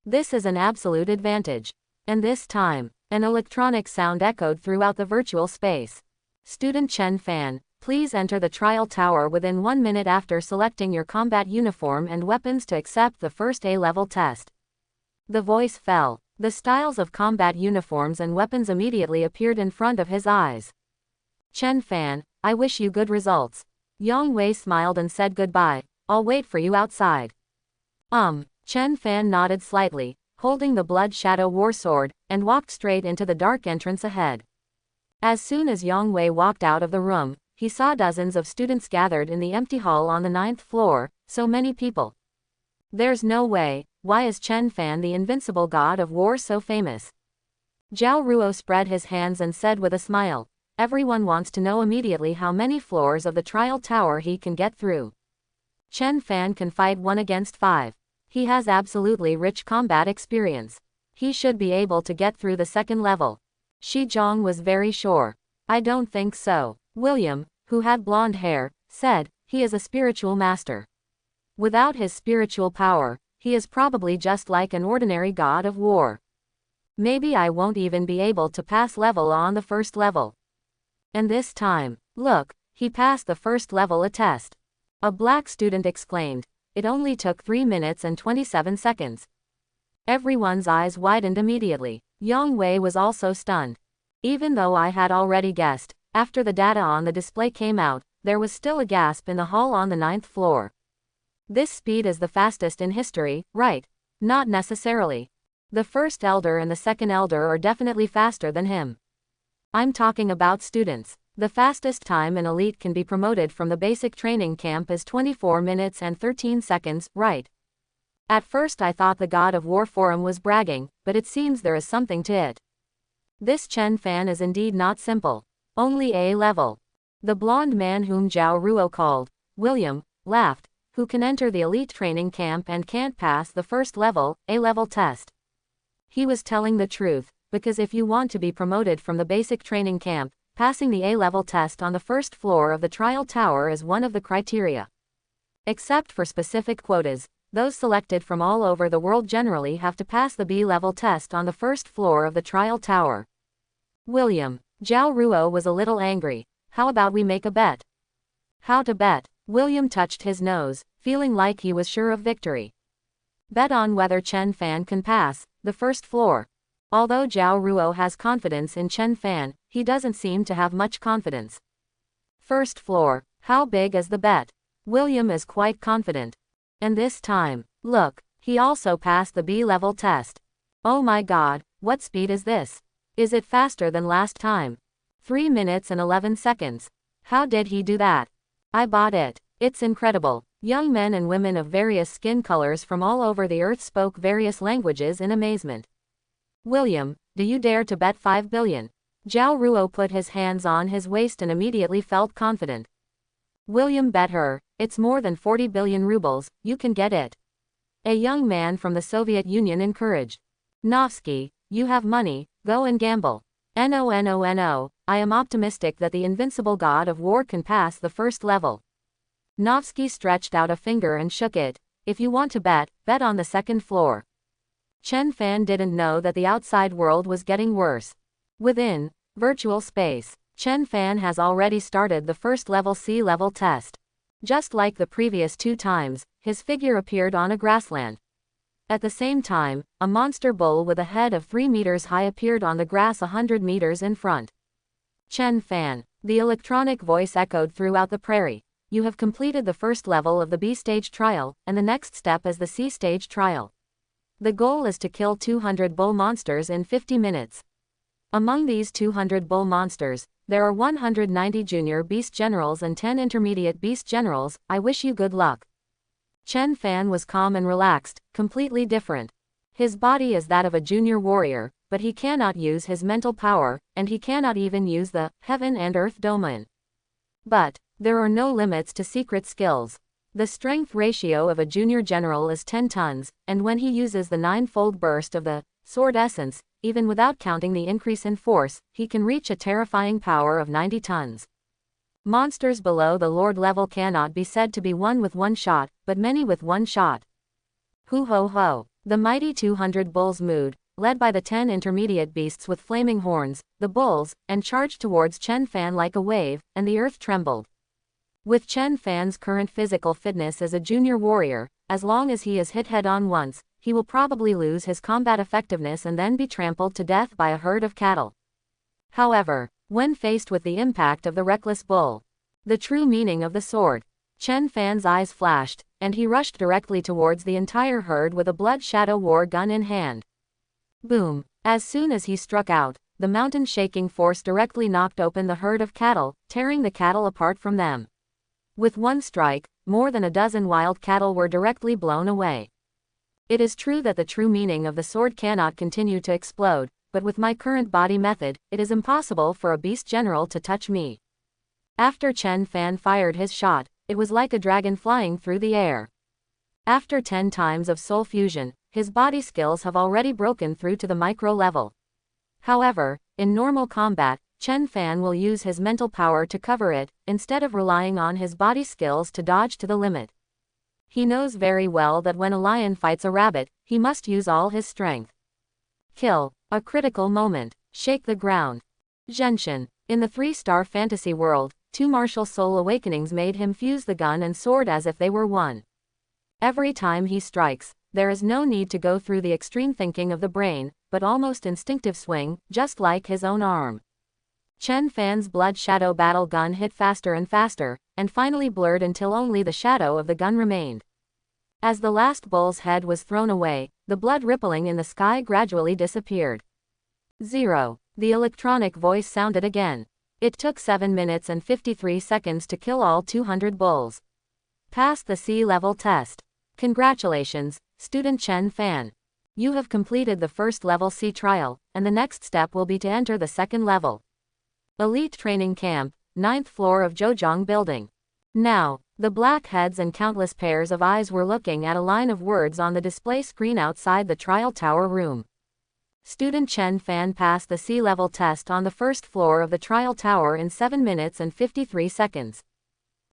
This is an absolute advantage. And this time, an electronic sound echoed throughout the virtual space. Student Chen Fan, please enter the trial tower within 1 minute after selecting your combat uniform and weapons to accept the first A-level test. The voice fell. The styles of combat uniforms and weapons immediately appeared in front of his eyes. Chen Fan, I wish you good results. Yang Wei smiled and said goodbye. I'll wait for you outside. Chen Fan nodded slightly, holding the Blood Shadow war sword, and walked straight into the dark entrance ahead. As soon as Yang Wei walked out of the room, he saw dozens of students gathered in the empty hall on the 9th floor, so many people. There's no way, why is Chen Fan the invincible god of war so famous? Zhao Ruo spread his hands and said with a smile, everyone wants to know immediately how many floors of the trial tower he can get through. Chen Fan can fight 1 against 5. He has absolutely rich combat experience. He should be able to get through the 2nd level. Shi Zhang was very sure. I don't think so. William, who had blonde hair, said, he is a spiritual master. Without his spiritual power, he is probably just like an ordinary god of war. Maybe I won't even be able to pass level on the 1st level. And this time, look, he passed the 1st level test. A black student exclaimed. It only took 3 minutes and 27 seconds. Everyone's eyes widened immediately. Yang Wei was also stunned. Even though I had already guessed, after the data on the display came out, there was still a gasp in the hall on the 9th floor. This speed is the fastest in history, right? Not necessarily. The 1st elder and the 2nd elder are definitely faster than him. I'm talking about students. The fastest time an elite can be promoted from the basic training camp is 24 minutes and 13 seconds, right? At first I thought the God of War Forum was bragging, but it seems there is something to it. This Chen Fan is indeed not simple. Only A level. The blonde man whom Zhao Ruo called William laughed, who can enter the elite training camp and can't pass the 1st level, A level test. He was telling the truth, because if you want to be promoted from the basic training camp, passing the A-level test on the 1st floor of the trial tower is one of the criteria. Except for specific quotas, those selected from all over the world generally have to pass the B-level test on the 1st floor of the trial tower. William, Zhao Ruo was a little angry. How about we make a bet? How to bet? William touched his nose, feeling like he was sure of victory. Bet on whether Chen Fan can pass the 1st floor. Although Zhao Ruo has confidence in Chen Fan, he doesn't seem to have much confidence. 1st floor, how big is the bet? William is quite confident. And this time, look, he also passed the B-level test. Oh my god, what speed is this? Is it faster than last time? 3 minutes and 11 seconds. How did he do that? I bought it. It's incredible. Young men and women of various skin colors from all over the earth spoke various languages in amazement. William, do you dare to bet 5 billion? Zhao Ruo put his hands on his waist and immediately felt confident. William bet her, it's more than 40 billion rubles, you can get it. A young man from the Soviet Union encouraged. Novsky, you have money, go and gamble. No, I am optimistic that the invincible god of war can pass the 1st level. Novsky stretched out a finger and shook it. If you want to bet, bet on the 2nd floor. Chen Fan didn't know that the outside world was getting worse. Within virtual space, Chen Fan has already started the 1st level C-level test. Just like the previous 2 times, his figure appeared on a grassland. At the same time, a monster bull with a head of 3 meters high appeared on the grass 100 meters in front. Chen Fan, the electronic voice echoed throughout the prairie. You have completed the 1st level of the B-stage trial, and the next step is the C-stage trial. The goal is to kill 200 bull monsters in 50 minutes. Among these 200 bull monsters, there are 190 junior beast generals and 10 intermediate beast generals. I wish you good luck. Chen Fan was calm and relaxed, completely different. His body is that of a junior warrior, but he cannot use his mental power, and he cannot even use the heaven and earth domain. But there are no limits to secret skills. The strength ratio of a junior general is 10 tons, and when he uses the 9-fold burst of the sword essence, even without counting the increase in force, he can reach a terrifying power of 90 tons. Monsters below the Lord level cannot be said to be one with one shot, but many with one shot. Hoo ho ho. The mighty 200 bulls moved, led by the 10 intermediate beasts with flaming horns, the bulls, and charged towards Chen Fan like a wave, and the earth trembled. With Chen Fan's current physical fitness as a junior warrior, as long as he is hit head-on once, he will probably lose his combat effectiveness and then be trampled to death by a herd of cattle. However, when faced with the impact of the reckless bull, the true meaning of the sword, Chen Fan's eyes flashed, and he rushed directly towards the entire herd with a blood shadow war gun in hand. Boom! As soon as he struck out, the mountain-shaking force directly knocked open the herd of cattle, tearing the cattle apart from them. With one strike, more than a dozen wild cattle were directly blown away. It is true that the true meaning of the sword cannot continue to explode, but with my current body method, it is impossible for a beast general to touch me. After Chen Fan fired his shot, it was like a dragon flying through the air. After 10 times of soul fusion, his body skills have already broken through to the micro level. However, in normal combat, Chen Fan will use his mental power to cover it, instead of relying on his body skills to dodge to the limit. He knows very well that when a lion fights a rabbit, he must use all his strength. Kill. A critical moment. Shake the ground. Genshin. In the 3-star fantasy world, 2 martial soul awakenings made him fuse the gun and sword as if they were one. Every time he strikes, there is no need to go through the extreme thinking of the brain, but almost instinctive swing, just like his own arm. Chen Fan's blood shadow battle gun hit faster and faster, and finally blurred until only the shadow of the gun remained. As the last bull's head was thrown away, the blood rippling in the sky gradually disappeared. 0. The electronic voice sounded again. It took 7 minutes and 53 seconds to kill all 200 bulls. Passed the C-level test. Congratulations, student Chen Fan. You have completed the first level C trial, and the next step will be to enter the second level. Elite Training Camp, 9th floor of Zhejiang Building. Now, the blackheads and countless pairs of eyes were looking at a line of words on the display screen outside the trial tower room. Student Chen Fan passed the C-level test on the first floor of the trial tower in 7 minutes and 53 seconds.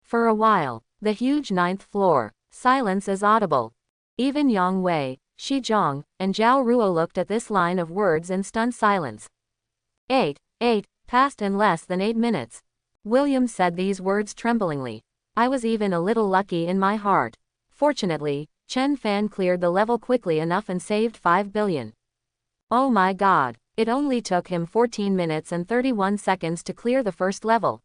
For a while, the huge 9th floor, silence is audible. Even Yang Wei, Shi Zhong, and Zhao Ruo looked at this line of words in stunned silence. 8. Passed in less than 8 minutes. William said these words tremblingly. I was even a little lucky in my heart. Fortunately, Chen Fan cleared the level quickly enough and saved 5 billion. Oh my god, it only took him 14 minutes and 31 seconds to clear the first level.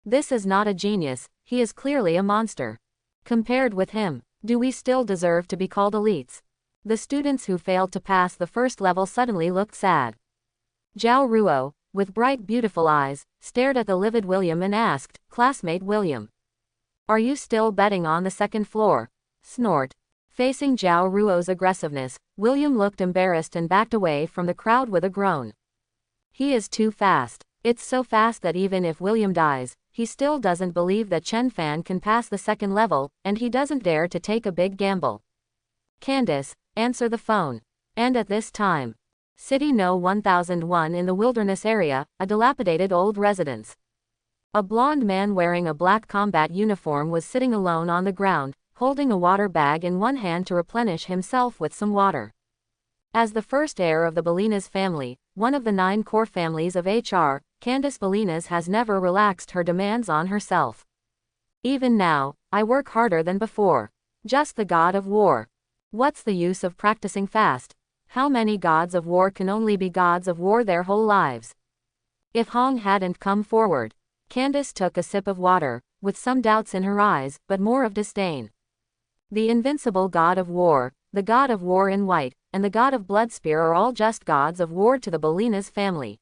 This is not a genius, he is clearly a monster. Compared with him, do we still deserve to be called elites? The students who failed to pass the first level suddenly looked sad. Zhao Ruo, with bright beautiful eyes, stared at the livid William and asked, Classmate William, are you still betting on the second floor? Snort. Facing Zhao Ruo's aggressiveness, William looked embarrassed and backed away from the crowd with a groan. He is too fast. It's so fast that even if William dies, he still doesn't believe that Chen Fan can pass the second level, and he doesn't dare to take a big gamble. Candace, answer the phone. And at this time, City No 1001 in the wilderness area, a dilapidated old residence. A blond man wearing a black combat uniform was sitting alone on the ground, holding a water bag in one hand to replenish himself with some water. As the first heir of the Bolinas family, one of the 9 core families of HR, Candace Bolinas has never relaxed her demands on herself. Even now, I work harder than before. Just the god of war. What's the use of practicing fast? How many gods of war can only be gods of war their whole lives? If Hong hadn't come forward. Candace took a sip of water, with some doubts in her eyes, but more of disdain. The invincible god of war, the god of war in white, and the god of Bloodspear are all just gods of war to the Bolinas family.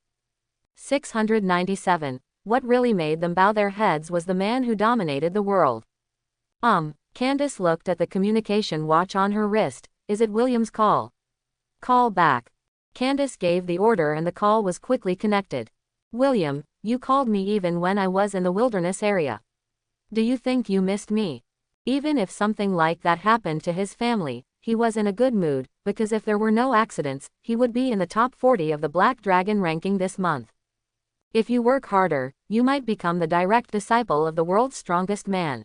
697. What really made them bow their heads was the man who dominated the world. Candace looked at the communication watch on her wrist. Is it William's call? Call back. Candace gave the order and the call was quickly connected. William, you called me even when I was in the wilderness area. Do you think you missed me? Even if something like that happened to his family, he was in a good mood, because if there were no accidents, he would be in the top 40 of the Black Dragon ranking this month. If you work harder, you might become the direct disciple of the world's strongest man.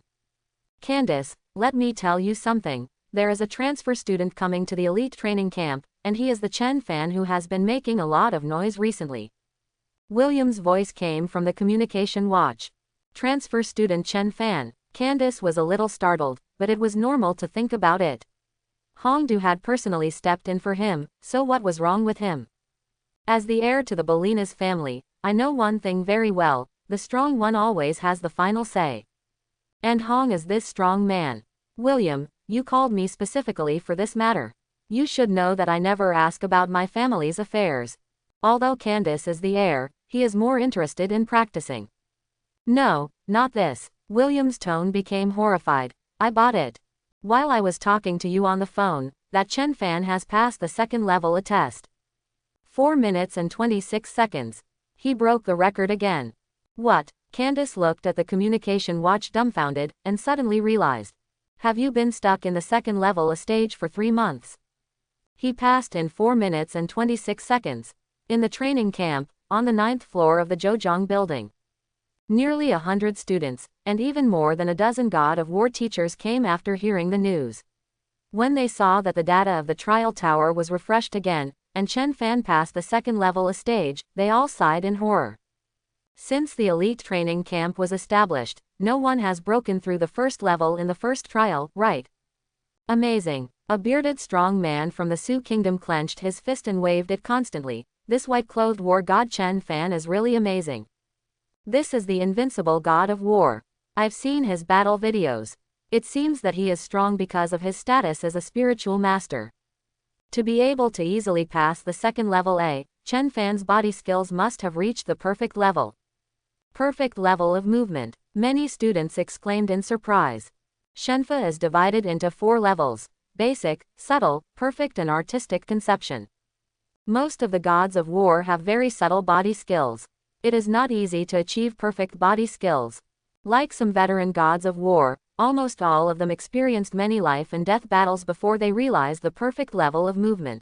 Candace, let me tell you something. There is a transfer student coming to the elite training camp, and he is the Chen Fan who has been making a lot of noise recently. William's voice came from the communication watch. Transfer student Chen Fan. Candace was a little startled, but it was normal to think about it. Hongdu had personally stepped in for him, so what was wrong with him? As the heir to the Bolinas family, I know one thing very well, the strong one always has the final say. And Hong is this strong man. William, you called me specifically for this matter. You should know that I never ask about my family's affairs. Although Candace is the heir, he is more interested in practicing. No, not this. William's tone became horrified. I bought it. While I was talking to you on the phone, that Chen Fan has passed the second level test. 4 minutes and 26 seconds. He broke the record again. What? Candace looked at the communication watch dumbfounded, and suddenly realized. Have you been stuck in the second level stage for 3 months? He passed in 4 minutes and 26 seconds. In the training camp, on the 9th floor of the Zhejiang building. Nearly 100 students, and even more than a dozen God of War teachers came after hearing the news. When they saw that the data of the trial tower was refreshed again, and Chen Fan passed the second level stage, they all sighed in horror. Since the elite training camp was established, no one has broken through the first level in the first trial, right? Amazing. A bearded strong man from the Su kingdom clenched his fist and waved it constantly. This white-clothed war god Chen Fan is really amazing. This is the invincible god of war. I've seen his battle videos. It seems that he is strong because of his status as a spiritual master. To be able to easily pass the second level Chen Fan's body skills must have reached the perfect level. Perfect level of movement. Many students exclaimed in surprise. Shenfa is divided into 4 levels: basic, subtle, perfect and artistic conception. Most of the gods of war have very subtle body skills. It is not easy to achieve perfect body skills. Like some veteran gods of war, almost all of them experienced many life and death battles before they realized the perfect level of movement.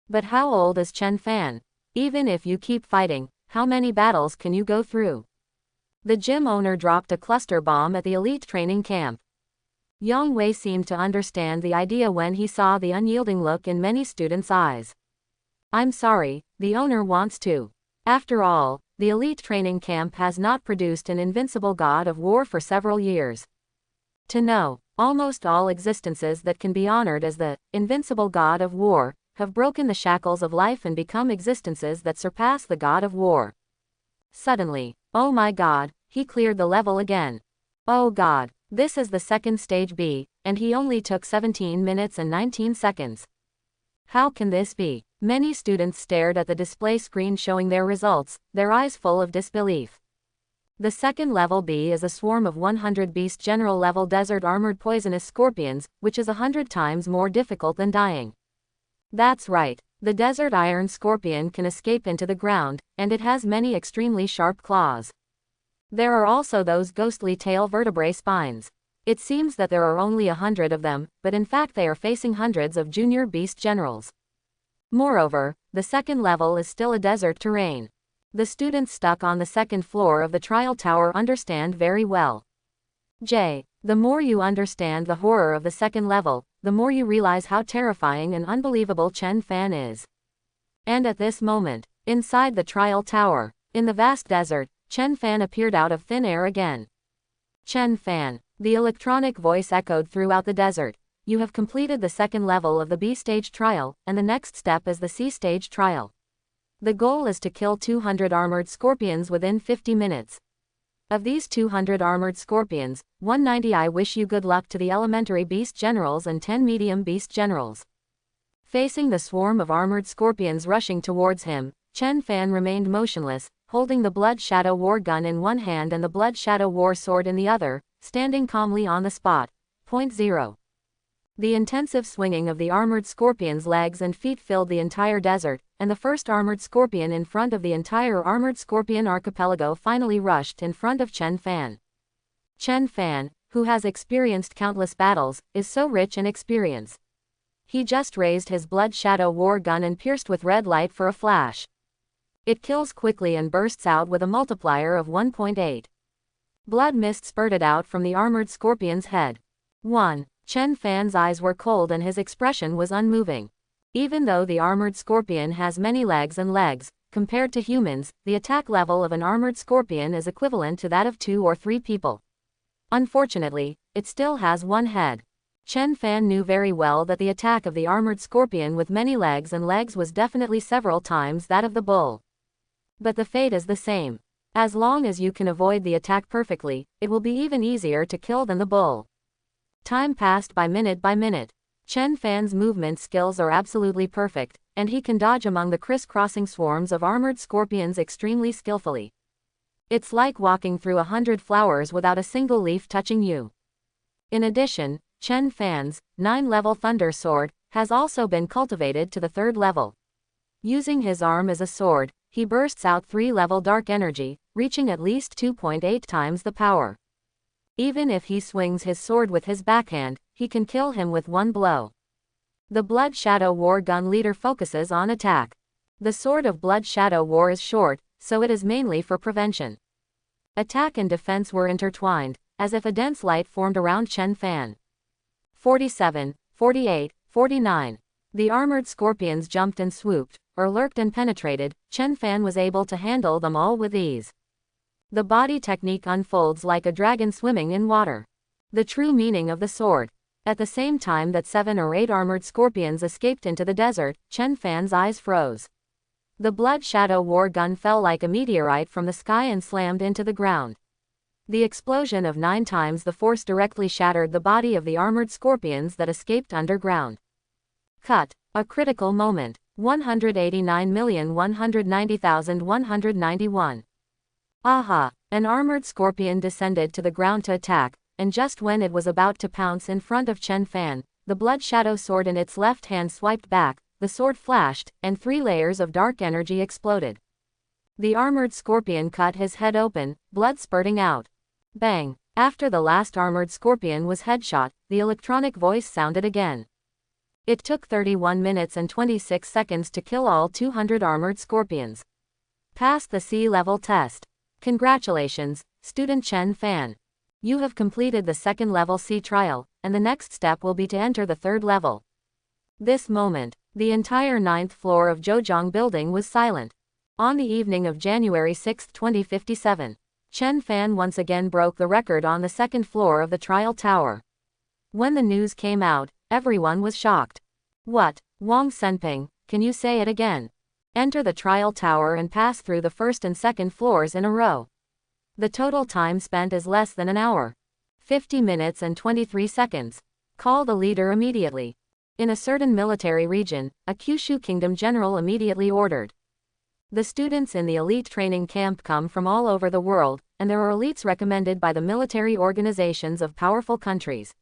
But how old is Chen Fan? Even if you keep fighting, how many battles can you go through? The gym owner dropped a cluster bomb at the elite training camp. Yang Wei seemed to understand the idea when he saw the unyielding look in many students' eyes. I'm sorry, the owner wants to. After all, the elite training camp has not produced an invincible god of war for several years. To know, almost all existences that can be honored as the invincible god of war have broken the shackles of life and become existences that surpass the god of war. Suddenly, oh my god, he cleared the level again. Oh god, this is the second stage B, and he only took 17 minutes and 19 seconds. How can this be? Many students stared at the display screen showing their results, their eyes full of disbelief. The second level B is a swarm of 100 beast general level desert armored poisonous scorpions, which is 100 times more difficult than dying. That's right, the desert iron scorpion can escape into the ground, and it has many extremely sharp claws. There are also those ghostly tail vertebrae spines. It seems that there are only 100 of them, but in fact they are facing hundreds of junior beast generals. Moreover, the second level is still a desert terrain. The students stuck on the second floor of the trial tower understand very well. The more you understand the horror of the second level, the more you realize how terrifying and unbelievable Chen Fan is. And at this moment, inside the trial tower, in the vast desert, Chen Fan appeared out of thin air again. Chen Fan, the electronic voice echoed throughout the desert. You have completed the second level of the B stage trial, and the next step is the C stage trial. The goal is to kill 200 armored scorpions within 50 minutes. Of these 200 armored scorpions, 190 I wish you good luck to the elementary beast generals and 10 medium beast generals. Facing the swarm of armored scorpions rushing towards him, Chen Fan remained motionless, holding the Blood Shadow War gun in one hand and the Blood Shadow War sword in the other, standing calmly on the spot. Point 0. The intensive swinging of the armored scorpion's legs and feet filled the entire desert, and the first armored scorpion in front of the entire armored scorpion archipelago finally rushed in front of Chen Fan. Chen Fan, who has experienced countless battles, is so rich in experience. He just raised his Blood Shadow War gun and pierced with red light for a flash. It kills quickly and bursts out with a multiplier of 1.8. Blood mist spurted out from the armored scorpion's head. 1. Chen Fan's eyes were cold and his expression was unmoving. Even though the armored scorpion has many legs, compared to humans, the attack level of an armored scorpion is equivalent to that of 2 or 3 people. Unfortunately, it still has one head. Chen Fan knew very well that the attack of the armored scorpion with many legs was definitely several times that of the bull. But the fate is the same. As long as you can avoid the attack perfectly, it will be even easier to kill than the bull. Time passed by minute. Chen Fan's movement skills are absolutely perfect, and he can dodge among the crisscrossing swarms of armored scorpions extremely skillfully. It's like walking through 100 flowers without a single leaf touching you. In addition, Chen Fan's 9-level Thunder Sword has also been cultivated to the 3rd level. Using his arm as a sword, he bursts out 3-level Dark Energy, reaching at least 2.8 times the power. Even if he swings his sword with his backhand, he can kill him with one blow. The Blood Shadow War Gun Leader focuses on attack. The Sword of Blood Shadow War is short, so it is mainly for prevention. Attack and defense were intertwined, as if a dense light formed around Chen Fan. 47, 48, 49. The armored scorpions jumped and swooped, or lurked and penetrated. Chen Fan was able to handle them all with ease. The body technique unfolds like a dragon swimming in water. The true meaning of the sword. At the same time that 7 or 8 armored scorpions escaped into the desert, Chen Fan's eyes froze. The Blood Shadow War Gun fell like a meteorite from the sky and slammed into the ground. The explosion of 9 times the force directly shattered the body of the armored scorpions that escaped underground. Cut. A critical moment. 189,190,191. Aha! An armored scorpion descended to the ground to attack, and just when it was about to pounce in front of Chen Fan, the Blood Shadow Sword in its left hand swiped back, the sword flashed, and 3 layers of dark energy exploded. The armored scorpion cut his head open, blood spurting out. Bang! After the last armored scorpion was headshot, the electronic voice sounded again. It took 31 minutes and 26 seconds to kill all 200 armored scorpions. Passed the C-level test. Congratulations, student Chen Fan. You have completed the 2nd level C trial, and the next step will be to enter the 3rd level. This moment, the entire 9th floor of Zhejiang building was silent. On the evening of January 6, 2057, Chen Fan once again broke the record on the 2nd floor of the trial tower. When the news came out, everyone was shocked. What? Wang Senping, can you say it again? Enter the trial tower and pass through the 1st and 2nd floors in a row. The total time spent is less than an hour. 50 minutes and 23 seconds. Call the leader immediately. In a certain military region, a Kyushu kingdom general immediately ordered. The students in the elite training camp come from all over the world, and there are elites recommended by the military organizations of powerful countries.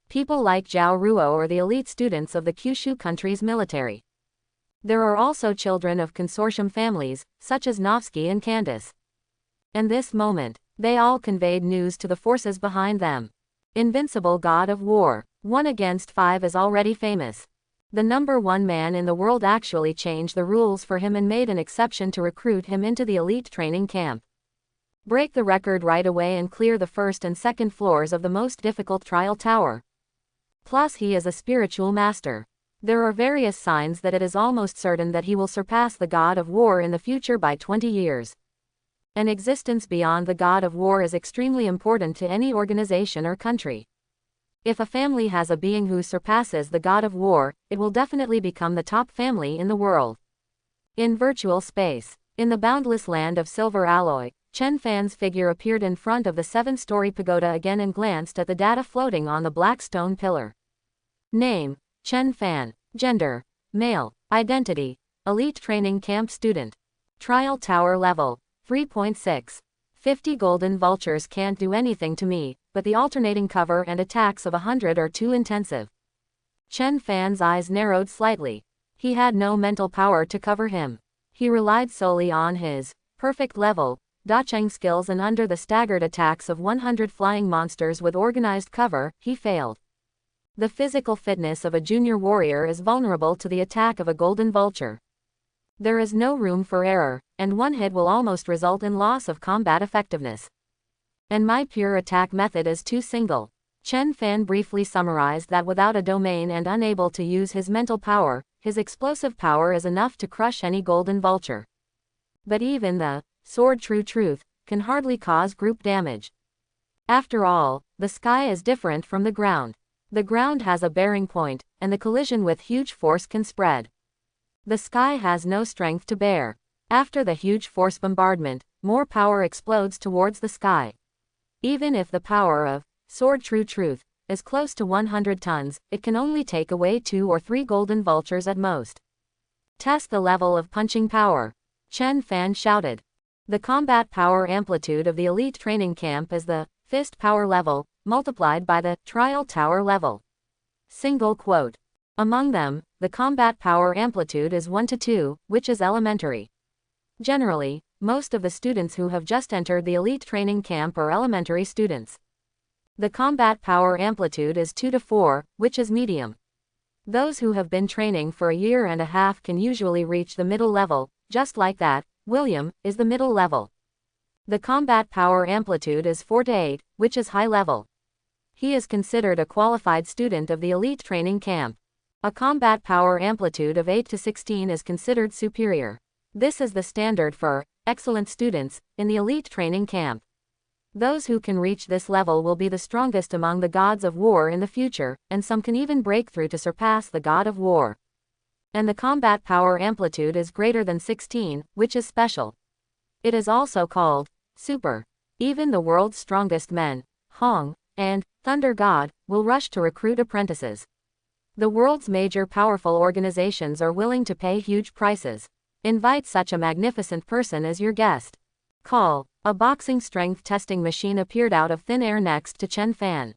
People like Zhao Ruo are the elite students of the Kyushu country's military. There are also children of consortium families, such as Novsky and Candace. In this moment, they all conveyed news to the forces behind them. Invincible God of War, 1 against 5 is already famous. The number 1 man in the world actually changed the rules for him and made an exception to recruit him into the elite training camp. Break the record right away and clear the 1st and 2nd floors of the most difficult trial tower. Plus he is a spiritual master. There are various signs that it is almost certain that he will surpass the God of War in the future by 20 years. An existence beyond the God of War is extremely important to any organization or country. If a family has a being who surpasses the God of War, it will definitely become the top family in the world. In virtual space, in the boundless land of silver alloy, Chen Fan's figure appeared in front of the 7-story pagoda again and glanced at the data floating on the black stone pillar. Name: Chen Fan. Gender: male. Identity: elite training camp student. Trial tower level: 3.6. 50 golden vultures can't do anything to me, but the alternating cover and attacks of 100 are too intensive. Chen Fan's eyes narrowed slightly. He had no mental power to cover him. He relied solely on his perfect level dacheng skills, and under the staggered attacks of 100 flying monsters with organized cover, he failed. The physical fitness of a junior warrior is vulnerable to the attack of a golden vulture. There is no room for error, and one hit will almost result in loss of combat effectiveness. And my pure attack method is too single. Chen Fan briefly summarized that without a domain and unable to use his mental power, his explosive power is enough to crush any golden vulture. But even the sword true truth can hardly cause group damage. After all, the sky is different from the ground. The ground has a bearing point, and the collision with huge force can spread. The sky has no strength to bear. After the huge force bombardment, more power explodes towards the sky. Even if the power of sword True Truth is close to 100 tons, it can only take away 2 or 3 golden vultures at most. Test the level of punching power. Chen Fan shouted. The combat power amplitude of the elite training camp is the fist power level, multiplied by the trial tower level. Single quote. Among them, the combat power amplitude is 1 to 2, which is elementary. Generally, most of the students who have just entered the elite training camp are elementary students. The combat power amplitude is 2 to 4, which is medium. Those who have been training for a year and a half can usually reach the middle level. Just like that, William is the middle level. The combat power amplitude is 4 to 8, which is high level. He is considered a qualified student of the elite training camp. A combat power amplitude of 8 to 16 is considered superior. This is the standard for excellent students in the elite training camp. Those who can reach this level will be the strongest among the gods of war in the future, and some can even break through to surpass the god of war. And the combat power amplitude is greater than 16, which is special. It is also called super. Even the world's strongest men, Hong and Thunder God, will rush to recruit apprentices. The world's major powerful organizations are willing to pay huge prices. Invite such a magnificent person as your guest. Call. A boxing strength testing machine appeared out of thin air next to Chen Fan.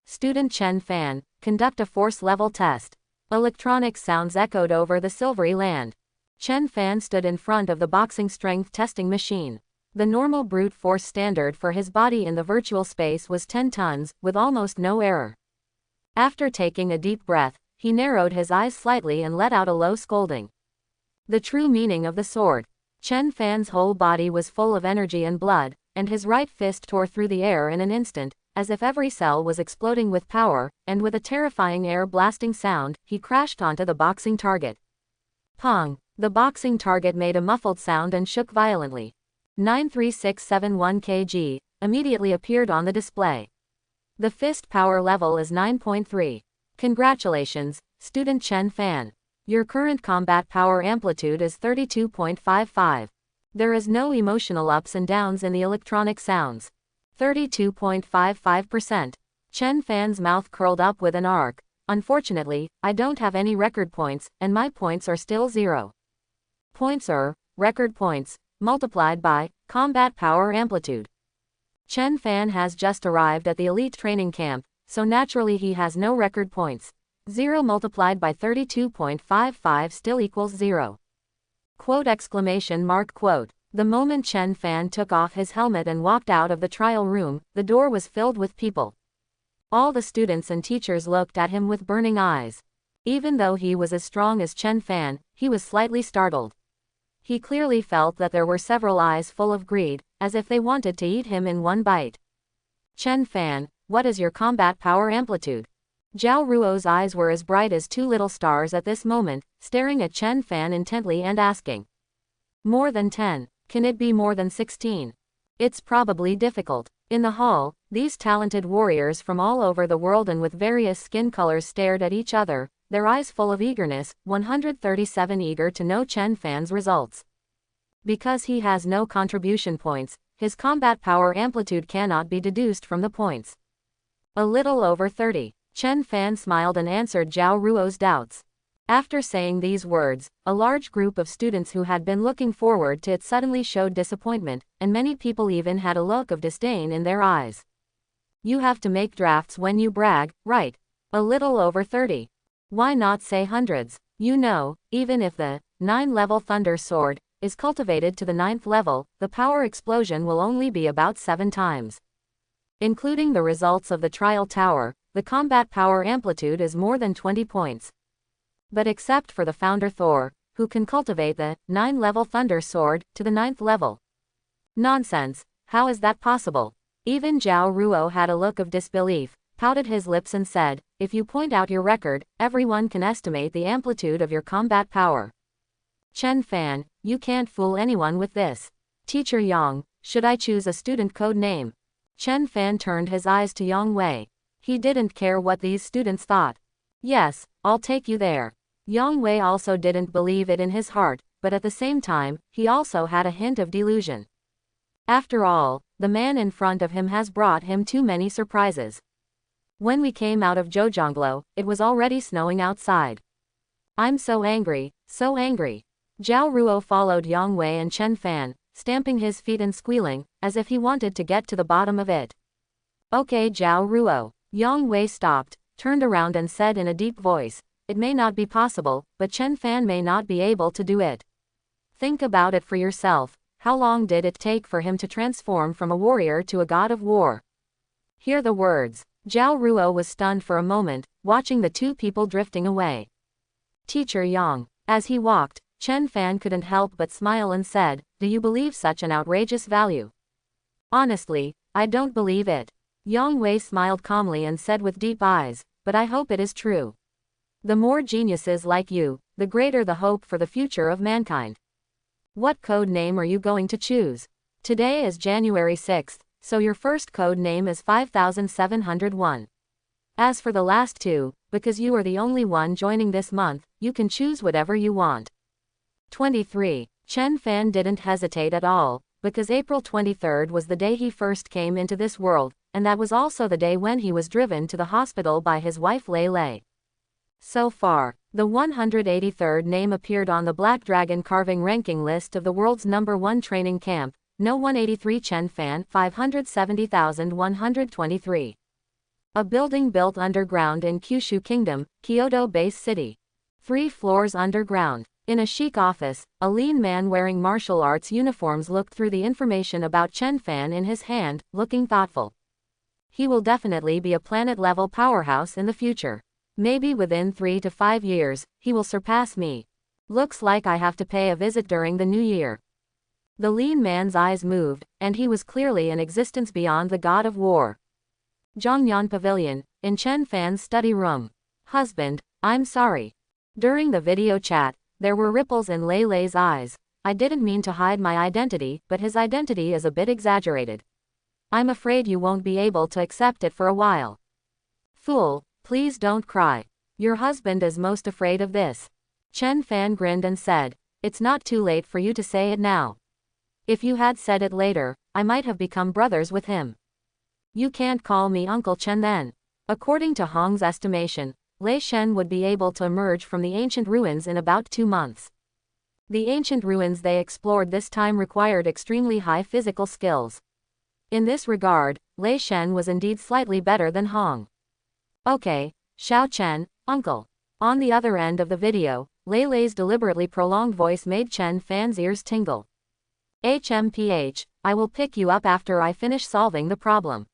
Student Chen Fan, conduct a force level test. Electronic sounds echoed over the silvery land. Chen Fan stood in front of the boxing strength testing machine. The normal brute force standard for his body in the virtual space was 10 tons, with almost no error. After taking a deep breath, he narrowed his eyes slightly and let out a low scolding. The true meaning of the sword. Chen Fan's whole body was full of energy and blood, and his right fist tore through the air in an instant, as if every cell was exploding with power, and with a terrifying air-blasting sound, he crashed onto the boxing target. Pong! The boxing target made a muffled sound and shook violently. 93671 kg immediately appeared on the display. The fist power level is 9.3. Congratulations, student Chen Fan. Your current combat power amplitude is 32.55. There is no emotional ups and downs in the electronic sounds. 32.55%. Chen Fan's mouth curled up with an arc. Unfortunately, I don't have any record points, and my points are still 0. Points are record points, multiplied by combat power amplitude. Chen Fan has just arrived at the elite training camp, so naturally he has no record points. 0 multiplied by 32.55 still equals 0. Quote exclamation mark quote. The moment Chen Fan took off his helmet and walked out of the trial room, the door was filled with people. All the students and teachers looked at him with burning eyes. Even though he was as strong as Chen Fan, he was slightly startled. He clearly felt that there were several eyes full of greed, as if they wanted to eat him in one bite. Chen Fan, what is your combat power amplitude? Zhao Ruo's eyes were as bright as 2 little stars at this moment, staring at Chen Fan intently and asking. More than 10. Can it be more than 16? It's probably difficult. In the hall, these talented warriors from all over the world and with various skin colors stared at each other, their eyes full of eagerness, 137 eager to know Chen Fan's results. Because he has no contribution points, his combat power amplitude cannot be deduced from the points. A little over 30. Chen Fan smiled and answered Zhao Ruo's doubts. After saying these words, a large group of students who had been looking forward to it suddenly showed disappointment, and many people even had a look of disdain in their eyes. You have to make drafts when you brag, right? A little over 30. Why not say hundreds? You know, even if the 9-level Thunder Sword is cultivated to the 9th level, the power explosion will only be about 7 times. Including the results of the trial tower, the combat power amplitude is more than 20 points. But except for the founder Thor, who can cultivate the 9-level Thunder Sword to the 9th level. Nonsense, how is that possible? Even Zhao Ruo had a look of disbelief, pouted his lips and said, if you point out your record, everyone can estimate the amplitude of your combat power. Chen Fan, you can't fool anyone with this. Teacher Yang, should I choose a student code name? Chen Fan turned his eyes to Yang Wei. He didn't care what these students thought. Yes, I'll take you there. Yang Wei also didn't believe it in his heart, but at the same time, he also had a hint of delusion. After all, the man in front of him has brought him too many surprises. When we came out of Zhouzhanglo, it was already snowing outside. I'm so angry, so angry. Zhao Ruo followed Yang Wei and Chen Fan, stamping his feet and squealing, as if he wanted to get to the bottom of it. Okay, Zhao Ruo. Yang Wei stopped, turned around and said in a deep voice, it may not be possible, but Chen Fan may not be able to do it. Think about it for yourself. How long did it take for him to transform from a warrior to a god of war? Hear the words. Zhao Ruo was stunned for a moment, watching the two people drifting away. Teacher Yang. As he walked, Chen Fan couldn't help but smile and said, do you believe such an outrageous value? Honestly, I don't believe it. Yang Wei smiled calmly and said with deep eyes, but I hope it is true. The more geniuses like you, the greater the hope for the future of mankind. What code name are you going to choose? Today is January 6th, so your first code name is 5701. As for the last two, because you are the only one joining this month, you can choose whatever you want. 23. Chen Fan didn't hesitate at all, because April 23rd was the day he first came into this world, and that was also the day when he was driven to the hospital by his wife Lei Lei. So far, the 183rd name appeared on the Black Dragon carving ranking list of the world's #1 training camp, No 183 Chen Fan 570,123. A building built underground in Kyushu Kingdom, Kyoto Base City. 3 floors underground. In a chic office, a lean man wearing martial arts uniforms looked through the information about Chen Fan in his hand, looking thoughtful. He will definitely be a planet-level powerhouse in the future. Maybe within 3 to 5 years, he will surpass me. Looks like I have to pay a visit during the new year. The lean man's eyes moved, and he was clearly in existence beyond the god of war. Zhongyan Pavilion, in Chen Fan's study room. Husband, I'm sorry. During the video chat, there were ripples in Lei Lei's eyes. I didn't mean to hide my identity, but his identity is a bit exaggerated. I'm afraid you won't be able to accept it for a while. Fool, please don't cry. Your husband is most afraid of this. Chen Fan grinned and said, it's not too late for you to say it now. If you had said it later, I might have become brothers with him. You can't call me Uncle Chen then. According to Hong's estimation, Lei Shen would be able to emerge from the ancient ruins in about 2 months. The ancient ruins they explored this time required extremely high physical skills. In this regard, Lei Shen was indeed slightly better than Hong. Okay, Xiao Chen, uncle. On the other end of the video, Lei Lei's deliberately prolonged voice made Chen Fan's ears tingle. HMPH, I will pick you up after I finish solving the problem.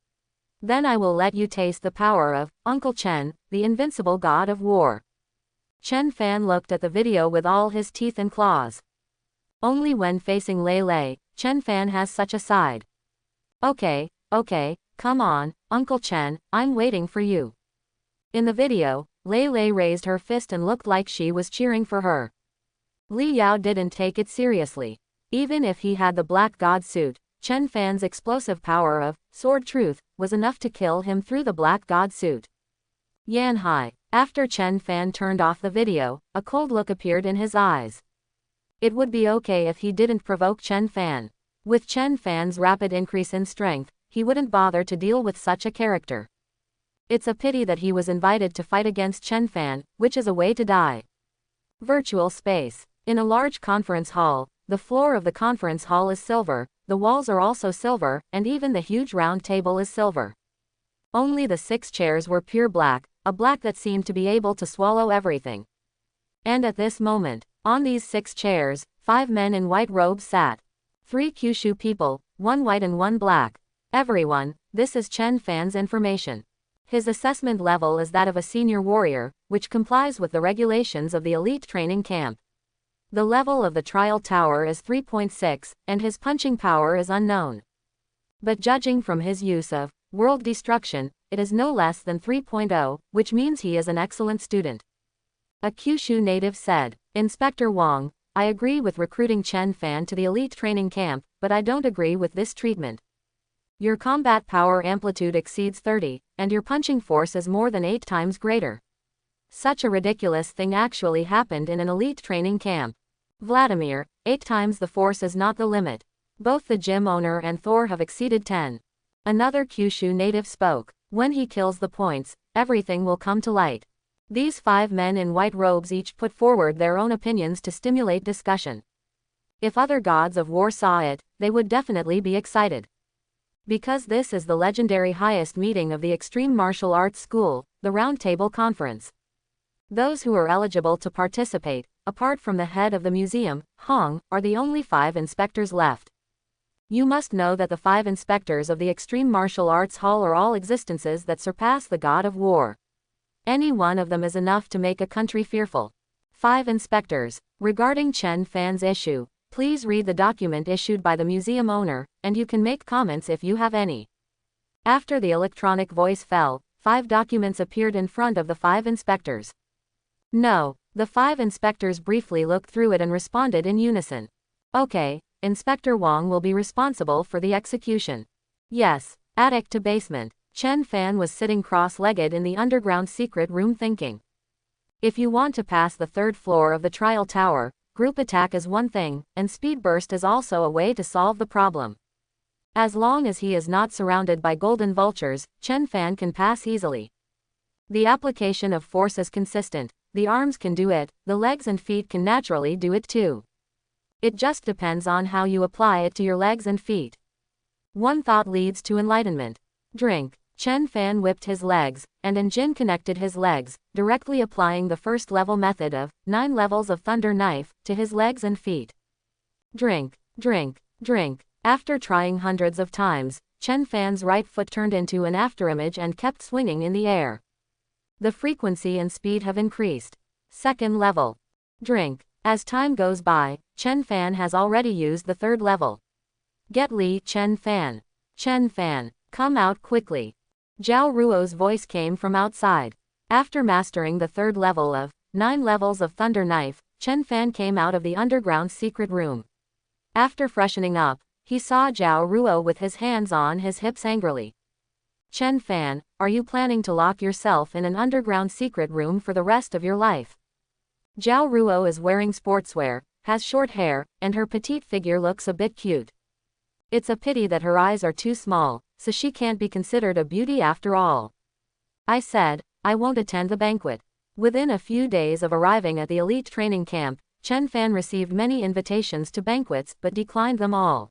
Then I will let you taste the power of Uncle Chen, the invincible god of war. Chen Fan looked at the video with all his teeth and claws. Only when facing Lei Lei, Chen Fan has such a side. Okay, come on, Uncle Chen, I'm waiting for you. In the video, Lei Lei raised her fist and looked like she was cheering for her. Li Yao didn't take it seriously. Even if he had the black god suit, Chen Fan's explosive power of sword truth was enough to kill him through the black god suit. Yan Hai. After Chen Fan turned off the video, a cold look appeared in his eyes. It would be okay if he didn't provoke Chen Fan. With Chen Fan's rapid increase in strength, he wouldn't bother to deal with such a character. It's a pity that he was invited to fight against Chen Fan, which is a way to die. Virtual space. In a large conference hall, the floor of the conference hall is silver, the walls are also silver, and even the huge round table is silver. Only the 6 chairs were pure black, a black that seemed to be able to swallow everything. And at this moment, on these 6 chairs, 5 men in white robes sat. 3 Kyushu people, 1 white and 1 black. Everyone, this is Chen Fan's information. His assessment level is that of a senior warrior, which complies with the regulations of the elite training camp. The level of the trial tower is 3.6, and his punching power is unknown. But judging from his use of world destruction, it is no less than 3.0, which means he is an excellent student. A Kyushu native said, Inspector Wang, I agree with recruiting Chen Fan to the elite training camp, but I don't agree with this treatment. Your combat power amplitude exceeds 30, and your punching force is more than 8 times greater. Such a ridiculous thing actually happened in an elite training camp. Vladimir, 8 times the force is not the limit. Both the gym owner and Thor have exceeded 10. Another Kyushu native spoke. When he kills the points, everything will come to light. These 5 men in white robes each put forward their own opinions to stimulate discussion. If other gods of war saw it, they would definitely be excited. Because this is the legendary highest meeting of the Extreme Martial Arts School, the Round Table Conference. Those who are eligible to participate, apart from the head of the museum, Hong, are the only 5 inspectors left. You must know that the 5 inspectors of the Extreme Martial Arts Hall are all existences that surpass the god of war. Any one of them is enough to make a country fearful. 5 inspectors. Regarding Chen Fan's issue, please read the document issued by the museum owner, and you can make comments if you have any. After the electronic voice fell, 5 documents appeared in front of the 5 inspectors. No, the 5 inspectors briefly looked through it and responded in unison. Okay, Inspector Wang will be responsible for the execution. Yes, attic to basement. Chen Fan was sitting cross-legged in the underground secret room thinking. If you want to pass the 3rd floor of the trial tower, group attack is one thing, and speed burst is also a way to solve the problem. As long as he is not surrounded by golden vultures, Chen Fan can pass easily. The application of force is consistent. The arms can do it, the legs and feet can naturally do it too. It just depends on how you apply it to your legs and feet. One thought leads to enlightenment. Drink. Chen Fan whipped his legs, and Jin connected his legs, directly applying the 1st level method of 9 levels of thunder knife to his legs and feet. Drink, drink, drink. After trying hundreds of times, Chen Fan's right foot turned into an afterimage and kept swinging in the air. The frequency and speed have increased. 2nd level. Drink. As time goes by, Chen Fan has already used the 3rd level. Get Li Chen Fan. Chen Fan, come out quickly. Zhao Ruo's voice came from outside. After mastering the 3rd level of 9 levels of thunder knife, Chen Fan came out of the underground secret room. After freshening up, he saw Zhao Ruo with his hands on his hips angrily. Chen Fan, are you planning to lock yourself in an underground secret room for the rest of your life? Zhao Ruo is wearing sportswear, has short hair, and her petite figure looks a bit cute. It's a pity that her eyes are too small, so she can't be considered a beauty after all. I said, I won't attend the banquet. Within a few days of arriving at the elite training camp, Chen Fan received many invitations to banquets but declined them all.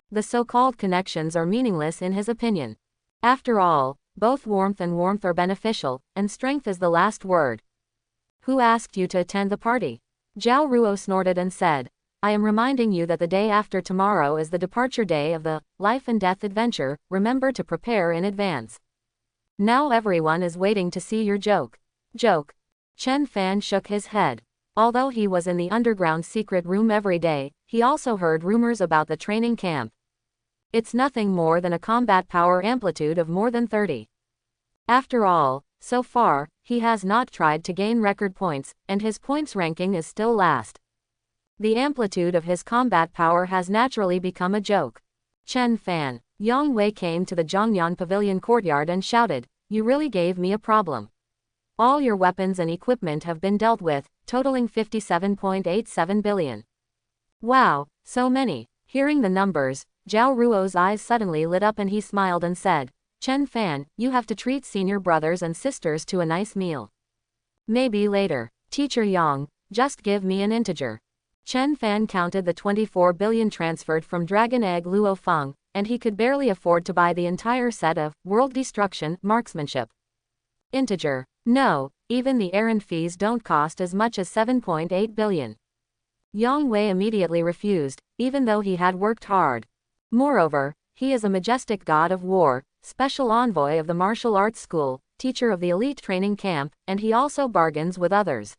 The so-called connections are meaningless in his opinion. After all, both warmth and warmth are beneficial, and strength is the last word. Who asked you to attend the party? Zhao Ruo snorted and said, I am reminding you that the day after tomorrow is the departure day of the life and death adventure, remember to prepare in advance. Now everyone is waiting to see your joke. Joke. Chen Fan shook his head. Although he was in the underground secret room every day, he also heard rumors about the training camp. It's nothing more than a combat power amplitude of more than 30. After all, so far, he has not tried to gain record points, and his points ranking is still last. The amplitude of his combat power has naturally become a joke. Chen Fan. Yang Wei came to the Zhongyan Pavilion courtyard and shouted, you really gave me a problem. All your weapons and equipment have been dealt with, totaling 57.87 billion. Wow, so many. Hearing the numbers, Zhao Ruo's eyes suddenly lit up and he smiled and said, Chen Fan, you have to treat senior brothers and sisters to a nice meal. Maybe later. Teacher Yang, just give me an integer. Chen Fan counted the 24 billion transferred from Dragon Egg Luo Feng, and he could barely afford to buy the entire set of World Destruction marksmanship. Integer. No, even the errand fees don't cost as much as 7.8 billion. Yang Wei immediately refused, even though he had worked hard. Moreover, he is a majestic god of war, special envoy of the martial arts school, teacher of the elite training camp, and he also bargains with others.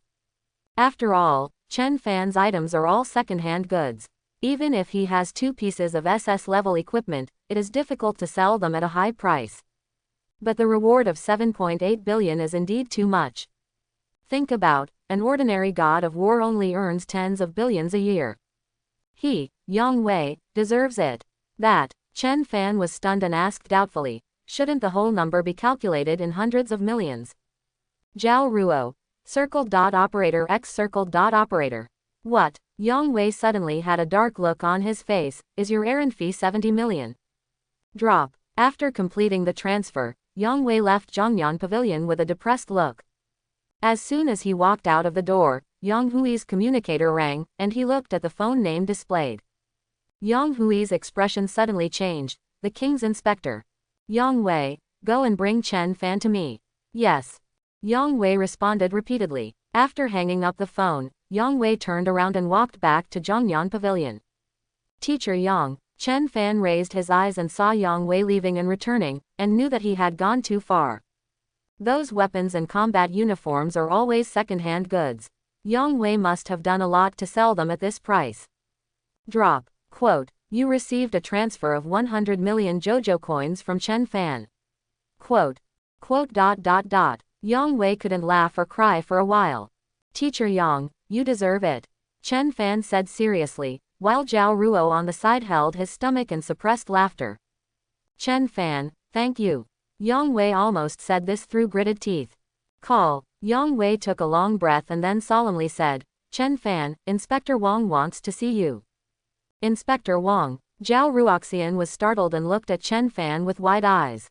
After all, Chen Fan's items are all second-hand goods. Even if he has 2 pieces of SS-level equipment, it is difficult to sell them at a high price. But the reward of 7.8 billion is indeed too much. Think about, an ordinary god of war only earns tens of billions a year. He, Yang Wei, deserves it. That. Chen Fan was stunned and asked doubtfully, shouldn't the whole number be calculated in hundreds of millions? Zhao Ruo. Circle.operator x circle.operator. What? Yang Wei suddenly had a dark look on his face. Is your errand fee 70 million? Drop. After completing the transfer, Yang Wei left Zhongyan Pavilion with a depressed look. As soon as he walked out of the door, Yang Hui's communicator rang, and he looked at the phone name displayed. Yang Hui's expression suddenly changed. The king's inspector. Yang Wei, go and bring Chen Fan to me. Yes. Yang Wei responded repeatedly. After hanging up the phone, Yang Wei turned around and walked back to Zhongyan Pavilion. Teacher Yang. Chen Fan raised his eyes and saw Yang Wei leaving and returning, and knew that he had gone too far. Those weapons and combat uniforms are always second-hand goods. Yang Wei must have done a lot to sell them at this price. Drop. Quote, you received a transfer of 100 million Jojo coins from Chen Fan. Quote. Yang Wei couldn't laugh or cry for a while. Teacher Yang, you deserve it. Chen Fan said seriously, while Zhao Ruo on the side held his stomach and suppressed laughter. Chen Fan, thank you. Yang Wei almost said this through gritted teeth. Call. Yang Wei took a long breath and then solemnly said, Chen Fan, Inspector Wang wants to see you. Inspector Wang. Zhao Ruoxian was startled and looked at Chen Fan with wide eyes.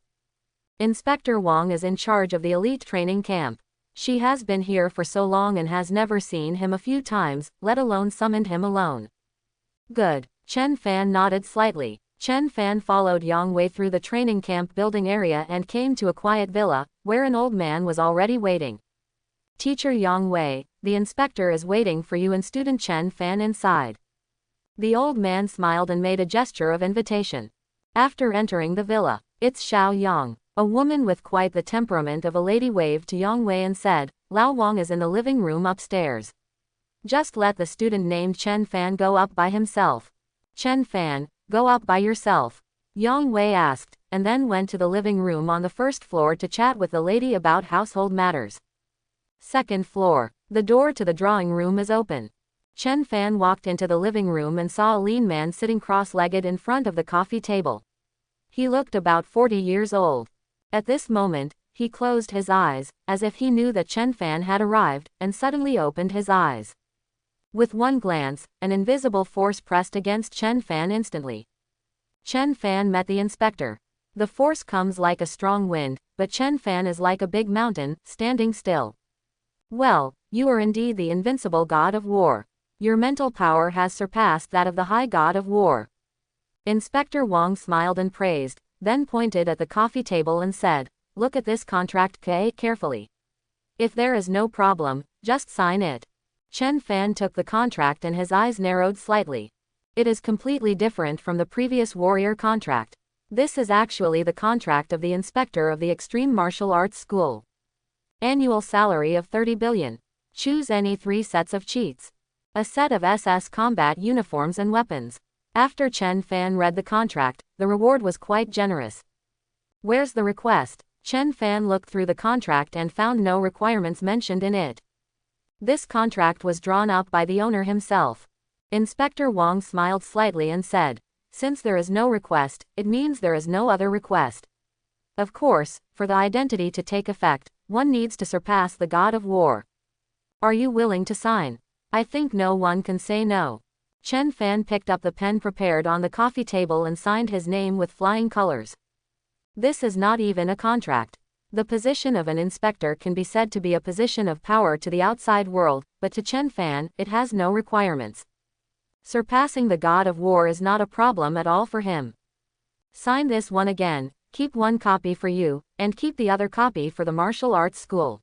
Inspector Wang is in charge of the elite training camp. She has been here for so long and has never seen him a few times, let alone summoned him alone. Good. Chen Fan nodded slightly. Chen Fan followed Yang Wei through the training camp building area and came to a quiet villa, where an old man was already waiting. Teacher Yang Wei, the inspector is waiting for you and student Chen Fan inside. The old man smiled and made a gesture of invitation. After entering the villa, it's Xiao Yang. A woman with quite the temperament of a lady waved to Yang Wei and said, Lao Wang is in the living room upstairs. Just let the student named Chen Fan go up by himself. Chen Fan, go up by yourself. Yang Wei asked, and then went to the living room on the first floor to chat with the lady about household matters. Second floor. The door to the drawing room is open. Chen Fan walked into the living room and saw a lean man sitting cross-legged in front of the coffee table. He looked about 40 years old. At this moment, he closed his eyes, as if he knew that Chen Fan had arrived, and suddenly opened his eyes. With one glance, an invisible force pressed against Chen Fan instantly. Chen Fan met the inspector. The force comes like a strong wind, but Chen Fan is like a big mountain, standing still. Well, you are indeed the invincible god of war. Your mental power has surpassed that of the high god of war. Inspector Wang smiled and praised, then pointed at the coffee table and said, look at this contract carefully. If there is no problem, just sign it. Chen Fan took the contract and his eyes narrowed slightly. It is completely different from the previous warrior contract. This is actually the contract of the inspector of the Extreme Martial Arts School. Annual salary of 30 billion. Choose any 3 sets of cheats. A set of SS combat uniforms and weapons. After Chen Fan read the contract, the reward was quite generous. Where's the request? Chen Fan looked through the contract and found no requirements mentioned in it. This contract was drawn up by the owner himself. Inspector Wang smiled slightly and said, since there is no request, it means there is no other request. Of course, for the identity to take effect, one needs to surpass the god of war. Are you willing to sign? I think no one can say no. Chen Fan picked up the pen prepared on the coffee table and signed his name with flying colors. This is not even a contract. The position of an inspector can be said to be a position of power to the outside world, but to Chen Fan, it has no requirements. Surpassing the god of war is not a problem at all for him. Sign this one again, keep one copy for you, and keep the other copy for the martial arts school.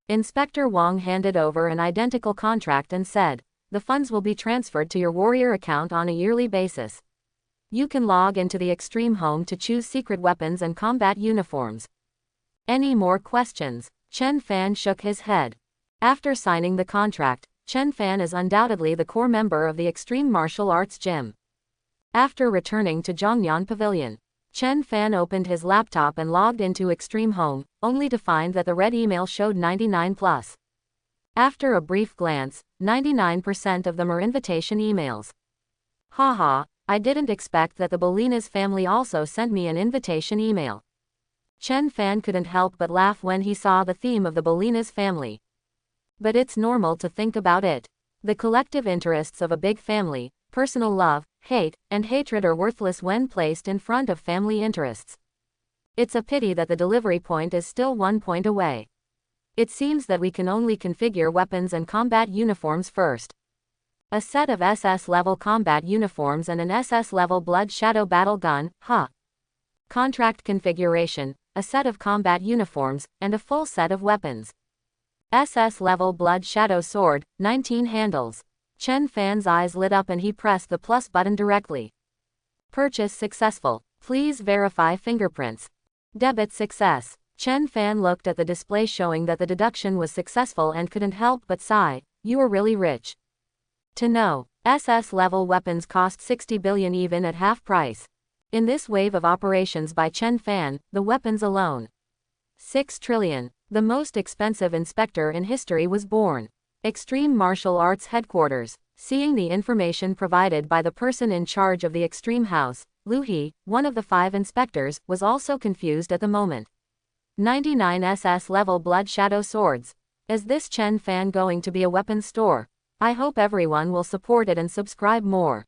Inspector Wang handed over an identical contract and said, the funds will be transferred to your warrior account on a yearly basis. You can log into the Extreme Home to choose secret weapons and combat uniforms. Any more questions? Chen Fan shook his head. After signing the contract, Chen Fan is undoubtedly the core member of the Extreme Martial Arts Gym. After returning to Zhongyan Pavilion, Chen Fan opened his laptop and logged into Extreme Home, only to find that the red email showed 99+. After a brief glance, 99% of them are invitation emails. Haha, I didn't expect that the Bolinas family also sent me an invitation email. Chen Fan couldn't help but laugh when he saw the theme of the Bolinas family. But it's normal to think about it. The collective interests of a big family, personal love, hate, and hatred are worthless when placed in front of family interests. It's a pity that the delivery point is still 1 point away. It seems that we can only configure weapons and combat uniforms first. A set of SS-level combat uniforms and an SS-level Blood Shadow battle gun, Contract configuration, a set of combat uniforms, and a full set of weapons. SS-level Blood Shadow sword, 19 handles. Chen Fan's eyes lit up and he pressed the plus button directly. Purchase successful. Please verify fingerprints. Debit success. Chen Fan looked at the display showing that the deduction was successful and couldn't help but sigh. You are really rich. To know, SS-level weapons cost 60 billion even at half price. In this wave of operations by Chen Fan, the weapons alone. 6 trillion. The most expensive inspector in history was born. Extreme Martial Arts Headquarters. Seeing the information provided by the person in charge of the Extreme House, Lu He, one of the 5 inspectors, was also confused at the moment. 99 SS-level Blood Shadow swords. Is this Chen Fan going to be a weapons store? I hope everyone will support it and subscribe more.